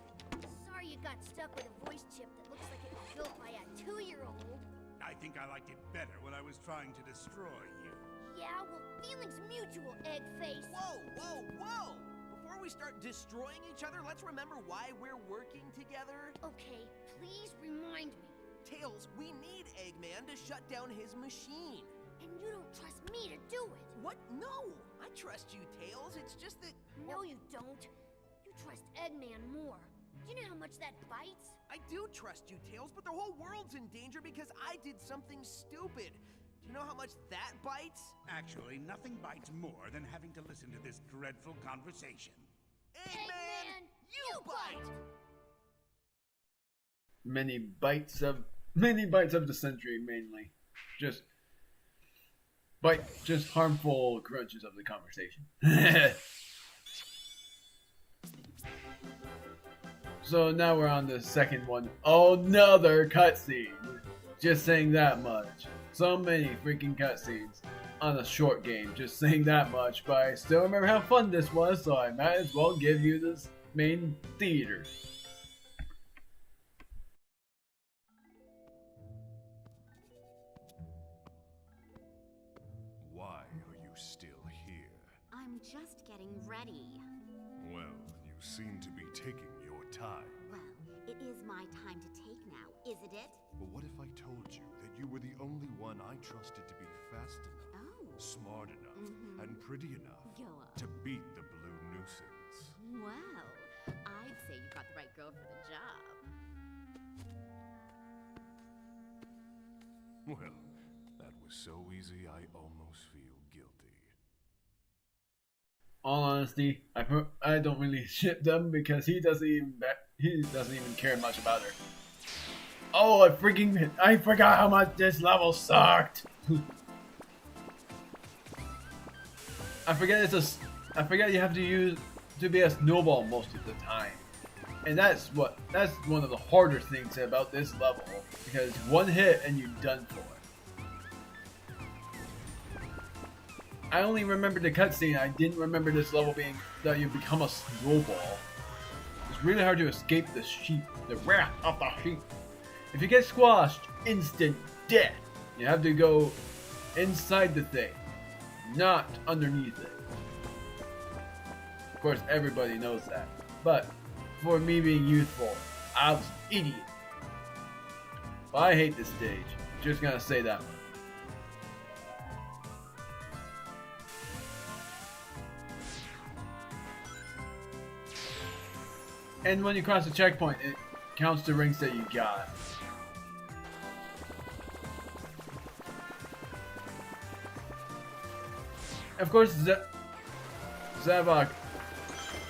Sorry you got stuck with a voice chip that looks like it was built by a 2-year-old. I think I liked it better when I was trying to destroy you. Yeah, well, feelings mutual, egg face. Whoa, whoa, whoa! Before we start destroying each other, let's remember why we're working together. Okay, please remind me. Tails, we need Eggman to shut down his machine. And you don't trust me to do it. What? No! I trust you, Tails. It's just that... No, you don't. You trust Eggman more. Do you know how much that bites? I do trust you, Tails, but the whole world's in danger because I did something stupid. Do you know how much that bites? Actually, nothing bites more than having to listen to this dreadful conversation. Eggman, you bite! Many bites of the century, mainly. Just harmful crunches of the conversation. So now we're on the second one. Another cutscene. Just saying that much. So many freaking cutscenes on a short game. Just saying that much. But I still remember how fun this was, so I might as well give you this main theater. Why are you still here? I'm just getting ready. Well, you seem to be taking your time. Well, it is my time to take now, isn't it? But what if I told you that you were the only one I trusted to be fast enough, smart enough, and pretty enough Go on. to beat the blue nuisance? Well, I'd say you got the right girl for the job. Well, that was so easy I almost feel guilty. All honesty, I don't really ship them because he doesn't even care much about her. Oh, I forgot how much this level sucked. I forget you have to use to be a snowball most of the time. And that's one of the harder things about this level, because one hit and you're done for. I only remember the cutscene. I didn't remember this level being that you become a snowball. It's really hard to escape the wrath of the sheep. If you get squashed, instant death. You have to go inside the thing, not underneath it. Of course, everybody knows that. But for me being youthful, I was an idiot. But I hate this stage. Just gonna say that much. And when you cross the checkpoint, it counts the rings that you got. Of course, Zavok.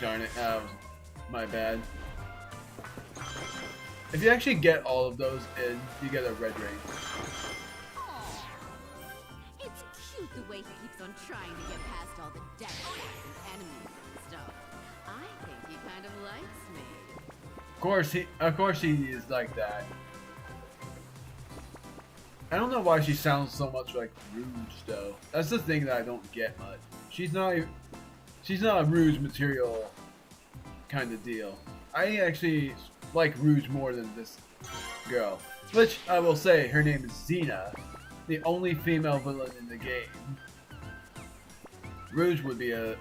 Darn it, my bad. If you actually get all of those in, you get a red ring. Aww. It's cute the way he keeps on trying to get past all the death and enemies and stuff. I think he kind of likes me. Of course he is like that. I don't know why she sounds so much like Rouge though. That's the thing that I don't get much. She's not a Rouge material kind of deal. I actually like Rouge more than this girl. Which I will say, her name is Xena, the only female villain in the game. Rouge would be a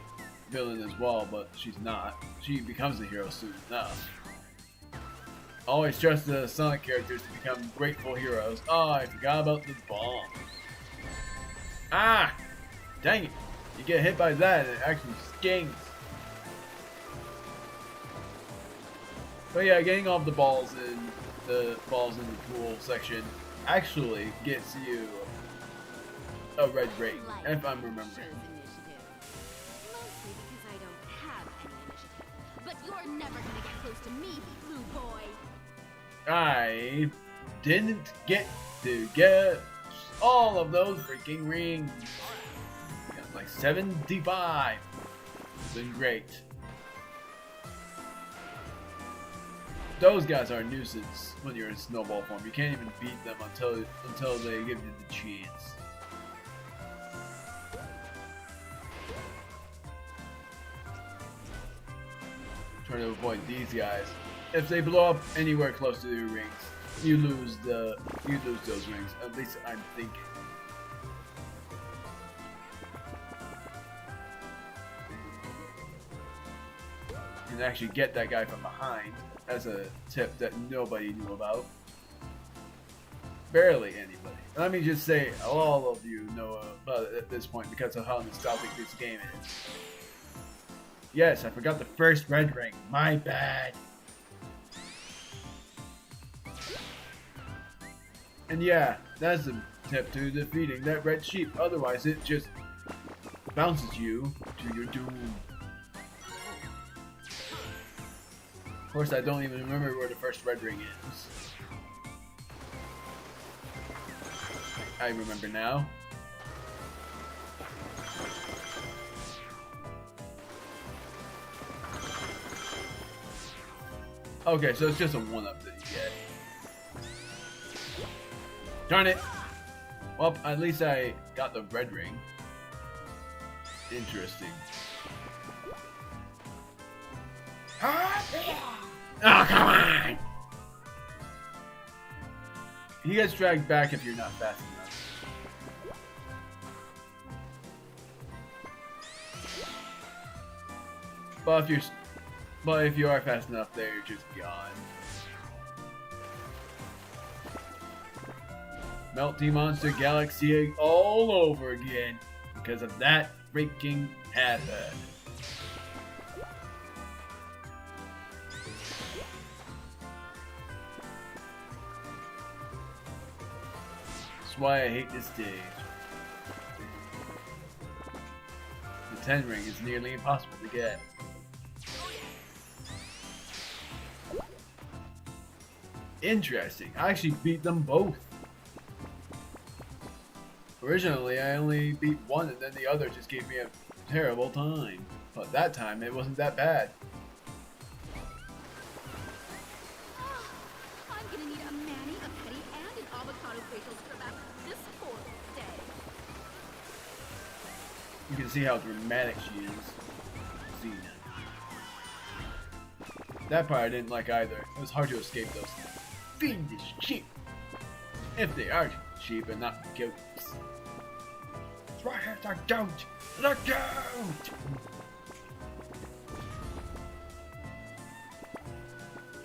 villain as well, but she's not. She becomes a hero soon enough. Always trust the Sonic characters to become grateful heroes. Oh, I forgot about the bomb. Ah! Dang it. You get hit by that and it actually stings. But yeah, getting off the balls in the pool section actually gets you a red ring, if I'm remembering. You're never gonna get close to me, blue boy. I didn't get to get all of those freaking rings. Got like 75. It's been great. Those guys are a nuisance when you're in snowball form. You can't even beat them until they give you the chance. Trying to avoid these guys. If they blow up anywhere close to your rings, you lose those rings. At least I'm thinking. You can actually get that guy from behind. As a tip that nobody knew about. Barely anybody. Let me just say, all of you know about it at this point because of how nostalgic this game is. Yes, I forgot the first red ring. My bad. And yeah, that's the tip to defeating that red sheep. Otherwise, it just bounces you to your doom. Of course, I don't even remember where the first red ring is. I remember now. Okay, so it's just a 1-up that you get. Darn it! Well, at least I got the red ring. Interesting. Oh, come on! He gets dragged back if you're not fast enough. But if you are fast enough, there you're just gone. Melty Monster Galaxy all over again because of that freaking hazard. That's why I hate this stage. The 10 ring is nearly impossible to get. Interesting. I actually beat them both. Originally, I only beat one and then the other just gave me a terrible time. But that time, it wasn't that bad. I'm gonna need a mani, a pedi, and an avocado facial scrub after this horrible day. You can see how dramatic she is. Xena. That part I didn't like either. It was hard to escape those fiendish sheep. If they are sheep and not goats. That's right, it's a goat! It's a goat!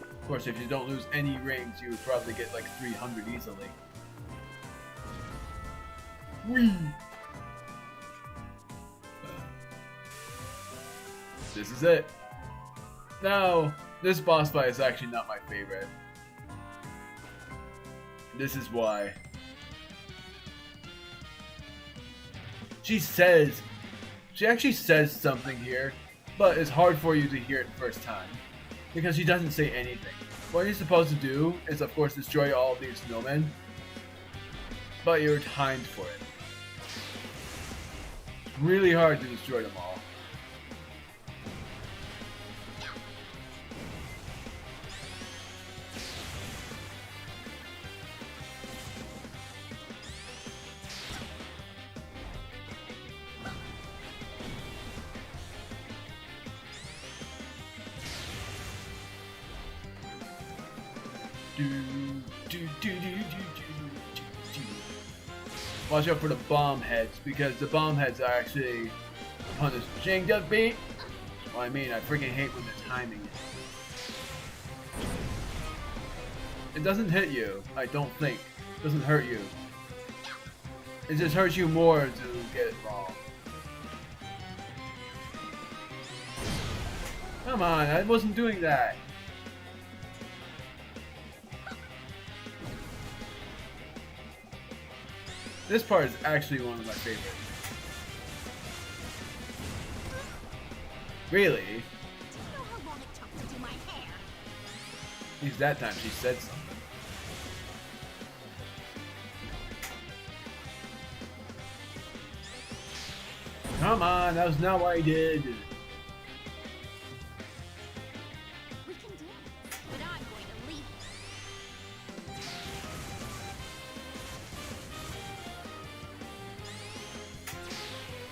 Of course, if you don't lose any rings, you would probably get like 300 easily. Whee! This is it. Now, this boss fight is actually not my favorite. This is why. She actually says something here, but it's hard for you to hear it the first time. Because she doesn't say anything. What you're supposed to do is, of course, destroy all of these snowmen. But you're timed for it. It's really hard to destroy them all. Watch out for the bomb heads, because the bomb heads are actually punishing just beat. That's what I mean. I freaking hate when the timing is. It doesn't hit you, I don't think. It doesn't hurt you. It just hurts you more to get it wrong. Come on, I wasn't doing that. This part is actually one of my favorites. Really? Do you know how long it took to At least that time she said something. Come on, that was not what I did. We can do it, but I'm going to lead.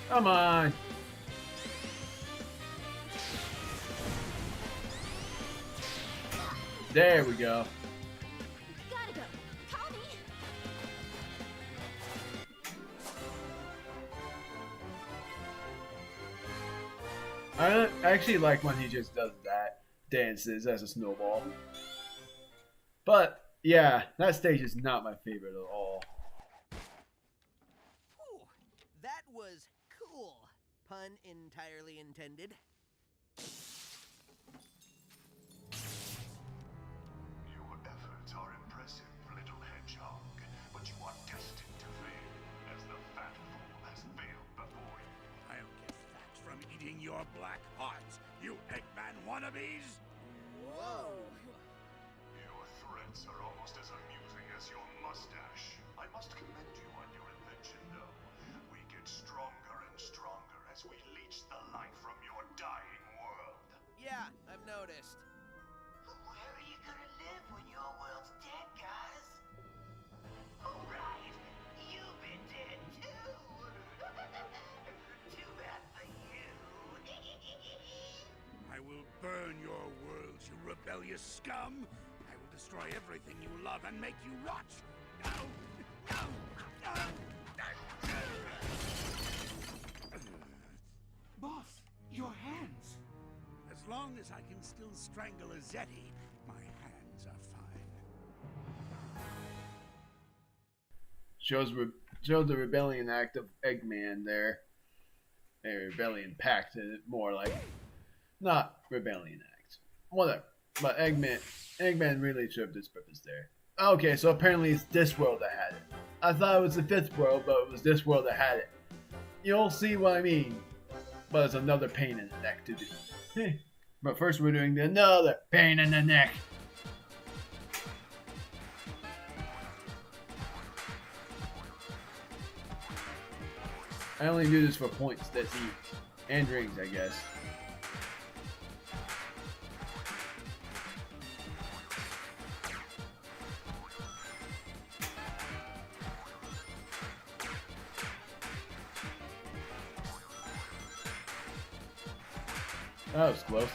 Come on. There we go. Gotta go. Call me. I actually like when he just does that, dances as a snowball. But yeah, that stage is not my favorite at all. Whew, that was cool. Pun entirely intended. Your efforts are impressive, little hedgehog, but you are destined to fail, as the fat fool has failed before you. I'll get that from eating your black hearts, you Eggman wannabes! Whoa! Your threats are almost as amusing as your mustache. I must commend you on your invention, though. We get stronger and stronger as we leech the life from your dying world. Yeah, I've noticed. Where are you gonna live when your world's dead, guys? Oh, right. You've been dead, too. Too bad for you. I will burn your world, you rebellious scum! I will destroy everything you love and make you rot! No! No! No! Boss, your hands. As long as I can still strangle a Zeti, my hands are fine. Shows the rebellion act of Eggman there. A rebellion pact, more like. Not rebellion act. Whatever. But Eggman really served its purpose there. Okay, so apparently it's this world that had it. I thought it was the fifth world, but it was this world that had it. You'll see what I mean. But it's another pain in the neck to do. But first we're doing another pain in the neck. I only do this for points, that's it. And rings, I guess. That was close.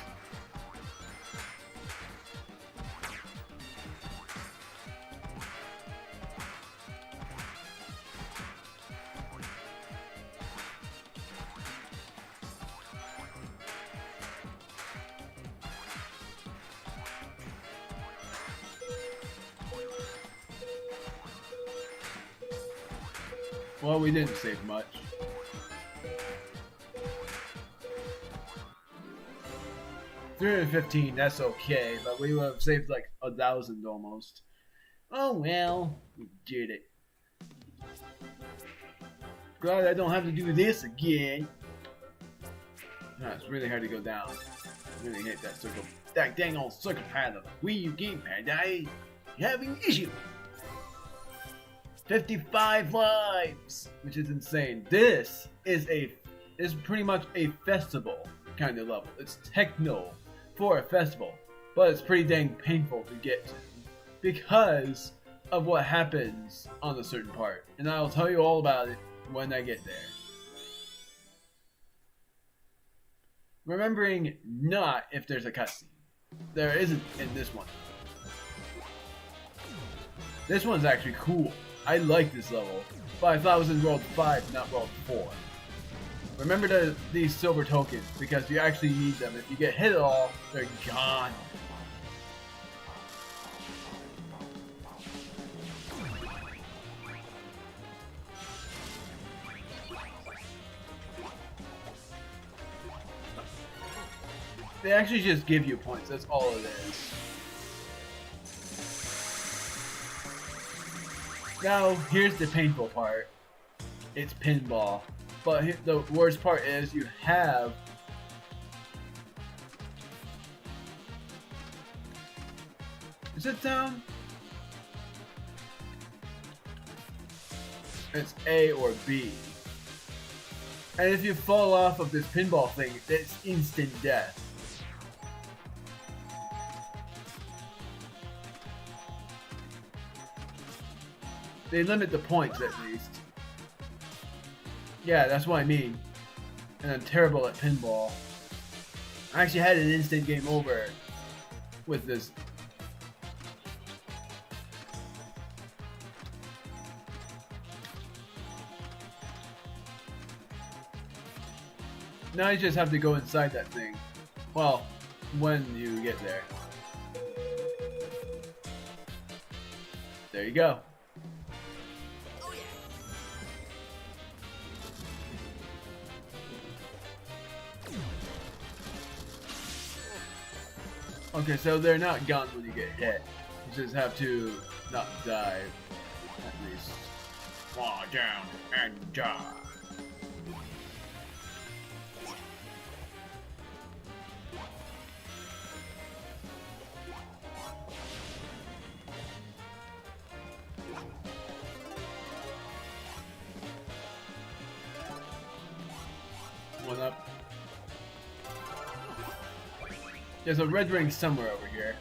Well, we didn't save much. $315, that's okay, but we would have saved like 1,000 almost. Oh well, we did it. Glad I don't have to do this again. No, it's really hard to go down. Really hit that circle. That dang old circle pad of Wii U gamepad. I having issue. 55 lives, which is insane. This is pretty much a festival kind of level. It's techno for a festival, but it's pretty dang painful to get to because of what happens on a certain part, and I'll tell you all about it when I get there. Remembering not if there's a cutscene. There isn't in this one. This one's actually cool. I like this level, but I thought it was in World 5, not World 4. Remember these silver tokens, because you actually need them. If you get hit at all, they're gone. They actually just give you points, that's all it is. Now, here's the painful part. It's pinball. But the worst part is you have Is it down? It's A or B. And if you fall off of this pinball thing, it's instant death. They limit the points at least. Yeah, that's what I mean. And I'm terrible at pinball. I actually had an instant game over with this. Now you just have to go inside that thing. Well, when you get there. There you go. Okay, so they're not guns when you get hit. You just have to not die, at least. Fall down and die. One up. There's a red ring somewhere over here.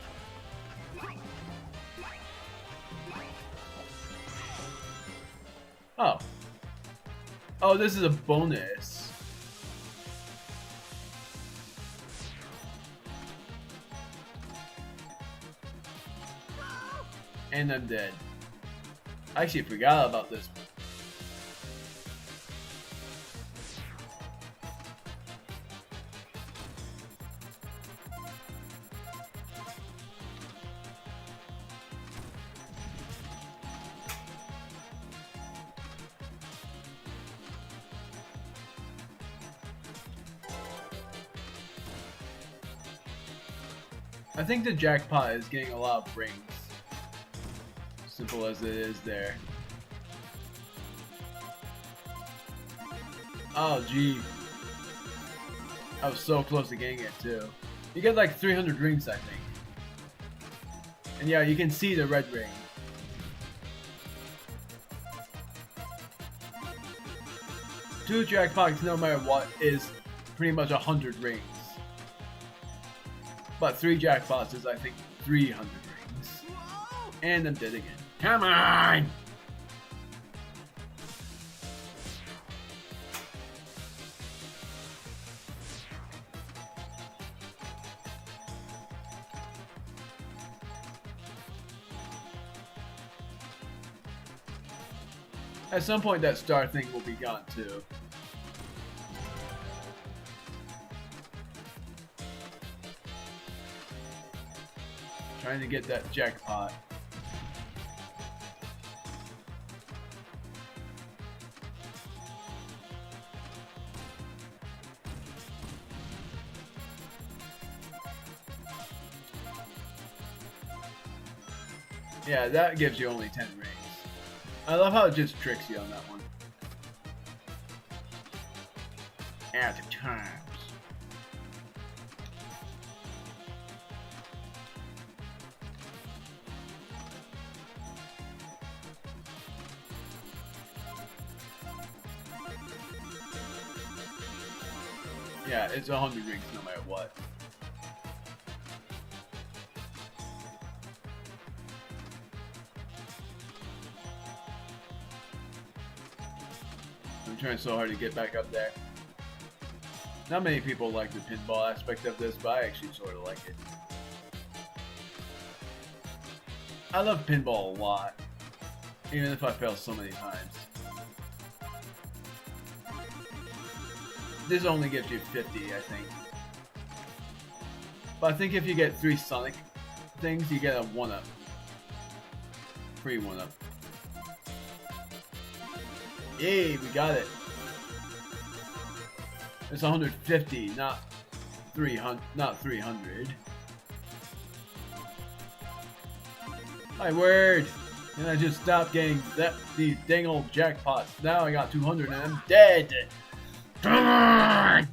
Oh. Oh, this is a bonus. And I'm dead. I actually forgot about this. I think the jackpot is getting a lot of rings. Simple as it is there. Oh gee. I was so close to getting it too. You get like 300 rings I think. And yeah, you can see the red ring. Two jackpots no matter what is pretty much 100 rings. But 3 jackpots is I think 300 rings. And I'm dead again. Come on! At some point that star thing will be gone too. Trying to get that jackpot. Yeah, that gives you only 10 rings. I love how it just tricks you on that one. At times. Yeah, it's 100 rings no matter what. I'm trying so hard to get back up there. Not many people like the pinball aspect of this, but I actually sort of like it. I love pinball a lot, even if I fail so many times. This only gives you 50, I think. But I think if you get 3 Sonic things, you get a 1-up. Free 1-up. Yay, we got it. It's 150, not 300. Not 300. My word! And I just stopped getting these dang old jackpots. Now I got 200 and I'm dead. Come on!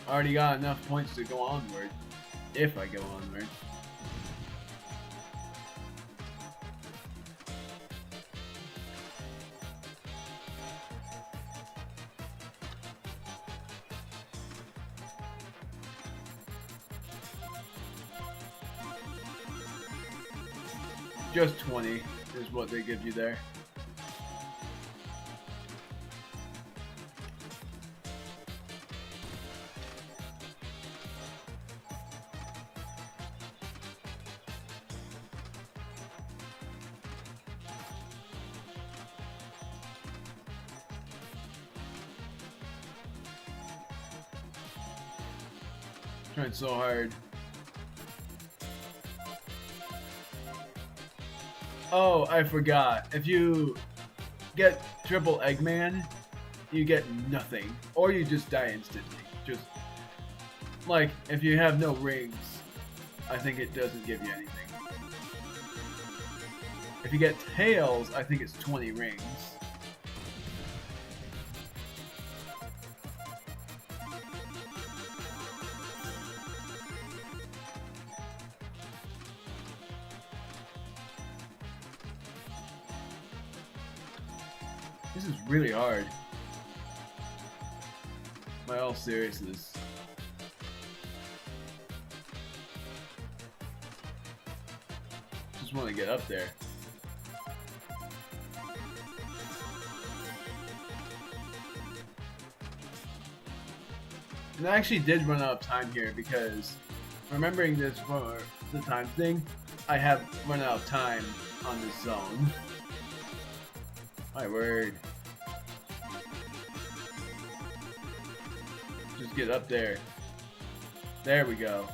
Already got enough points to go onward. If I go onward. Just 20 is what they give you there. Trying so hard. Oh, I forgot. If you get triple Eggman, you get nothing. Or you just die instantly. Just like if you have no rings, I think it doesn't give you anything. If you get tails, I think it's 20 rings. This is really hard. My all seriousness. Just want to get up there. And I actually did run out of time here because remembering this for the time thing, I have run out of time on this zone. My word. Just get up there. There we go.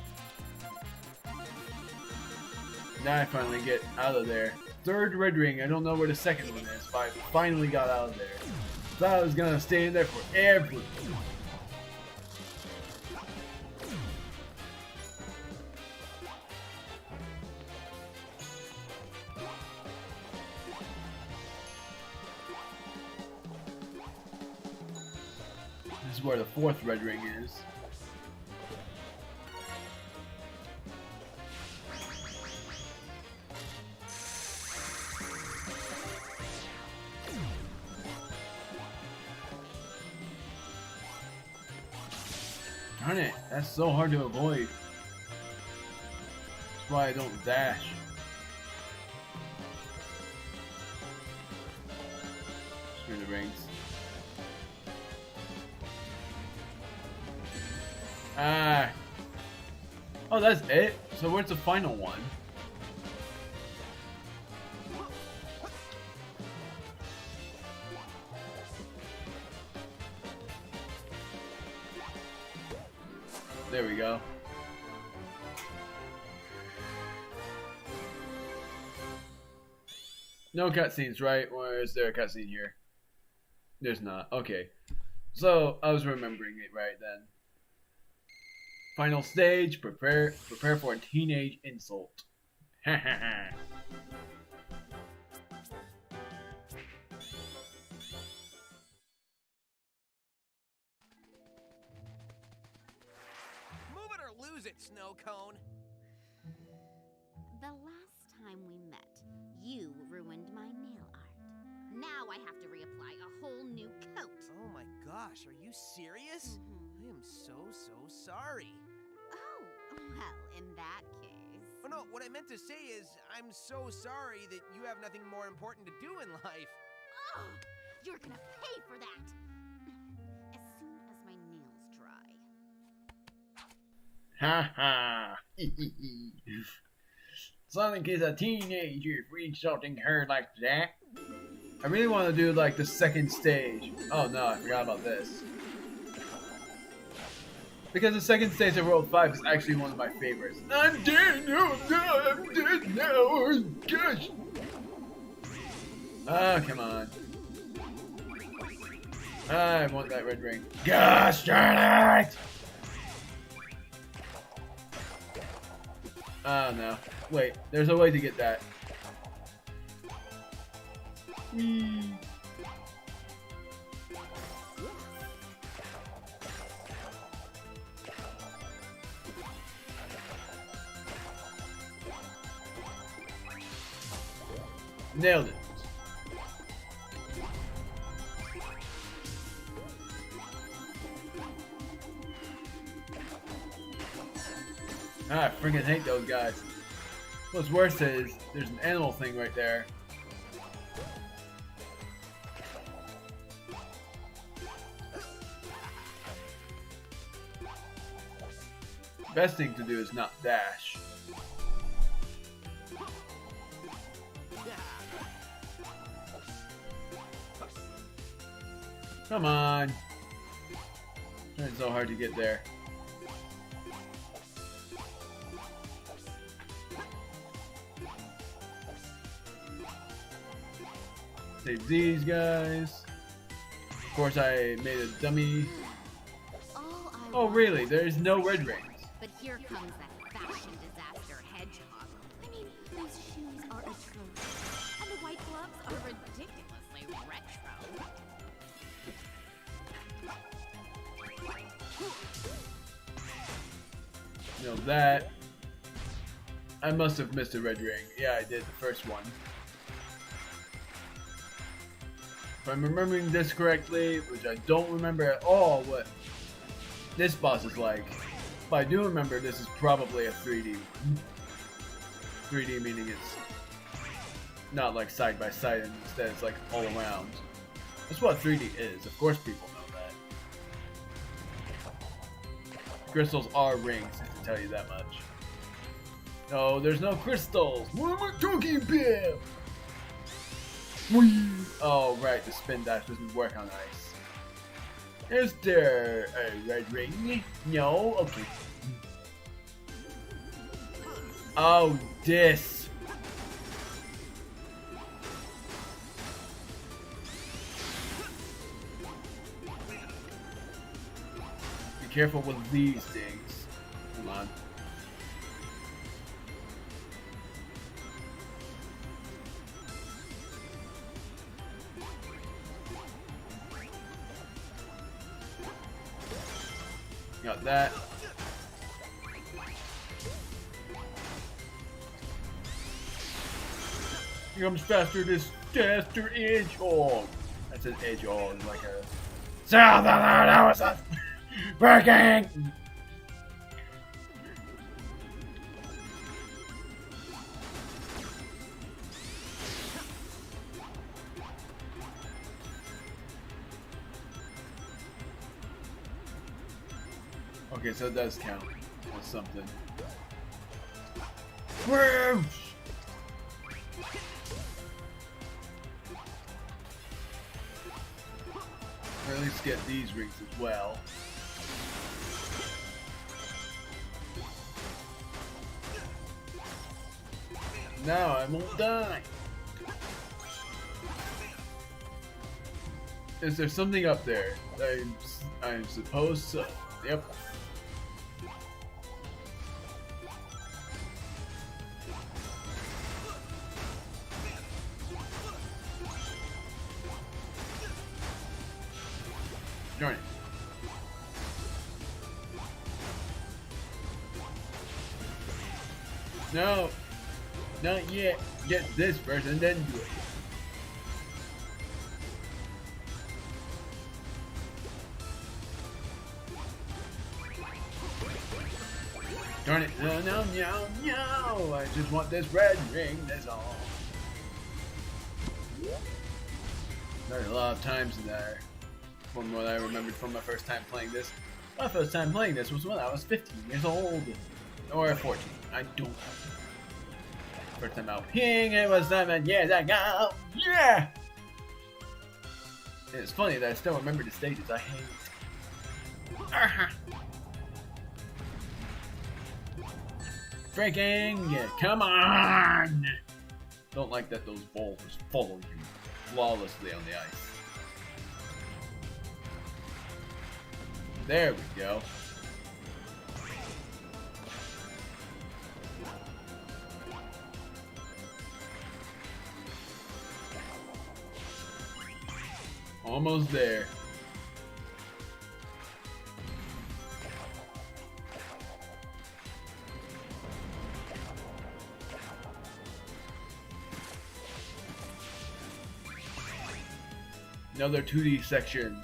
Now I finally get out of there. Third red ring. I don't know where the second one is, but I finally got out of there. Thought I was gonna stay in there forever. This is where the fourth red ring is. Darn it, that's so hard to avoid. That's why I don't dash. Screw the rings. Ah. Oh, that's it? So where's the final one? There we go. No cutscenes, right? Or is there a cutscene here? There's not. Okay. So, I was remembering it right then. Final stage, prepare for a teenage insult. Ha ha ha. Move it or lose it, snow cone. The last time we met, you ruined my nail art. Now I have to reapply a whole new coat. Oh my gosh, are you serious? I am so sorry. Oh, well, in that case... Oh no, what I meant to say is, I'm so sorry that you have nothing more important to do in life. Oh, you're gonna pay for that! As soon as my nails dry. Ha ha. Sonic is a teenager for insulting her like that. I really want to do like the second stage. Oh no, I forgot about this. Because the second stage of World 5 is actually one of my favorites. I'm dead, no, I'm dead now, oh, gosh. Oh, come on. I want that red ring. Gosh darn it! Oh no. Wait, there's a way to get that. Whee. Nailed it. Ah, I freaking hate those guys. What's worse is there's an animal thing right there. Best thing to do is not dash. Come on. It's so hard to get there. Save these guys. Of course, I made a dummy. Oh, really? There's no red rings. But here comes that fashion disaster hedgehog. I mean, those shoes are atrocious, and the white gloves are ridiculously retro. You know that. I must have missed a red ring. Yeah, I did the first one. If I'm remembering this correctly, which I don't remember at all what this boss is like, but I do remember this is probably a 3D. 3D meaning it's not like side by side, and instead it's like all around. That's what 3D is. Of course people know that. Crystals are rings, I can tell you that much. No, there's no crystals! What am I talking about? Whee! Oh, right, the spin dash doesn't work on ice. Is there a red ring? No? Okay. Oh, this! Be careful with these things. Come on. Got that. Here comes faster, this faster hedgehog. That's an hedgehog, like a. That was a breaking. Okay, so it does count as something. Whoosh! Or at least get these rings as well. Now I won't die. Is there something up there? I suppose so. Yep. Darn it. No, not yet. Get this first and then do it. Darn it. No, no, no, no. I just want this red ring, that's all. There's a lot of times in there. From what I remembered from my first time playing this. My first time playing this was when I was 15 years old. Or 14. I don't know. First time out playing it was 7 years ago. Yeah! And it's funny that I still remember the stages I hate. Breaking! Yeah, come on! Don't like that those balls follow you flawlessly on the ice. There we go. Almost there. Another 2D section.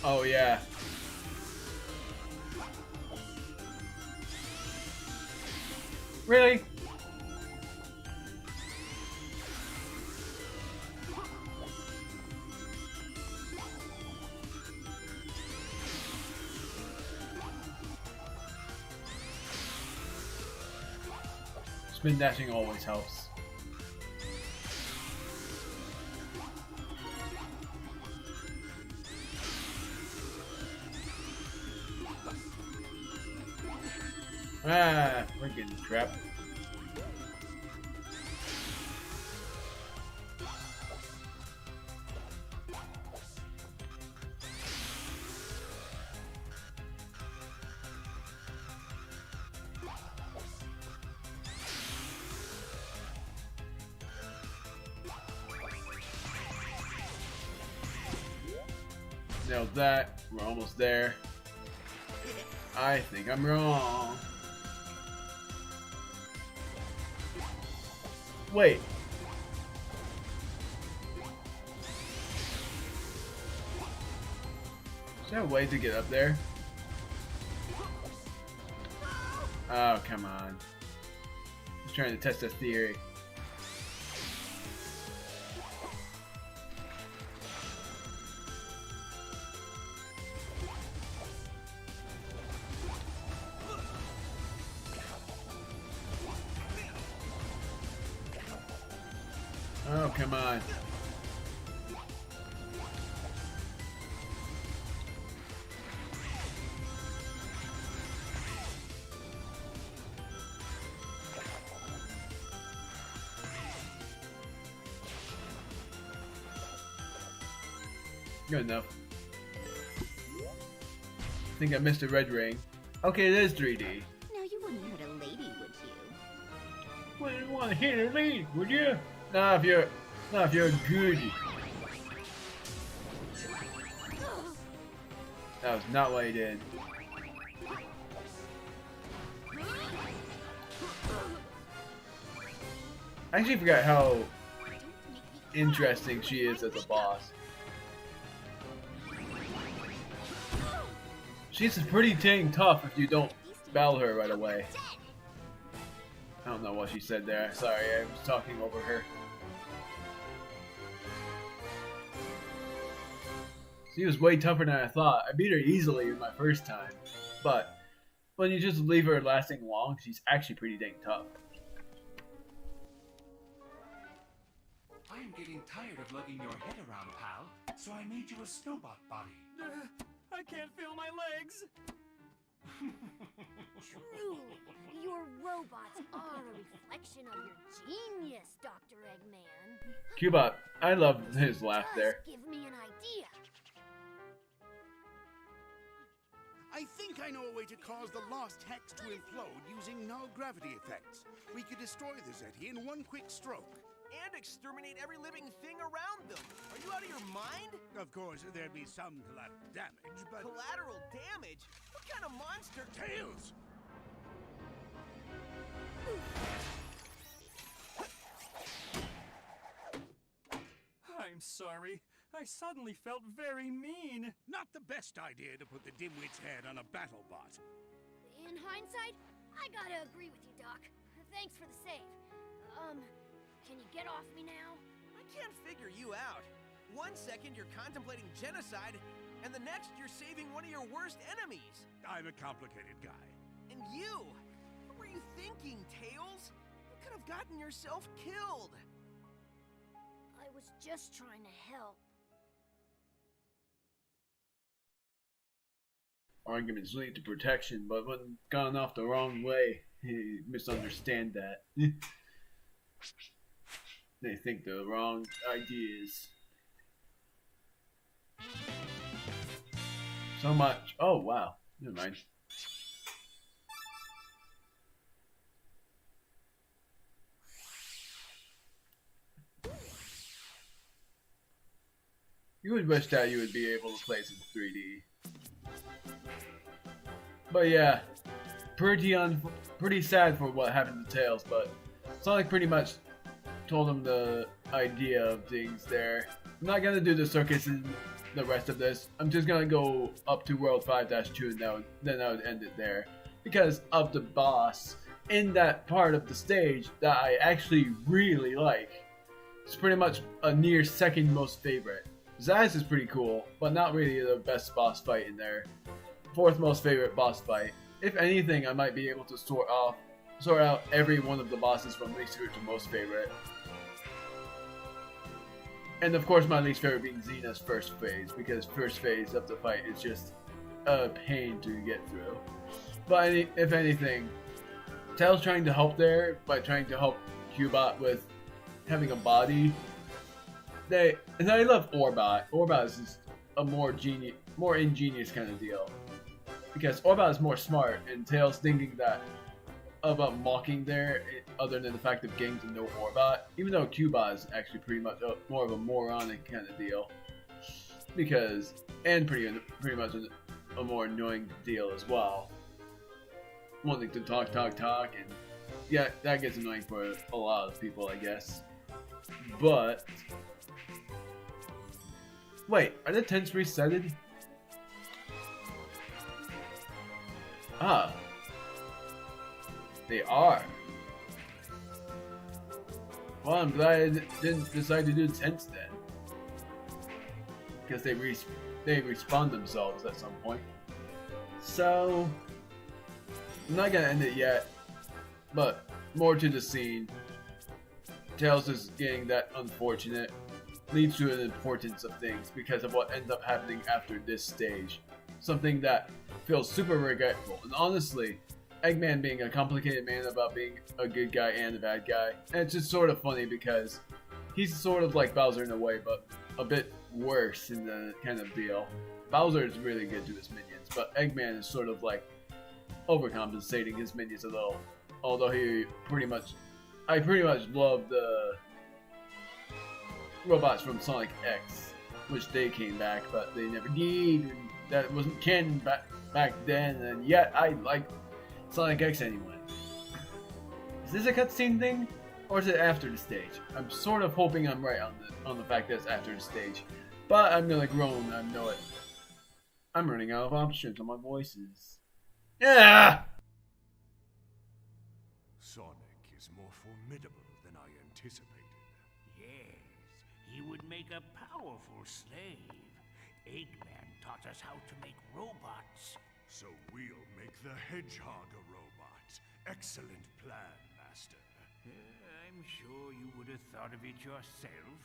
Oh yeah. Really? Spin dashing always helps. Ah, we're getting trapped. Nailed that. We're almost there. I think I'm wrong. Wait. Is there a way to get up there? Oh, come on. Just trying to test a theory. Oh, come on. Good enough. I think I missed a red ring. Okay, it is 3D. Now you wouldn't hurt a lady, would you? Wouldn't want to hit a lady, would you? Not if you're a goody. That was not what he did. I actually forgot how interesting she is as a boss. She's pretty dang tough if you don't battle her right away. I don't know what she said there. Sorry, I was talking over her. She was way tougher than I thought. I beat her easily in my first time. But when you just leave her lasting long, she's actually pretty dang tough. I'm getting tired of lugging your head around, pal. So I made you a snowbot body. I can't feel my legs. Truly, your robots are a reflection of your genius, Dr. Eggman. Cubot, I love his laugh there. Just give me an idea. I think I know a way to cause the lost hex to implode using null gravity effects. We could destroy the Zeti in one quick stroke. And exterminate every living thing around them. Are you out of your mind? Of course, there'd be some collateral damage, but... Collateral damage? What kind of monster? Tails! I'm sorry. I suddenly felt very mean. Not the best idea to put the dimwit's head on a battle bot. In hindsight, I gotta agree with you, Doc. Thanks for the save. Can you get off me now? I can't figure you out. 1 second you're contemplating genocide, and the next you're saving one of your worst enemies. I'm a complicated guy. And you? What were you thinking, Tails? You could have gotten yourself killed. I was just trying to help. Arguments lead to protection, but when gone off the wrong way, you misunderstand that. They think the wrong ideas. So much. Oh, wow. Never mind. You would wish that you would be able to play this in 3D. But yeah, pretty sad for what happened to Tails, but Sonic pretty much told him the idea of things there. I'm not gonna do the circus in the rest of this. I'm just gonna go up to World 5-2 and then I would end it there. Because of the boss in that part of the stage that I actually really like. It's pretty much a near second most favorite. Zaz is pretty cool, but not really the best boss fight in there. Fourth most favorite boss fight. If anything, I might be able to sort out every one of the bosses from least favorite to most favorite. And of course my least favorite being Xena's first phase, because first phase of the fight is just a pain to get through. But if anything, Tails trying to help there by trying to help Cubot with having a body. And I love Orbot. Orbot is just a more ingenious kind of deal. Because Orbot is more smart, and Tails thinking that about mocking there, other than the fact of getting to know Orbot, even though Cubot is actually pretty much more of a moronic kind of deal. Because, and pretty much a more annoying deal as well. Wanting to talk, and yeah, that gets annoying for a lot of people, I guess. But wait, are the tents resetted? Ah, they are. Well, I'm glad I didn't decide to do tents then, because they respawn themselves at some point. So I'm not gonna end it yet, but more to the scene. Tails is getting that unfortunate leads to an importance of things because of what ends up happening after this stage. Something that feels super regretful. And honestly, Eggman being a complicated man about being a good guy and a bad guy. And it's just sort of funny because he's sort of like Bowser in a way, but a bit worse in the kind of deal. Bowser is really good to his minions, but Eggman is sort of like overcompensating his minions a little. Although I pretty much love the robots from Sonic X, which they came back, but they never did, and that wasn't canon back then, and yet I like Sonic X anyway. Is this a cutscene thing, or is it after the stage? I'm sort of hoping I'm right on the fact that it's after the stage, but I'm gonna groan, I know it. I'm running out of options on my voices. Yeah! Sonic is more formidable than I anticipated. Yes, he would make a powerful slave. Eggman taught us how to make robots. So we'll make the Hedgehog a robot. Excellent plan, Master. I'm sure you would have thought of it yourself,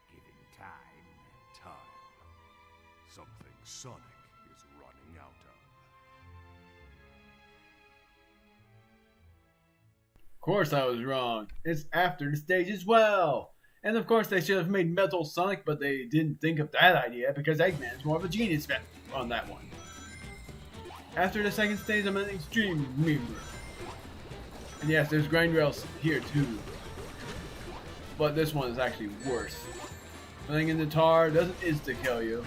given time. Time. Something Sonic is running out of. Of course I was wrong. It's after the stage as well. And of course they should have made Metal Sonic, but they didn't think of that idea because Eggman is more of a genius on that one. After the second stage, I'm an extreme member. And yes, there's grind rails here too. But this one is actually worse. Playing in the tar doesn't insta-kill you.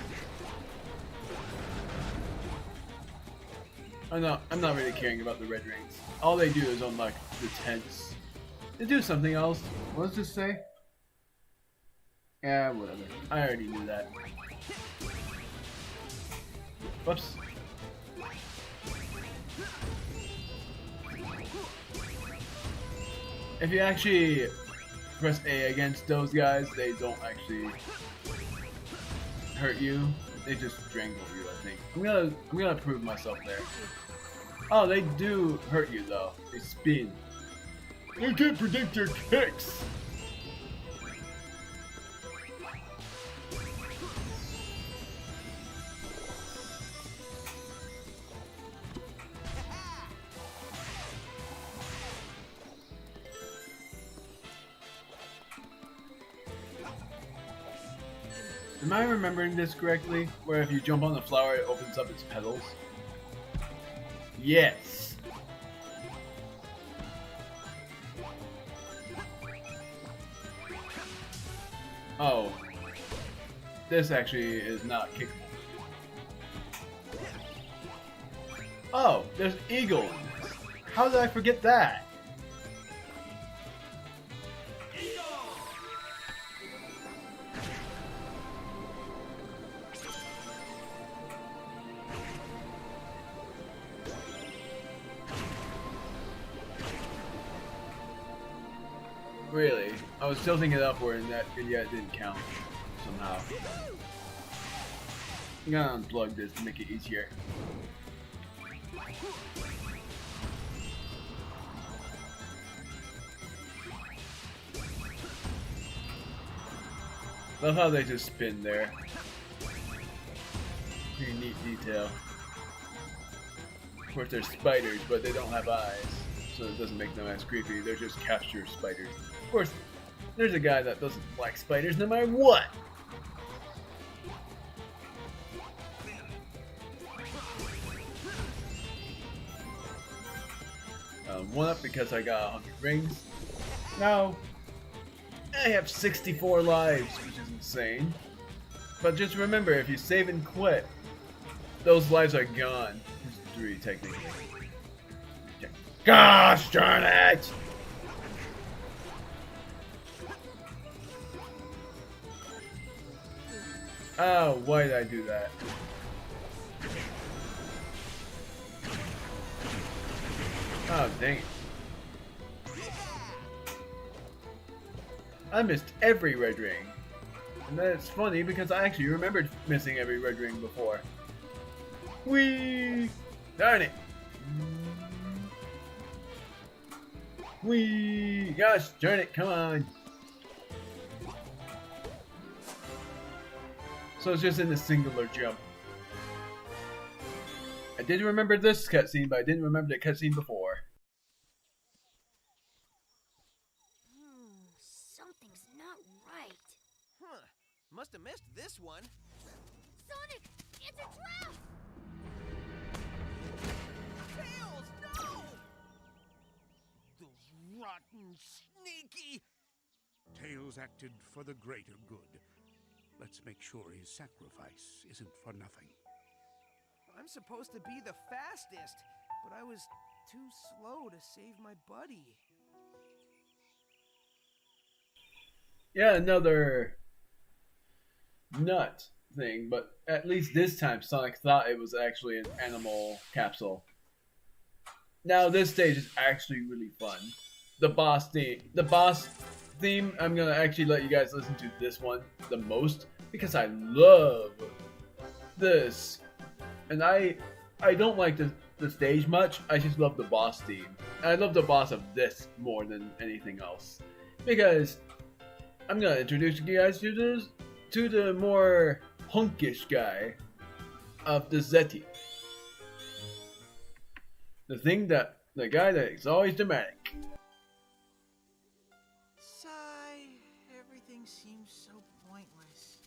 I'm not really caring about the red rings. All they do is unlock the tents. They do something else. What does this say? Yeah, whatever. I already knew that. Whoops. If you actually press A against those guys, they don't actually hurt you. They just strangle you, I think. I'm gonna prove myself there. Oh, they do hurt you though. They spin. You can't predict your kicks. Am I remembering this correctly? Where if you jump on the flower, it opens up its petals? Yes! Oh. This actually is not kickable. Oh, there's Eagle in this. How did I forget that? Really? I was tilting it upward and yet it didn't count somehow. I'm gonna unplug this to make it easier. Love how they just spin there. Pretty neat detail. Of course, they're spiders, but they don't have eyes, so it doesn't make them as creepy. They're just capture spiders. Of course, there's a guy that doesn't like spiders no matter what. One up because I got 100 rings. Now, I have 64 lives, which is insane. But just remember, if you save and quit, those lives are gone. There's 3 technically. Gosh darn it! Oh, why did I do that? Oh, dang it. I missed every red ring. And that's funny because I actually remembered missing every red ring before. Whee! Darn it! Whee! Gosh darn it, come on! So it's just in a singular jump. I did remember this cutscene, but I didn't remember the cutscene before. Something's not right. Huh. Must have missed this one. Sonic, it's a trap! Tails, no! Those rotten, sneaky... Tails acted for the greater good. Let's make sure his sacrifice isn't for nothing. I'm supposed to be the fastest, but I was too slow to save my buddy. Yeah, another nut thing, but at least this time Sonic thought it was actually an animal capsule. Now this stage is actually really fun. The boss theme, I'm gonna actually let you guys listen to this one the most because I love this. And I don't like the stage much, I just love the boss theme. And I love the boss of this more than anything else. Because I'm gonna introduce you guys to the more hunkish guy of the Zeti. The guy that is always dramatic. Sigh, everything seems so pointless.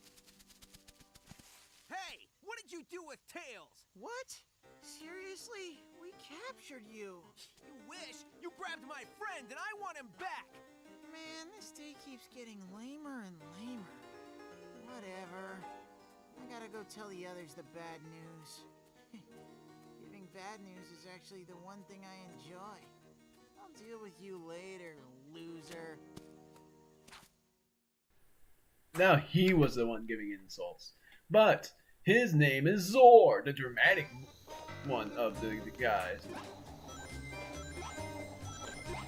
Hey, what did you do with Tails? What? Seriously? We captured you. You wish. You grabbed my friend and I want him back. Man, this day keeps getting lamer and lamer. Whatever. I gotta go tell the others the bad news. Giving bad news is actually the one thing I enjoy. I'll deal with you later, loser. Now he was the one giving insults. But his name is Zor, the dramatic one of the guys.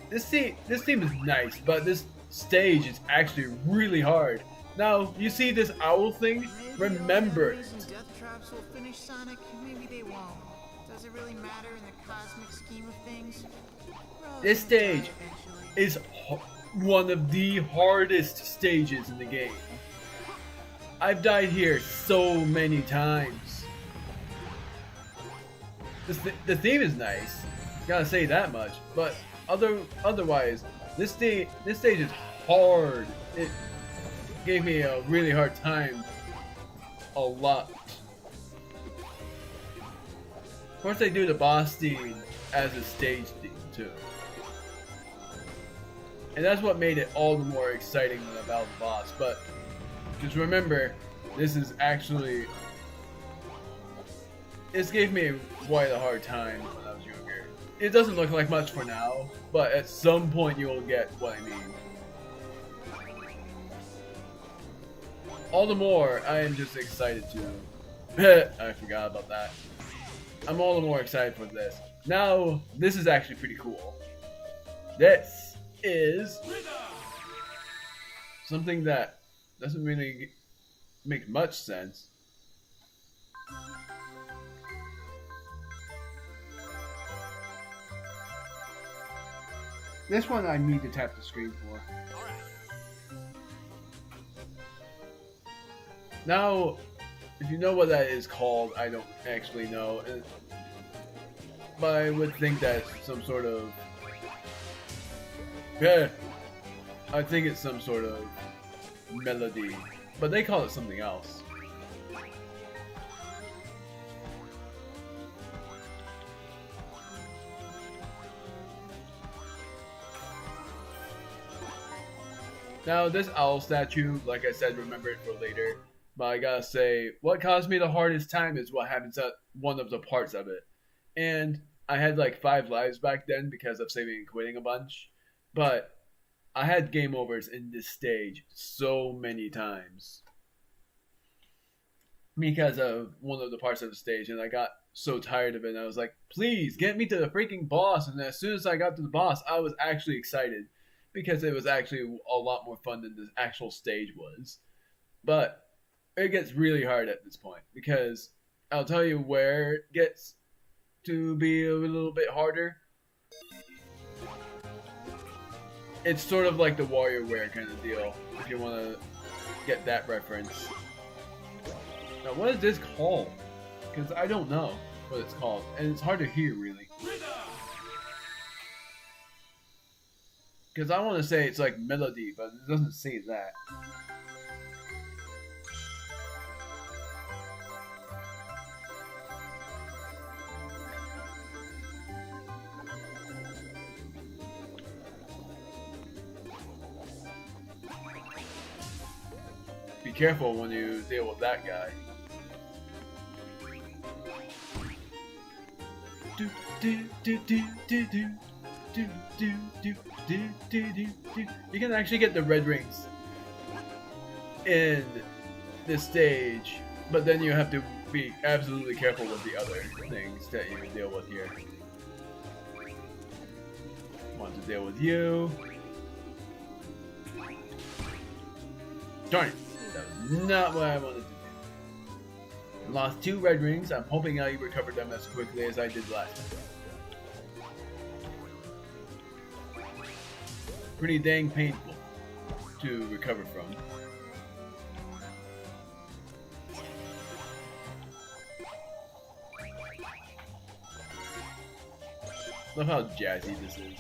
This team is nice, but this stage is actually really hard. Now, you see this owl thing? Remember it. Death traps will finish Sonic. Maybe they won't. Does it really matter in the cosmic scheme of things? This stage is one of the hardest stages in the game. I've died here so many times. The theme is nice, gotta say that much. But otherwise, this stage is hard. It gave me a really hard time. A lot. Of course, they do the boss theme as a stage theme too, and that's what made it all the more exciting about the boss. But just remember, this is actually. This gave me quite a hard time when I was younger. it doesn't look like much for now, but at some point you will get what I mean. All the more, I am just excited to... I forgot about that. I'm all the more excited for this. Now, this is actually pretty cool. This is something that doesn't really make much sense. This one I need to tap the screen for. Now, if you know what that is called, I don't actually know. But I would think that's some sort of... Yeah, I think it's some sort of melody. But they call it something else. Now, this owl statue, like I said, remember it for later. But I gotta say, what caused me the hardest time is what happens at one of the parts of it. And I had like 5 lives back then because of saving and quitting a bunch. But I had game overs in this stage so many times. Because of one of the parts of the stage, and I got so tired of it, and I was like, please, get me to the freaking boss. And as soon as I got to the boss, I was actually excited. Because it was actually a lot more fun than the actual stage was. But it gets really hard at this point. Because I'll tell you where it gets to be a little bit harder. It's sort of like the WarioWare kind of deal. If you want to get that reference. Now what is this called? Because I don't know what it's called. And it's hard to hear really. Because I want to say it's like melody, but it doesn't say that. Be careful when you deal with that guy. Do do do do do do. Do, do, do, do, do, do, do. You can actually get the red rings in this stage, but then you have to be absolutely careful with the other things that you deal with here. Want to deal with you. Darn it! That was not what I wanted to do. Lost 2 red rings. I'm hoping I recovered them as quickly as I did last time. Pretty dang painful to recover from. Love how jazzy this is.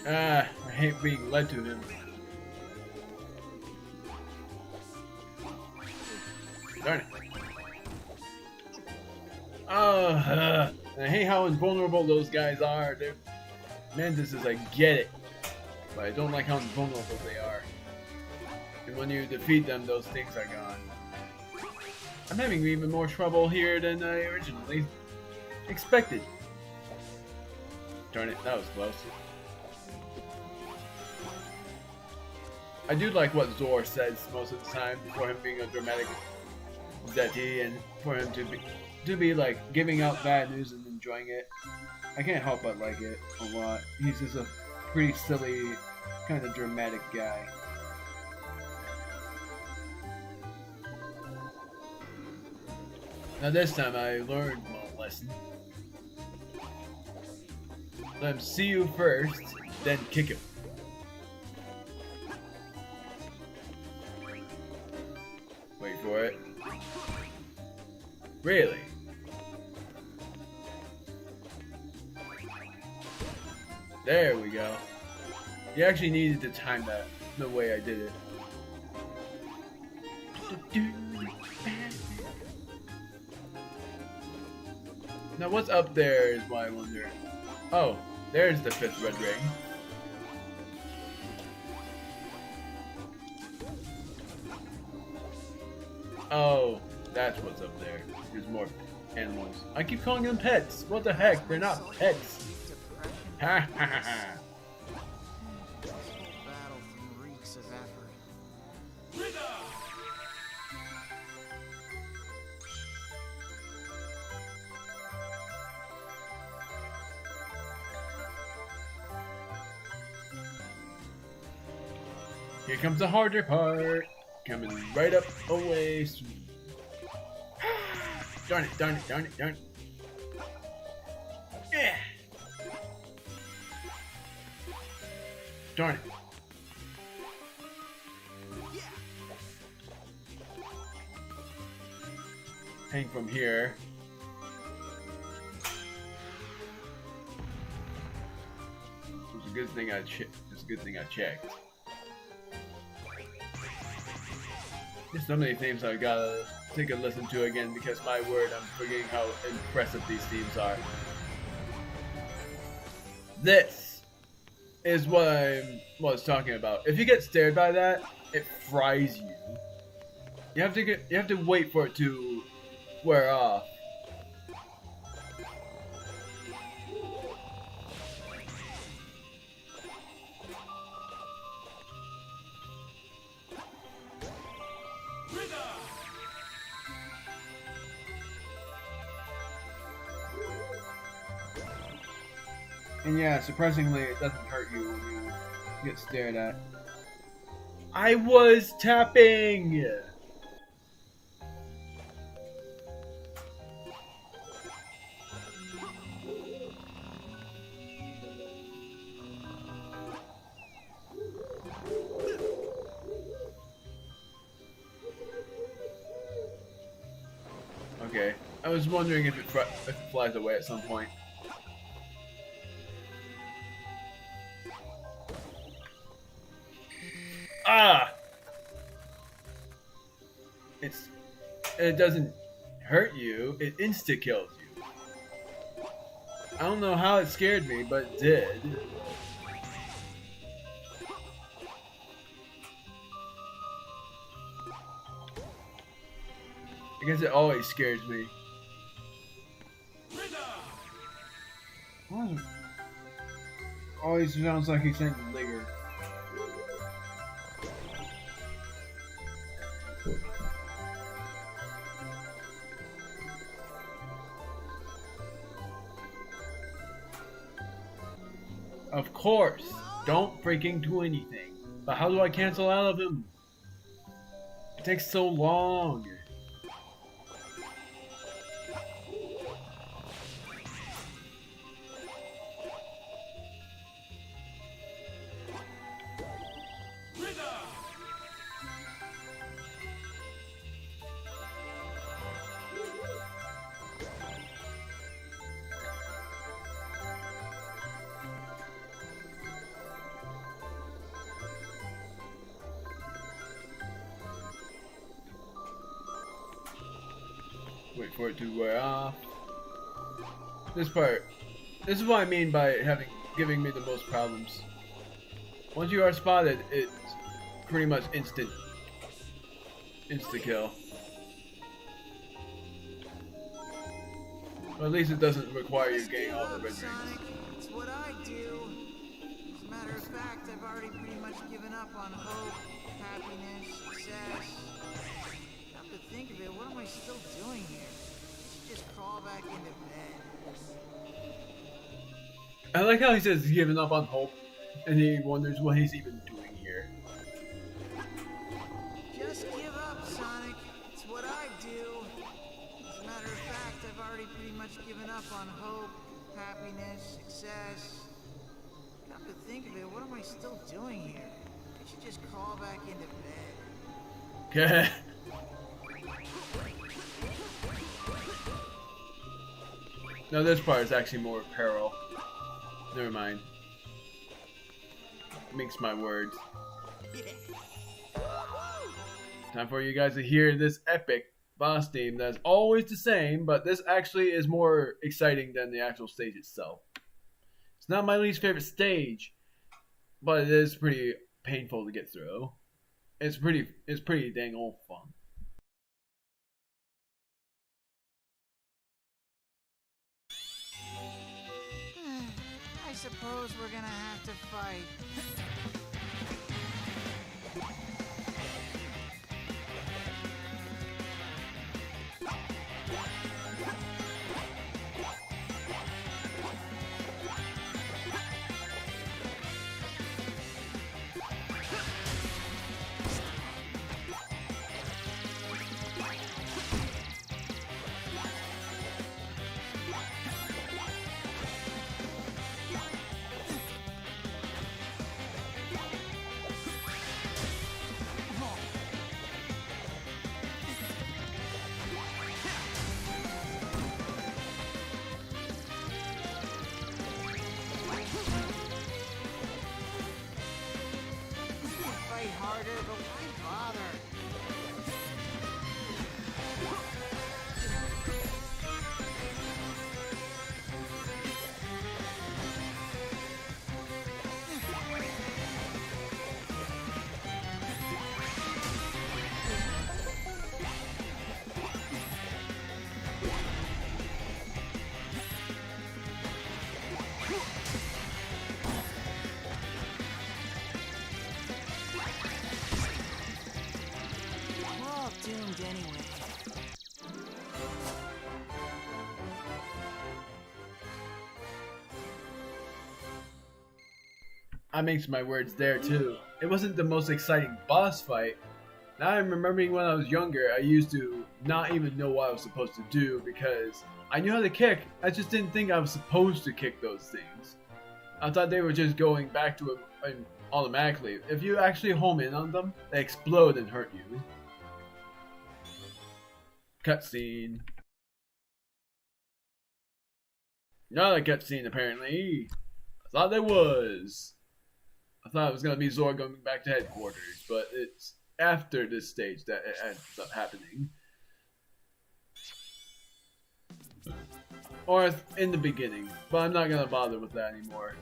Ah, I hate being led to him. Darn it. I hate how invulnerable those guys are. They're mantises, I get it. But I don't like how invulnerable they are. And when you defeat them, those things are gone. I'm having even more trouble here than I originally expected. Darn it, that was close. I do like what Zor says most of the time, for him being a dramatic Zeti, and for him to be like giving out bad news and enjoying it. I can't help but like it a lot. He's just a pretty silly, kind of dramatic guy. Now this time I learned my lesson. Let him see you first, then kick him. Wait for it. Really? There we go. You actually needed to time that the way I did it. Now what's up there is what I wonder. Oh, There's the 5th red ring. Oh, that's what's up there. There's more animals. I keep calling them pets. What the heck? They're not pets. Ha ha ha ha. This whole battle thing reeks of effort. Here comes the harder part. Coming right up away. Darn it, darn it, darn it, darn it. Yeah. Darn it. Hang from here. It's a good thing I checked. There's so many themes I gotta take a listen to again because my word, I'm forgetting how impressive these themes are. This is what I was talking about. If you get stared by that, it fries you. You have to wait for it to wear off. And yeah, surprisingly, it doesn't hurt you when you get stared at. I was tapping! Okay, I was wondering if it flies away at some point. Ah! It doesn't hurt you, it insta-kills you. I don't know how it scared me, but it did. I guess it always scares me. What? Always sounds like he's saying nigger. Of course! Don't freaking do anything. But how do I cancel out of him? It takes so long. Wait for it to wear off. This part. This is what I mean by giving me the most problems. Once you are spotted, it's pretty much insta kill. Or at least it doesn't require you getting all the red rings. It's what I do. As a matter of fact, I've already pretty much given up on hope, happiness, success. Come to think of it, what am I still doing here? I should just crawl back into bed. I like how he says he's giving up on hope, and he wonders what he's even doing here. Just give up, Sonic. It's what I do. As a matter of fact, I've already pretty much given up on hope, happiness, success. Come to think of it, what am I still doing here? I should just crawl back into bed. Okay. No, this part is actually more peril. Never mind. Mix my words. Time for you guys to hear this epic boss theme that's always the same, but this actually is more exciting than the actual stage itself. It's not my least favorite stage, but it is pretty painful to get through. It's pretty dang old fun. I suppose we're gonna have to fight. Fight harder, but why bother? We're all doomed anyway. I mince my words there too. It wasn't the most exciting boss fight. Now I'm remembering when I was younger, I used to not even know what I was supposed to do because I knew how to kick. I just didn't think I was supposed to kick those things. I thought they were just going back to it automatically. If you actually home in on them, they explode and hurt you. Cutscene. Not a cutscene apparently. I thought there was. I thought it was going to be Zora going back to headquarters, but it's after this stage that it ends up happening. Or in the beginning, but I'm not going to bother with that anymore.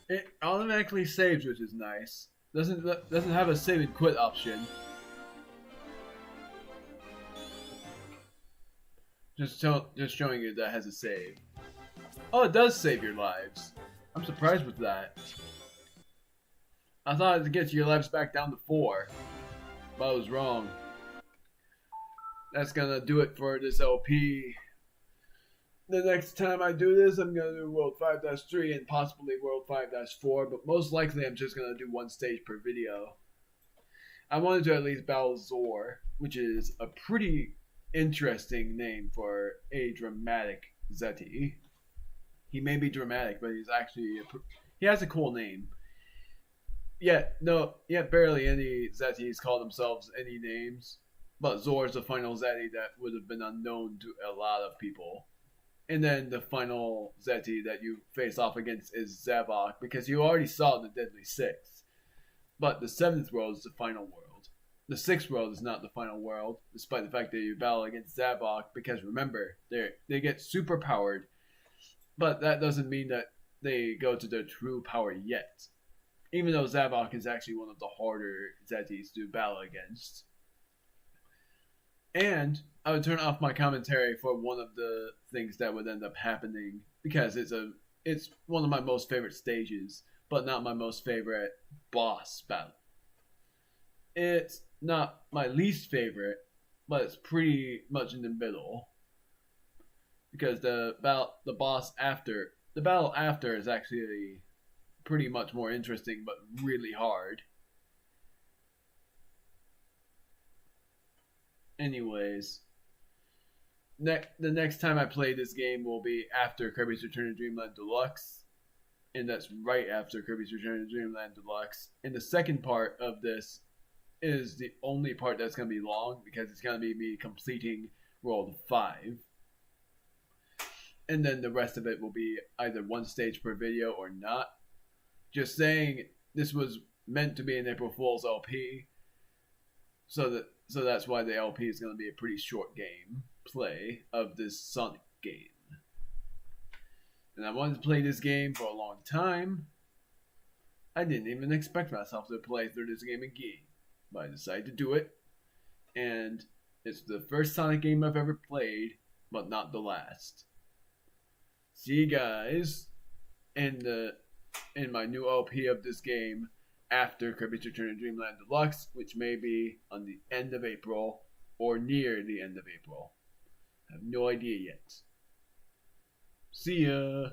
It automatically saves, which is nice. Doesn't have a save and quit option. Just showing you that it has a save. Oh, it does save your lives. I'm surprised with that. I thought it gets your lives back down to 4, but I was wrong. That's gonna do it for this LP. The next time I do this, I'm gonna do World 5-3 and possibly World 5-4, but most likely I'm just gonna do one stage per video. I wanted to at least battle Zor, which is a pretty interesting name for a dramatic Zeti. He may be dramatic, but he's actually he has a cool name. Yet barely any Zetis call themselves any names. But Zor's the final Zeti that would have been unknown to a lot of people. And then the final Zeti that you face off against is Zavok, because you already saw the Deadly Six. But the 7th world is the final world. The 6th world is not the final world, despite the fact that you battle against Zavok, because remember, they get super powered. But that doesn't mean that they go to their true power yet. Even though Zavok is actually one of the harder Zetis to battle against. And I would turn off my commentary for one of the things that would end up happening, because it's one of my most favorite stages, but not my most favorite boss battle. It's not my least favorite, but it's pretty much in the middle. Because the battle after is actually pretty much more interesting, but really hard. Anyways, the next time I play this game will be after Kirby's Return to Dreamland Deluxe, and that's right after Kirby's Return to Dreamland Deluxe. And the second part of this is the only part that's going to be long, because it's going to be me completing World 5. And then the rest of it will be either one stage per video or not. Just saying, this was meant to be an April Fool's LP, so that's why the LP is going to be a pretty short game play of this Sonic game. And I wanted to play this game for a long time. I didn't even expect myself to play through this game again, but I decided to do it. And it's the first Sonic game I've ever played, but not the last. See you guys in my new LP of this game after Kirby's Return to Dreamland Deluxe, which may be on the end of April or near the end of April. I have no idea yet. See ya!